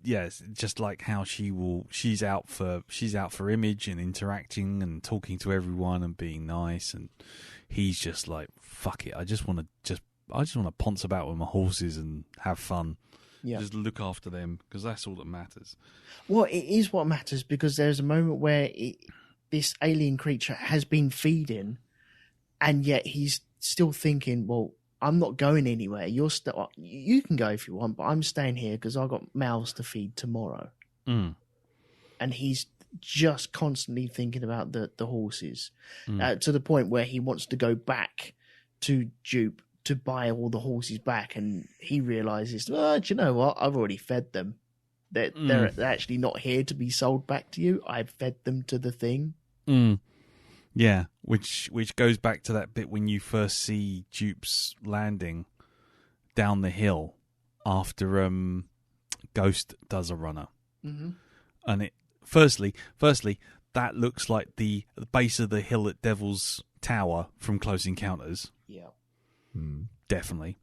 Yes, just like how she's out for image and interacting and talking to everyone and being nice, and he's just like, fuck it, I just want to ponce about with my horses and have fun. Yeah. Just look after them, because that's all that matters. Well, it is what matters, because there's a moment where this alien creature has been feeding, and yet he's still thinking, well, I'm not going anywhere. You can go if you want, but I'm staying here because I've got mouths to feed tomorrow. And he's just constantly thinking about the horses, to the point where he wants to go back to Jupe to buy all the horses back, and he realizes, do you know what? I've already fed them. They're actually not here to be sold back to you. I've fed them to the thing. Yeah, which goes back to that bit when you first see Jupe's landing down the hill after Ghost does a runner, and it firstly that looks like the base of the hill at Devil's Tower from Close Encounters. Yeah, definitely.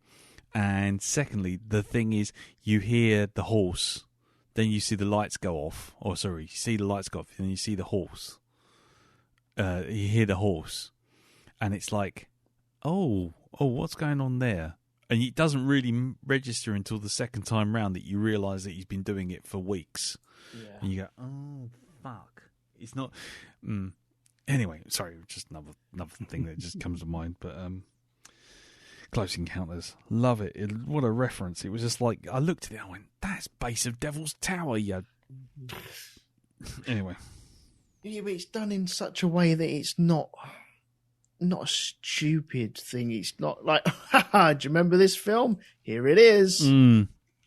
And secondly, the thing is, you hear the horse, then you see the lights go off. Or sorry, you see the lights go off, and then you see the horse. You hear the horse, and it's like, oh, what's going on there? And it doesn't really register until the second time round that you realise that he's been doing it for weeks. Yeah. And you go, oh, fuck. It's not... Anyway, sorry, just another thing that just comes to mind. But Close Encounters, love it. What a reference. It was just like, I looked at it and I went, that's base of Devil's Tower, yeah. Anyway... Yeah, but it's done in such a way that it's not a stupid thing. It's not like, haha, do you remember this film? Here it is.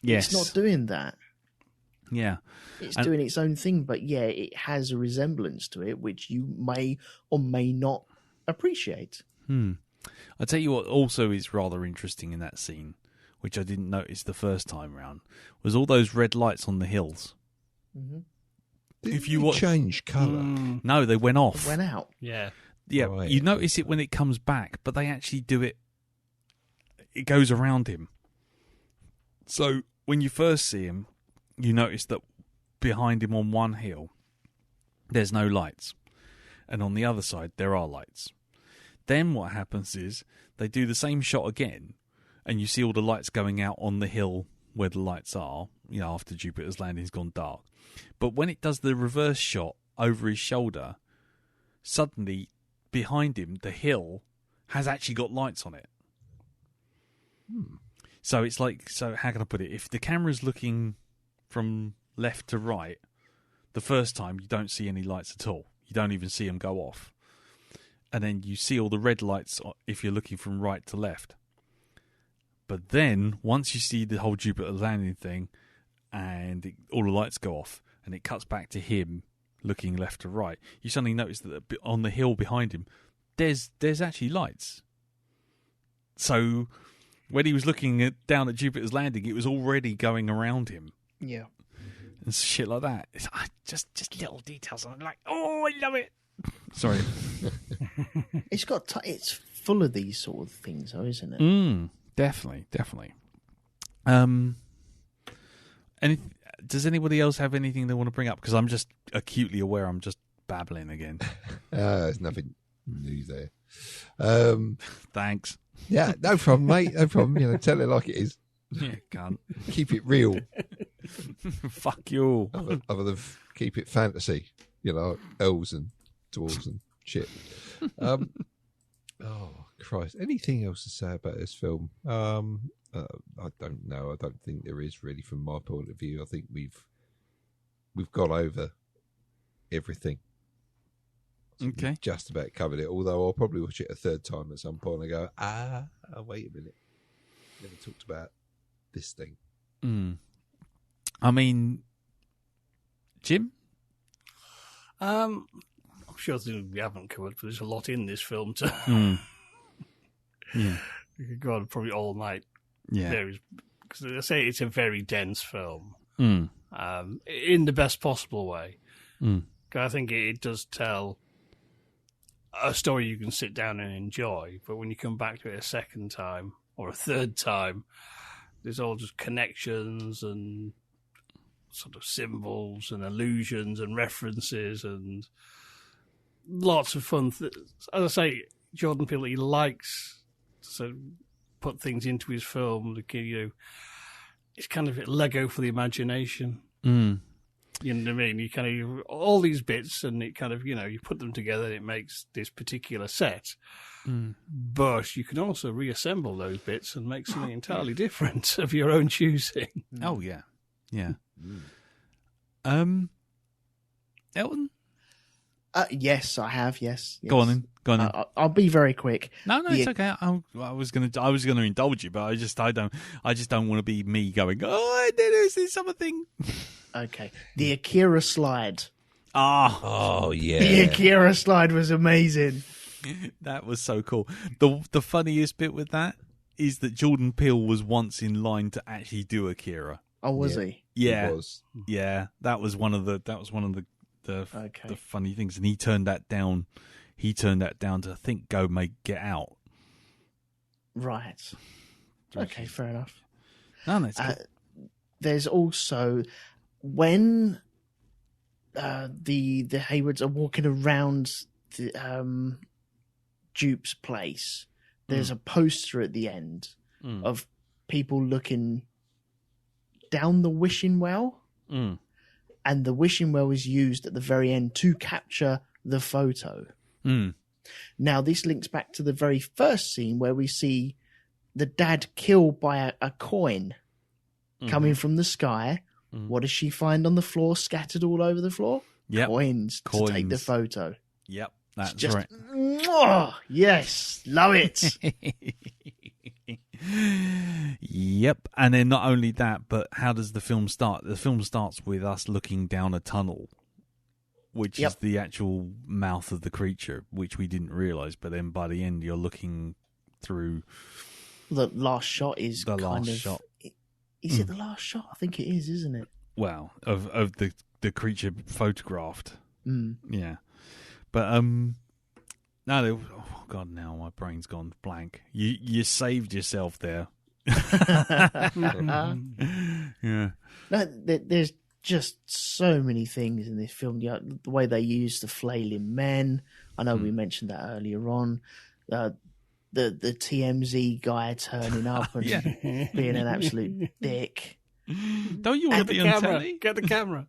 Yes. It's not doing that. Yeah. It's doing its own thing, but yeah, it has a resemblance to it, which you may or may not appreciate. I'll tell you what also is rather interesting in that scene, which I didn't notice the first time round, was all those red lights on the hills. If you change colour, no, they went off. They went out. Yeah. Right. You notice it when it comes back, but they actually do it. It goes around him. So when you first see him, you notice that behind him on one hill, there's no lights, and on the other side there are lights. Then what happens is they do the same shot again, and you see all the lights going out on the hill where the lights are. You know, after Jupiter's landing's gone dark. But when it does the reverse shot over his shoulder, suddenly behind him, the hill has actually got lights on it. So it's like, how can I put it? If the camera's looking from left to right, the first time you don't see any lights at all. You don't even see them go off. And then you see all the red lights if you're looking from right to left. But then, once you see the whole Jupiter landing thing, and all the lights go off, and it cuts back to him looking left to right, you suddenly notice that on the hill behind him, there's actually lights. So when he was looking down at Jupiter's landing, it was already going around him. Yeah. And shit like that. It's just little details. I'm like, oh, I love it. Sorry. It's full of these sort of things, though, isn't it? Definitely. Does anybody else have anything they want to bring up? Because I'm just acutely aware I'm just babbling again. There's nothing new there. Thanks. Yeah, no problem, mate. No problem. Tell it like it is. Yeah, can't. Keep it real. Fuck you. Other than keep it fantasy. Elves and dwarves and shit. Oh, Christ. Anything else to say about this film? I don't know. I don't think there is really from my point of view. I think we've gone over everything. Okay. We've just about covered it, although I'll probably watch it a third time at some point and go, wait a minute. Never talked about this thing. I mean, Jim? I'm sure we haven't covered, but there's a lot in this film to... Yeah. You could go on probably all night. Yeah. Because I say it's a very dense film. Mm. In the best possible way. Mm. I think it does tell a story you can sit down and enjoy, but when you come back to it a second time or a third time, there's all just connections and sort of symbols and allusions and references and lots of fun. As I say, Jordan Peele, he likes to put things into his film to give you. It's kind of Lego for the imagination. Mm. You know what I mean? You kind of all these bits, and it kind of you put them together, and it makes this particular set. Mm. But you can also reassemble those bits and make something entirely different of your own choosing. Oh yeah, yeah. Elton? Yes, I have. Yes. Go on then. I'll be very quick. No, it's okay. I was gonna indulge you, but I just don't want to be me going. Oh, I did this something. Okay, the Akira slide. Oh yeah, the Akira slide was amazing. That was so cool. The funniest bit with that is that Jordan Peele was once in line to actually do Akira. Oh, was he? Yeah, he was. Yeah, that was one of the the funny things, and he turned that down. He turned that down to Go Make Get Out. Right. Okay, fair enough. No, that's cool. There's also when the Haywards are walking around the Dupe's place. There's a poster at the end of people looking down the wishing well, and the wishing well is used at the very end to capture the photo. Now, this links back to the very first scene where we see the dad killed by a coin coming from the sky. What does she find on the floor, scattered all over the floor? Yep. Coins to take the photo. Yep, that's just, right. Oh, yes, love it. Yep, and then not only that, but how does the film start? The film starts with us looking down a tunnel, which is the actual mouth of the creature, which we didn't realise. But then by the end, you're looking through. The last shot is the kind last of, shot. Is it the last shot? I think it is, isn't it? Well, of the creature photographed. Yeah, but no, oh god, now my brain's gone blank. You saved yourself there. Yeah. No, there's just so many things in this film. The way they use the flailing men. I know we mentioned that earlier on. The TMZ guy turning up and being an absolute dick. Don't you want to be on telly? Get the camera.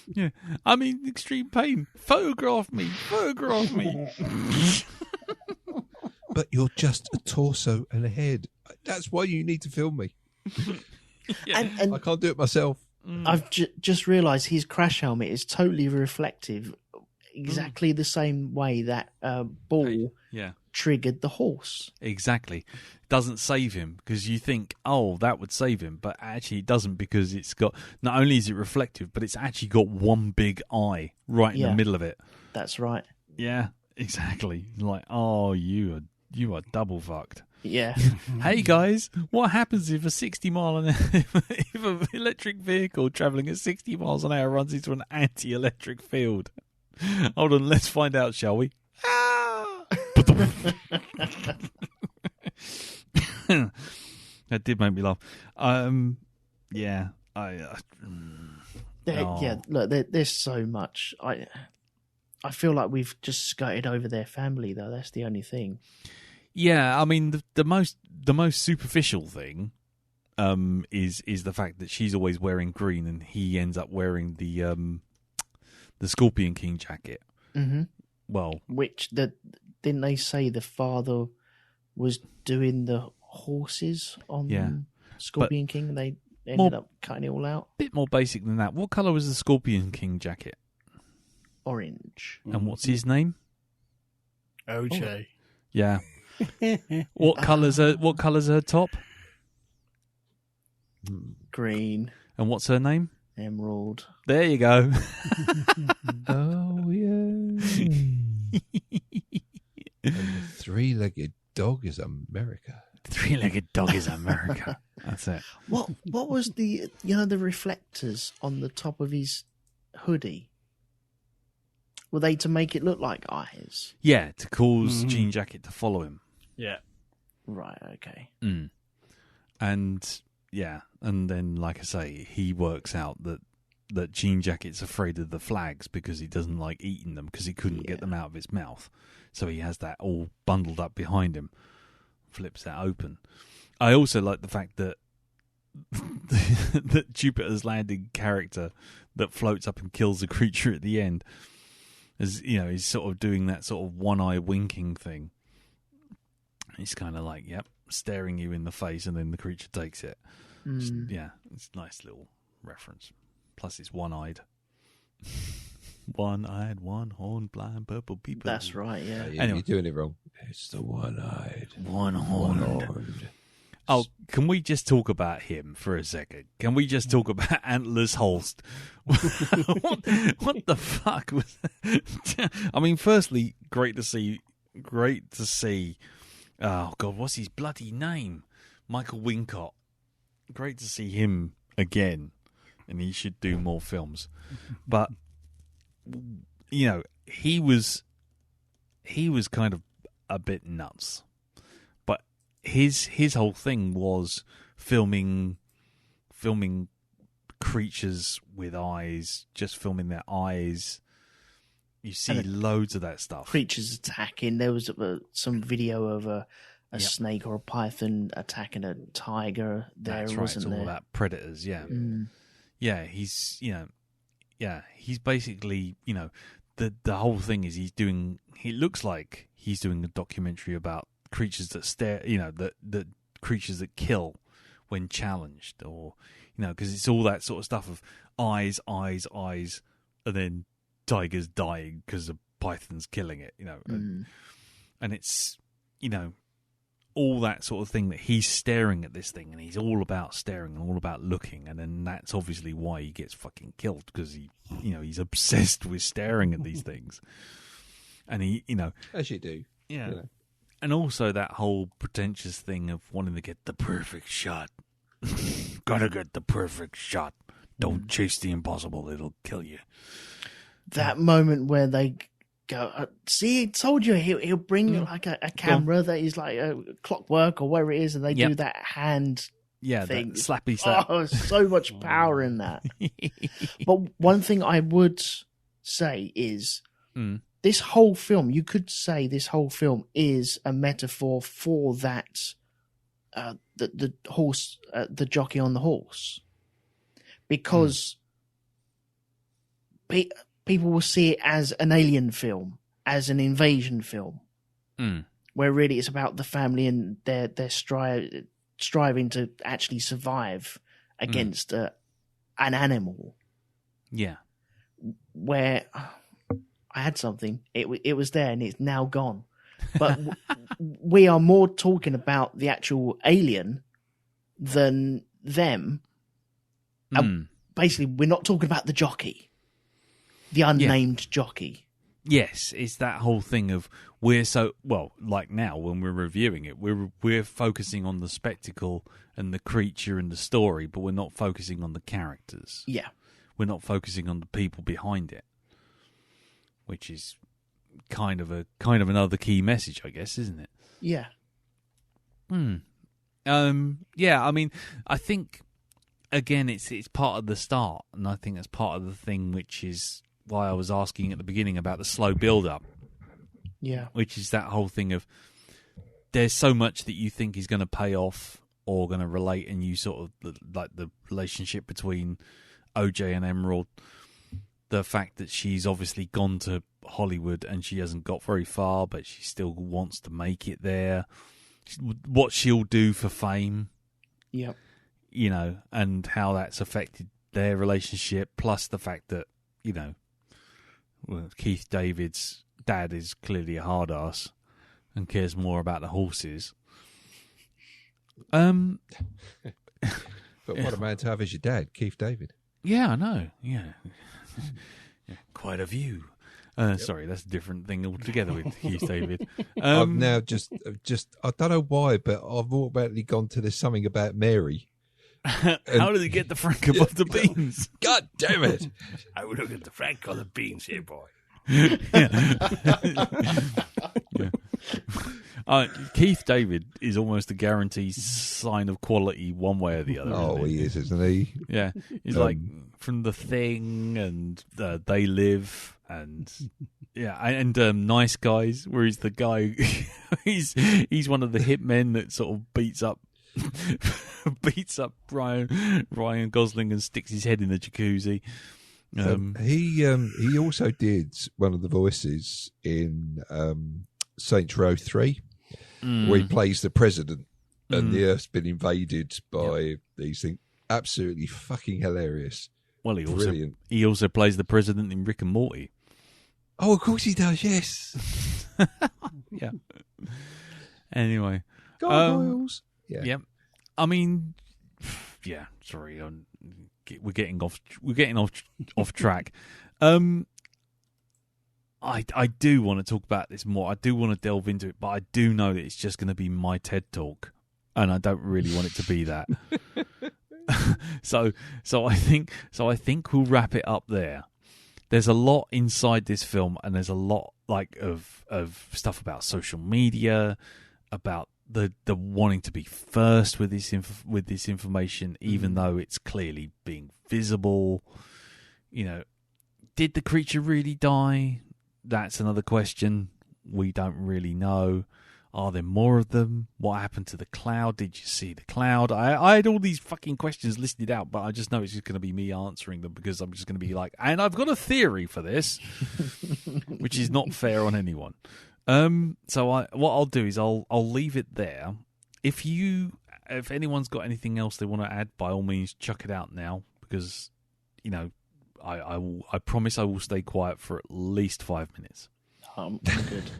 Yeah, I'm in extreme pain. Photograph me. But you're just a torso and a head. That's why you need to film me. And I can't do it myself. I've just realised his crash helmet is totally reflective, exactly the same way that ball triggered the horse. Exactly. Doesn't save him, because you think, oh, that would save him, but actually it doesn't, because it's got, not only is it reflective, but it's actually got one big eye right in the middle of it. That's right. Yeah, exactly. Like, oh, you are double fucked. Yeah. Hey guys, what happens if if an electric vehicle travelling at 60 miles an hour runs into an anti-electric field? Hold on, let's find out, shall we? That did make me laugh. Yeah, look, there's so much. I feel like we've just skirted over their family, though. That's the only thing. Yeah, I mean the most superficial thing is the fact that she's always wearing green and he ends up wearing the Scorpion King jacket. Mm-hmm. Well, didn't they say the father was doing the horses on Scorpion King and they ended up cutting it all out? Bit more basic than that. What colour was the Scorpion King jacket? Orange. And what's his name? OJ. Yeah. What colour's her top? Green. And what's her name? Emerald. There you go. Oh, yeah. And the three-legged dog is America. Three-legged dog is America. That's it. What was the reflectors on the top of his hoodie? Were they to make it look like eyes? Yeah, to cause Jean Jacket to follow him. Yeah. Right, okay. Mm. And then, like I say, he works out that Jean Jacket's afraid of the flags because he doesn't like eating them because he couldn't get them out of his mouth. So he has that all bundled up behind him, flips that open. I also like the fact that that Jupiter's Landing character that floats up and kills a creature at the end, as he's sort of doing that sort of one-eye winking thing. He's kind of like, yep, staring you in the face, and then the creature takes it. It's a nice little reference. Plus, it's one-eyed. One-eyed, one-horned, blind, purple people. That's right, yeah. Anyway. You're doing it wrong. It's the one-eyed. One-horned. Oh, can we just talk about him for a second? Can we just talk about Antlers Holst? what the fuck was that? I mean, firstly, great to see. Oh God, what's his bloody name? Michael Wincott. Great to see him again, and he should do more films. But he was kind of a bit nuts. But his whole thing was filming creatures with eyes, just filming their eyes. You see loads of that stuff. Creatures attacking. There was some video of a snake or a python attacking a tiger. That's right. It's all about predators. Yeah, yeah. He's he's basically the whole thing is he looks like he's doing a documentary about creatures that stare. That creatures that kill when challenged, or because it's all that sort of stuff of eyes, and then tigers dying because the python's killing it, and it's all that sort of thing that he's staring at this thing, and he's all about staring and all about looking, and then that's obviously why he gets fucking killed, because he's obsessed with staring at these things, and he as you do, and also that whole pretentious thing of wanting to get the perfect shot. Gotta get the perfect shot. Don't chase the impossible; it'll kill you. That moment where they go, see, I told you he'll bring like a camera that is like a clockwork or whatever it is, and they do that hand thing. That slappy slap. Oh, so much power in that. But one thing I would say is this whole film, you could say this whole film is a metaphor for that, the horse, the jockey on the horse. Because people will see it as an alien film, as an invasion film, where really it's about the family and their striving to actually survive against an animal. Yeah. Where I had something, it was there and it's now gone. But we are more talking about the actual alien than them. Basically, we're not talking about the jockey. The unnamed jockey. Yes, it's that whole thing of like now when we're reviewing it, we're focusing on the spectacle and the creature and the story, but we're not focusing on the characters. Yeah, we're not focusing on the people behind it, which is kind of another key message, I guess, isn't it? Yeah. Yeah. I mean, I think again, it's part of the start, and I think that's part of the thing which is why I was asking at the beginning about the slow build-up. Yeah. Which is that whole thing of there's so much that you think is going to pay off or going to relate, and you sort of like the relationship between OJ and Emerald, the fact that she's obviously gone to Hollywood and she hasn't got very far, but she still wants to make it there. What she'll do for fame, Yep. you know, and how that's affected their relationship, plus the fact that, you know, well, Keith David's dad is clearly a hard ass and cares more about the horses. But what a man to have as your dad, Keith David. Yeah, I know. Yeah. Yeah, quite a view. Sorry, that's a different thing altogether with Keith David. I've now just I don't know why, but I've automatically gone to there's something about Mary. How did he get the Frank above the beans? God damn it! I would look at the Frank on the beans here, boy. Keith David is almost a guaranteed sign of quality one way or the other. Oh, he is, isn't he? Yeah, he's like from The Thing and They Live and Nice Guys, where he's the guy. he's one of the hit men that sort of beats up Ryan Gosling and sticks his head in the jacuzzi. He also did one of the voices in Saints Row 3, where he plays the president, and the Earth's been invaded by these things. Absolutely fucking hilarious. Well, Brilliant. He also plays the president in Rick and Morty. Oh, of course he does. Yes. Yeah. Anyway, gargoyles. Yeah. I mean, yeah. Sorry, we're getting off track. I do want to talk about this more. I do want to delve into it, but I do know that it's just going to be my TED talk, and I don't really want it to be that. So I think we'll wrap it up there. There's a lot inside this film, and there's a lot of stuff about social media, about the wanting to be first with this information, even though it's clearly being visible. You know, did the creature really die? That's another question. We don't really know. Are there more of them? What happened to the cloud? Did you see the cloud? I had all these fucking questions listed out, but I just know it's just going to be me answering them, because I'm just going to be like, and I've got a theory for this, which is not fair on anyone. So what I'll do is I'll leave it there. If anyone's got anything else they want to add, by all means, chuck it out now, because, you know, I promise I will stay quiet for at least 5 minutes. I'm good.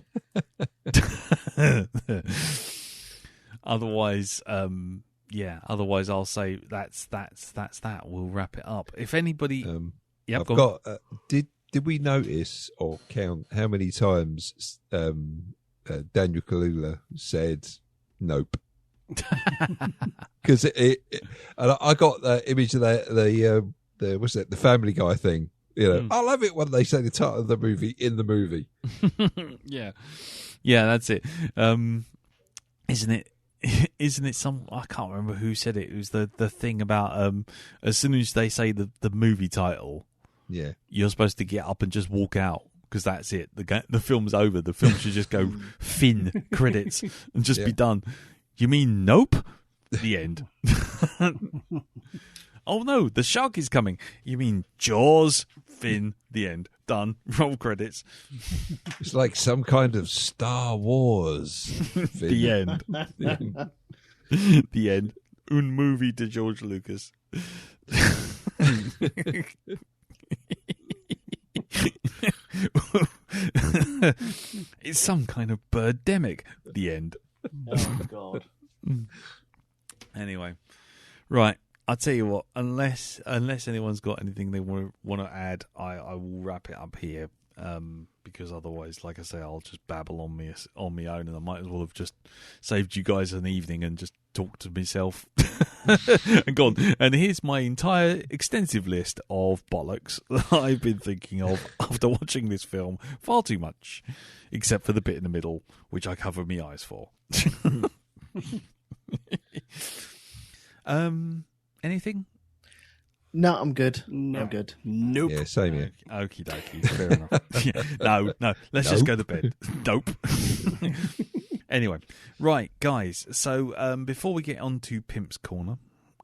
Otherwise, Otherwise, I'll say that's that. We'll wrap it up. If anybody, I've got. Did we notice or count how many times Daniel Kaluuya said nope? Because I got the image of the what's that, the Family Guy thing. You know, I love it when they say the title of the movie in the movie. Yeah, that's it. Isn't it some, I can't remember who said it. It was the thing about as soon as they say the movie title, yeah, you're supposed to get up and just walk out, because that's it. The film's over. The film should just go fin credits and just be done. You mean nope? The end. Oh no, the shark is coming. You mean Jaws? Fin. The end. Done. Roll credits. It's like some kind of Star Wars. The end. The end. Un movie to George Lucas. It's some kind of birdemic. The end. Oh God. Anyway, right. I'll tell you what. Unless anyone's got anything they want to add, I will wrap it up here. Because otherwise, like I say, I'll just babble on my own, and I might as well have just saved you guys an evening and just talked to myself and gone. And here's my entire extensive list of bollocks that I've been thinking of after watching this film far too much, except for the bit in the middle, which I cover my eyes for. Anything? No, I'm good. No. I'm good. Nope. Yeah, same here. Okie dokie, fair enough. Yeah, no, let's just go to bed. Dope. Anyway, right, guys. So before we get on to Pimp's Corner,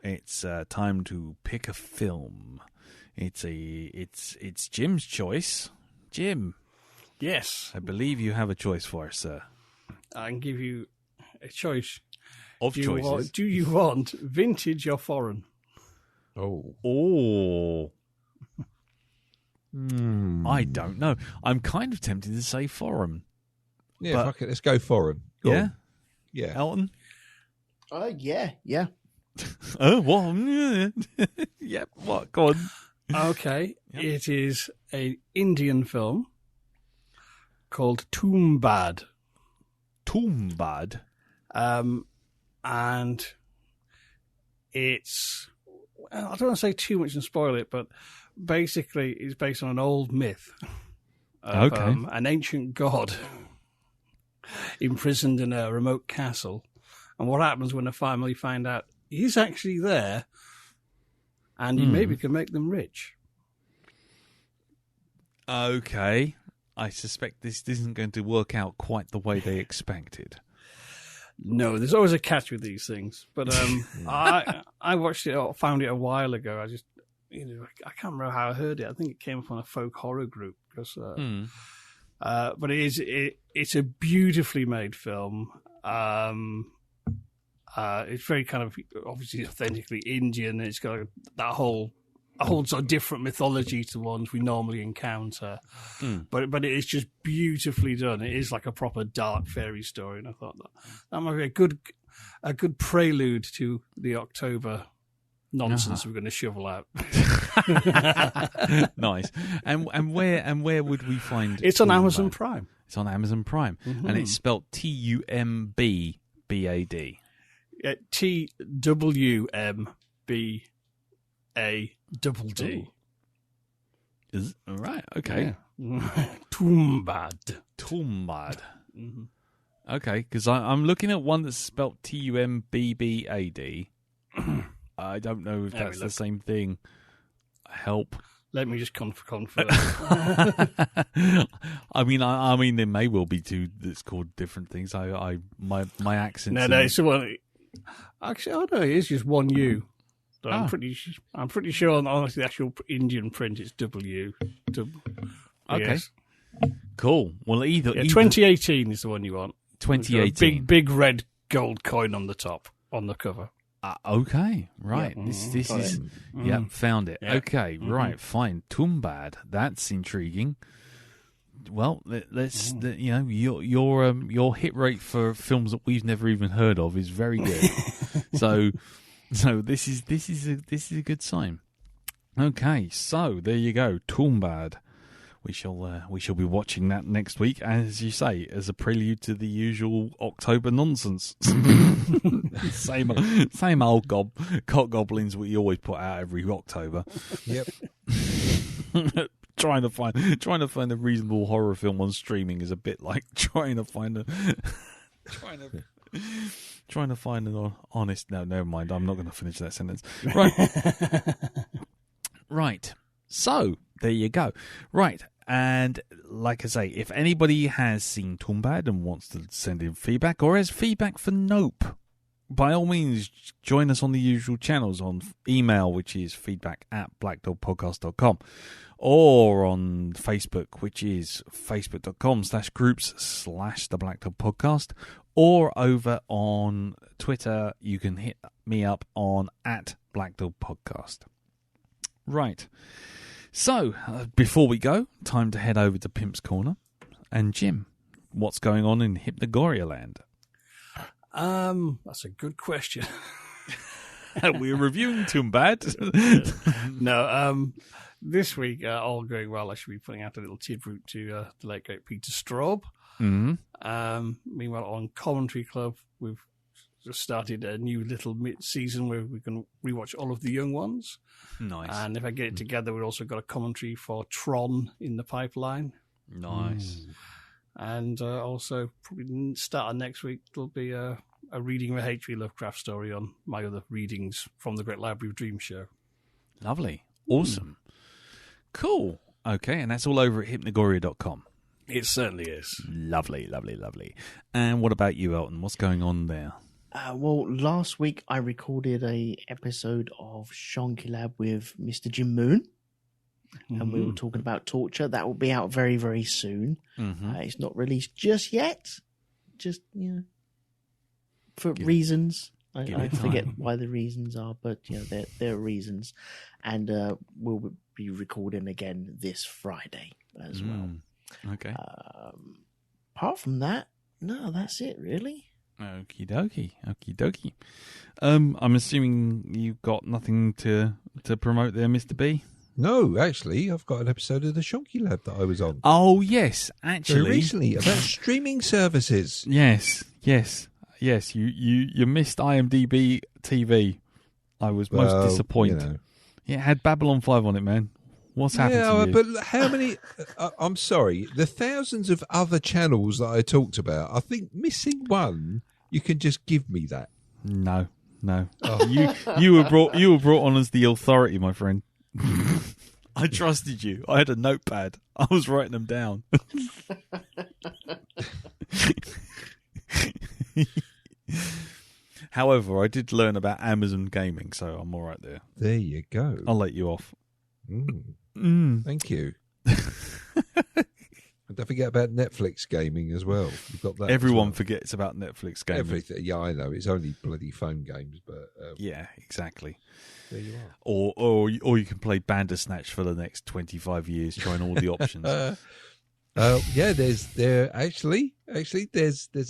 it's time to pick a film. It's Jim's choice. Jim. Yes. I believe you have a choice for us, sir. I can give you a choice. Of choices. Do you want vintage or foreign? Oh. I don't know. I'm kind of tempted to say foreign. Yeah, but, fuck it. Let's go foreign. Go on. Yeah. Elton? Yeah. Oh, what? Yeah, what? Go on. Okay. Yep. It is an Indian film called Toombad. Toombad? And it's... I don't want to say too much and spoil it, but basically it's based on an old myth of an ancient god imprisoned in a remote castle. And what happens when a family find out he's actually there and he maybe can make them rich. Okay. I suspect this isn't going to work out quite the way they expected. No, there's always a catch with these things. But I watched it, or found it a while ago. I just, I can't remember how I heard it. I think it came from a folk horror group. Because, but it's a beautifully made film. It's very kind of obviously authentically Indian. It's got that whole sort of different mythology to the ones we normally encounter. But it is just beautifully done. It is like a proper dark fairy story, and I thought that might be a good prelude to the October nonsense we're going to shovel out. Nice. And where would we find? It's on Amazon Prime. It's on Amazon Prime, and it's spelled TUMBBAD. TWMBADD. Is right? Okay. Yeah. Toombad. Mm-hmm. Okay, because I'm looking at one that's spelled TUMBBAD. I don't know if that's the same thing. Help. Let me just confirm. I mean, there may well be two that's called different things. My accent. No, it's one. Actually, I know it is just one U. But I'm pretty sure on the actual Indian print it's W. Okay. Yes. Cool. Well, either 2018 is the one you want. 2018. Big red gold coin on the top on the cover. Okay, right. Yep. This is found it. Yep. Okay, right, fine. Toombad. That's intriguing. Well, let's your hit rate for films that we've never even heard of is very good. so this is a good sign. Okay, so there you go. Toombad. We shall be watching that next week, as you say, as a prelude to the usual October nonsense. same old cock goblins we always put out every October. Yep. trying to find a reasonable horror film on streaming is a bit like trying to find an honest. No, never mind. I'm not going to finish that sentence. Right. Right. So there you go. Right. And like I say, if anybody has seen Toombad and wants to send in feedback or has feedback for Nope, by all means, join us on the usual channels on email, which is feedback@blackdogpodcast.com, or on Facebook, which is facebook.com/groups/the Black Dog Podcast, or over on Twitter, you can hit me up on @BlackDogPodcast. Right. So, before we go, time to head over to Pimp's Corner. And Jim, what's going on in Hypnagoria Land? That's a good question. We're reviewing Toombad. No, this week, all going well, I should be putting out a little tribute to the late great Peter Straub. Mm-hmm. Meanwhile, on Commentary Club, we've just started a new little season where we can rewatch all of the young ones. Nice. And if I get it together, we've also got a commentary for Tron in the pipeline. Nice. And also, probably start of next week, there'll be a reading of a H.P. Lovecraft story on my other readings from the Great Library of Dreams show. Lovely. Awesome. Cool. Okay, and that's all over at hypnagoria.com. It certainly is. Lovely, lovely, lovely. And what about you, Elton? What's going on there? Well, last week I recorded a episode of Shonky Lab with Mr. Jim Moon, and we were talking about torture. That will be out very, very soon. It's not released just yet, just for reasons. I forget why the reasons are, but there are reasons, and we'll be recording again this Friday as well. Okay. Apart from that, no, that's it really. Okie dokie. I'm assuming you've got nothing to promote there, Mr. B? No, actually, I've got an episode of the Shonky Lab that I was on. Oh, yes, actually. Very recently, about streaming services. Yes. You missed IMDb TV. I was most disappointed. It had Babylon 5 on it, man. What's happened to you? But how many... I'm sorry. The thousands of other channels that I talked about, I think missing one, you can just give me that. No. Oh. You were brought on as the authority, my friend. I trusted you. I had a notepad. I was writing them down. However, I did learn about Amazon gaming, so I'm all right there. There you go. I'll let you off. Thank you. And don't forget about Netflix gaming as well. You've got that. Everyone forgets about Netflix gaming. Everything. Yeah, I know. It's only bloody phone games, but yeah, exactly. There you are. Or you can play Bandersnatch for the next 25 years, trying all the options. Yeah, there's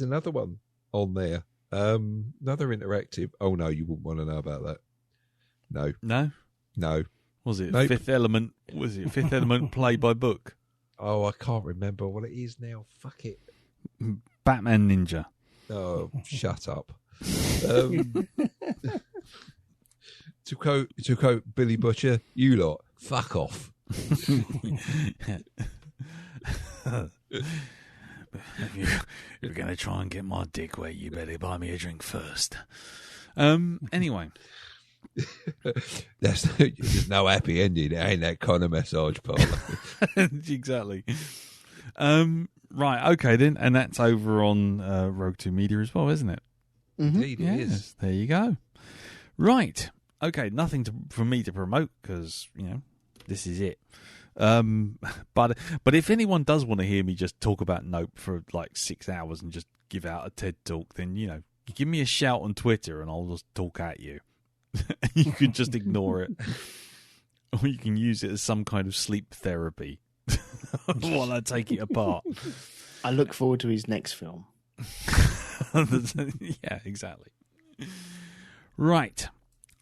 another one on there. Another interactive. Oh no, you wouldn't want to know about that. No. Was it Nope. Fifth Element? Was it Fifth Element play by book? Oh, I can't remember what it is now. Fuck it. Batman Ninja. Oh, shut up. To quote Billy Butcher, you lot, fuck off. If you're going to try and get my dick wet, you better buy me a drink first. Anyway. There's no happy ending. It ain't that kind of massage parlour. Exactly. Right, okay then. And that's over on Rogue 2 Media as well, isn't it? Indeed, it is. There you go. Right. Okay, nothing for me to promote because, this is it. But if anyone does want to hear me just talk about Nope for like 6 hours and just give out a TED talk, then, give me a shout on Twitter and I'll just talk at you. You can just ignore it. Or you can use it as some kind of sleep therapy while I take it apart. I look forward to his next film. Yeah, exactly. Right.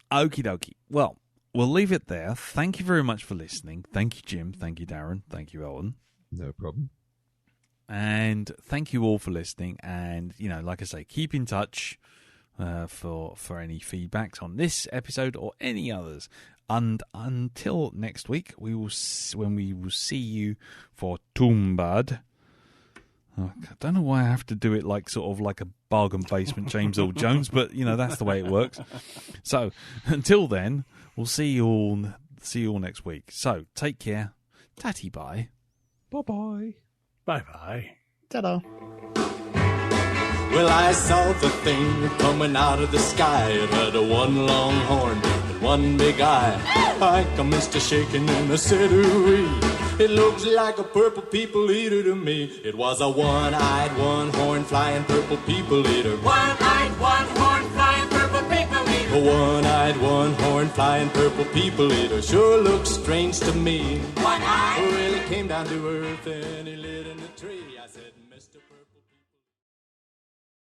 Okie dokie. Well, we'll leave it there. Thank you very much for listening. Thank you, Jim. Thank you, Darren. Thank you, Elton. No problem. And thank you all for listening. And, like I say, keep in touch for any feedbacks on this episode or any others. And until next week, when we will see you for Toombad. I don't know why I have to do it like a bargain basement James Earl Jones, but that's the way it works. So until then, we'll see you all next week. So take care. Tatty bye. Bye bye. Bye bye. Ta-da. Well, I saw the thing coming out of the sky. It had one long horn and one big eye. I commenced to shaking and I said, ooh-wee. It looks like a purple people eater to me. It was a one-eyed, one-horn flying purple people eater. One-eyed, one-horn flying purple people eater. A one-eyed, one-horn flying purple people eater sure looks strange to me. One-eyed. Well, he came down to earth and he lit in a tree. I said, Mr.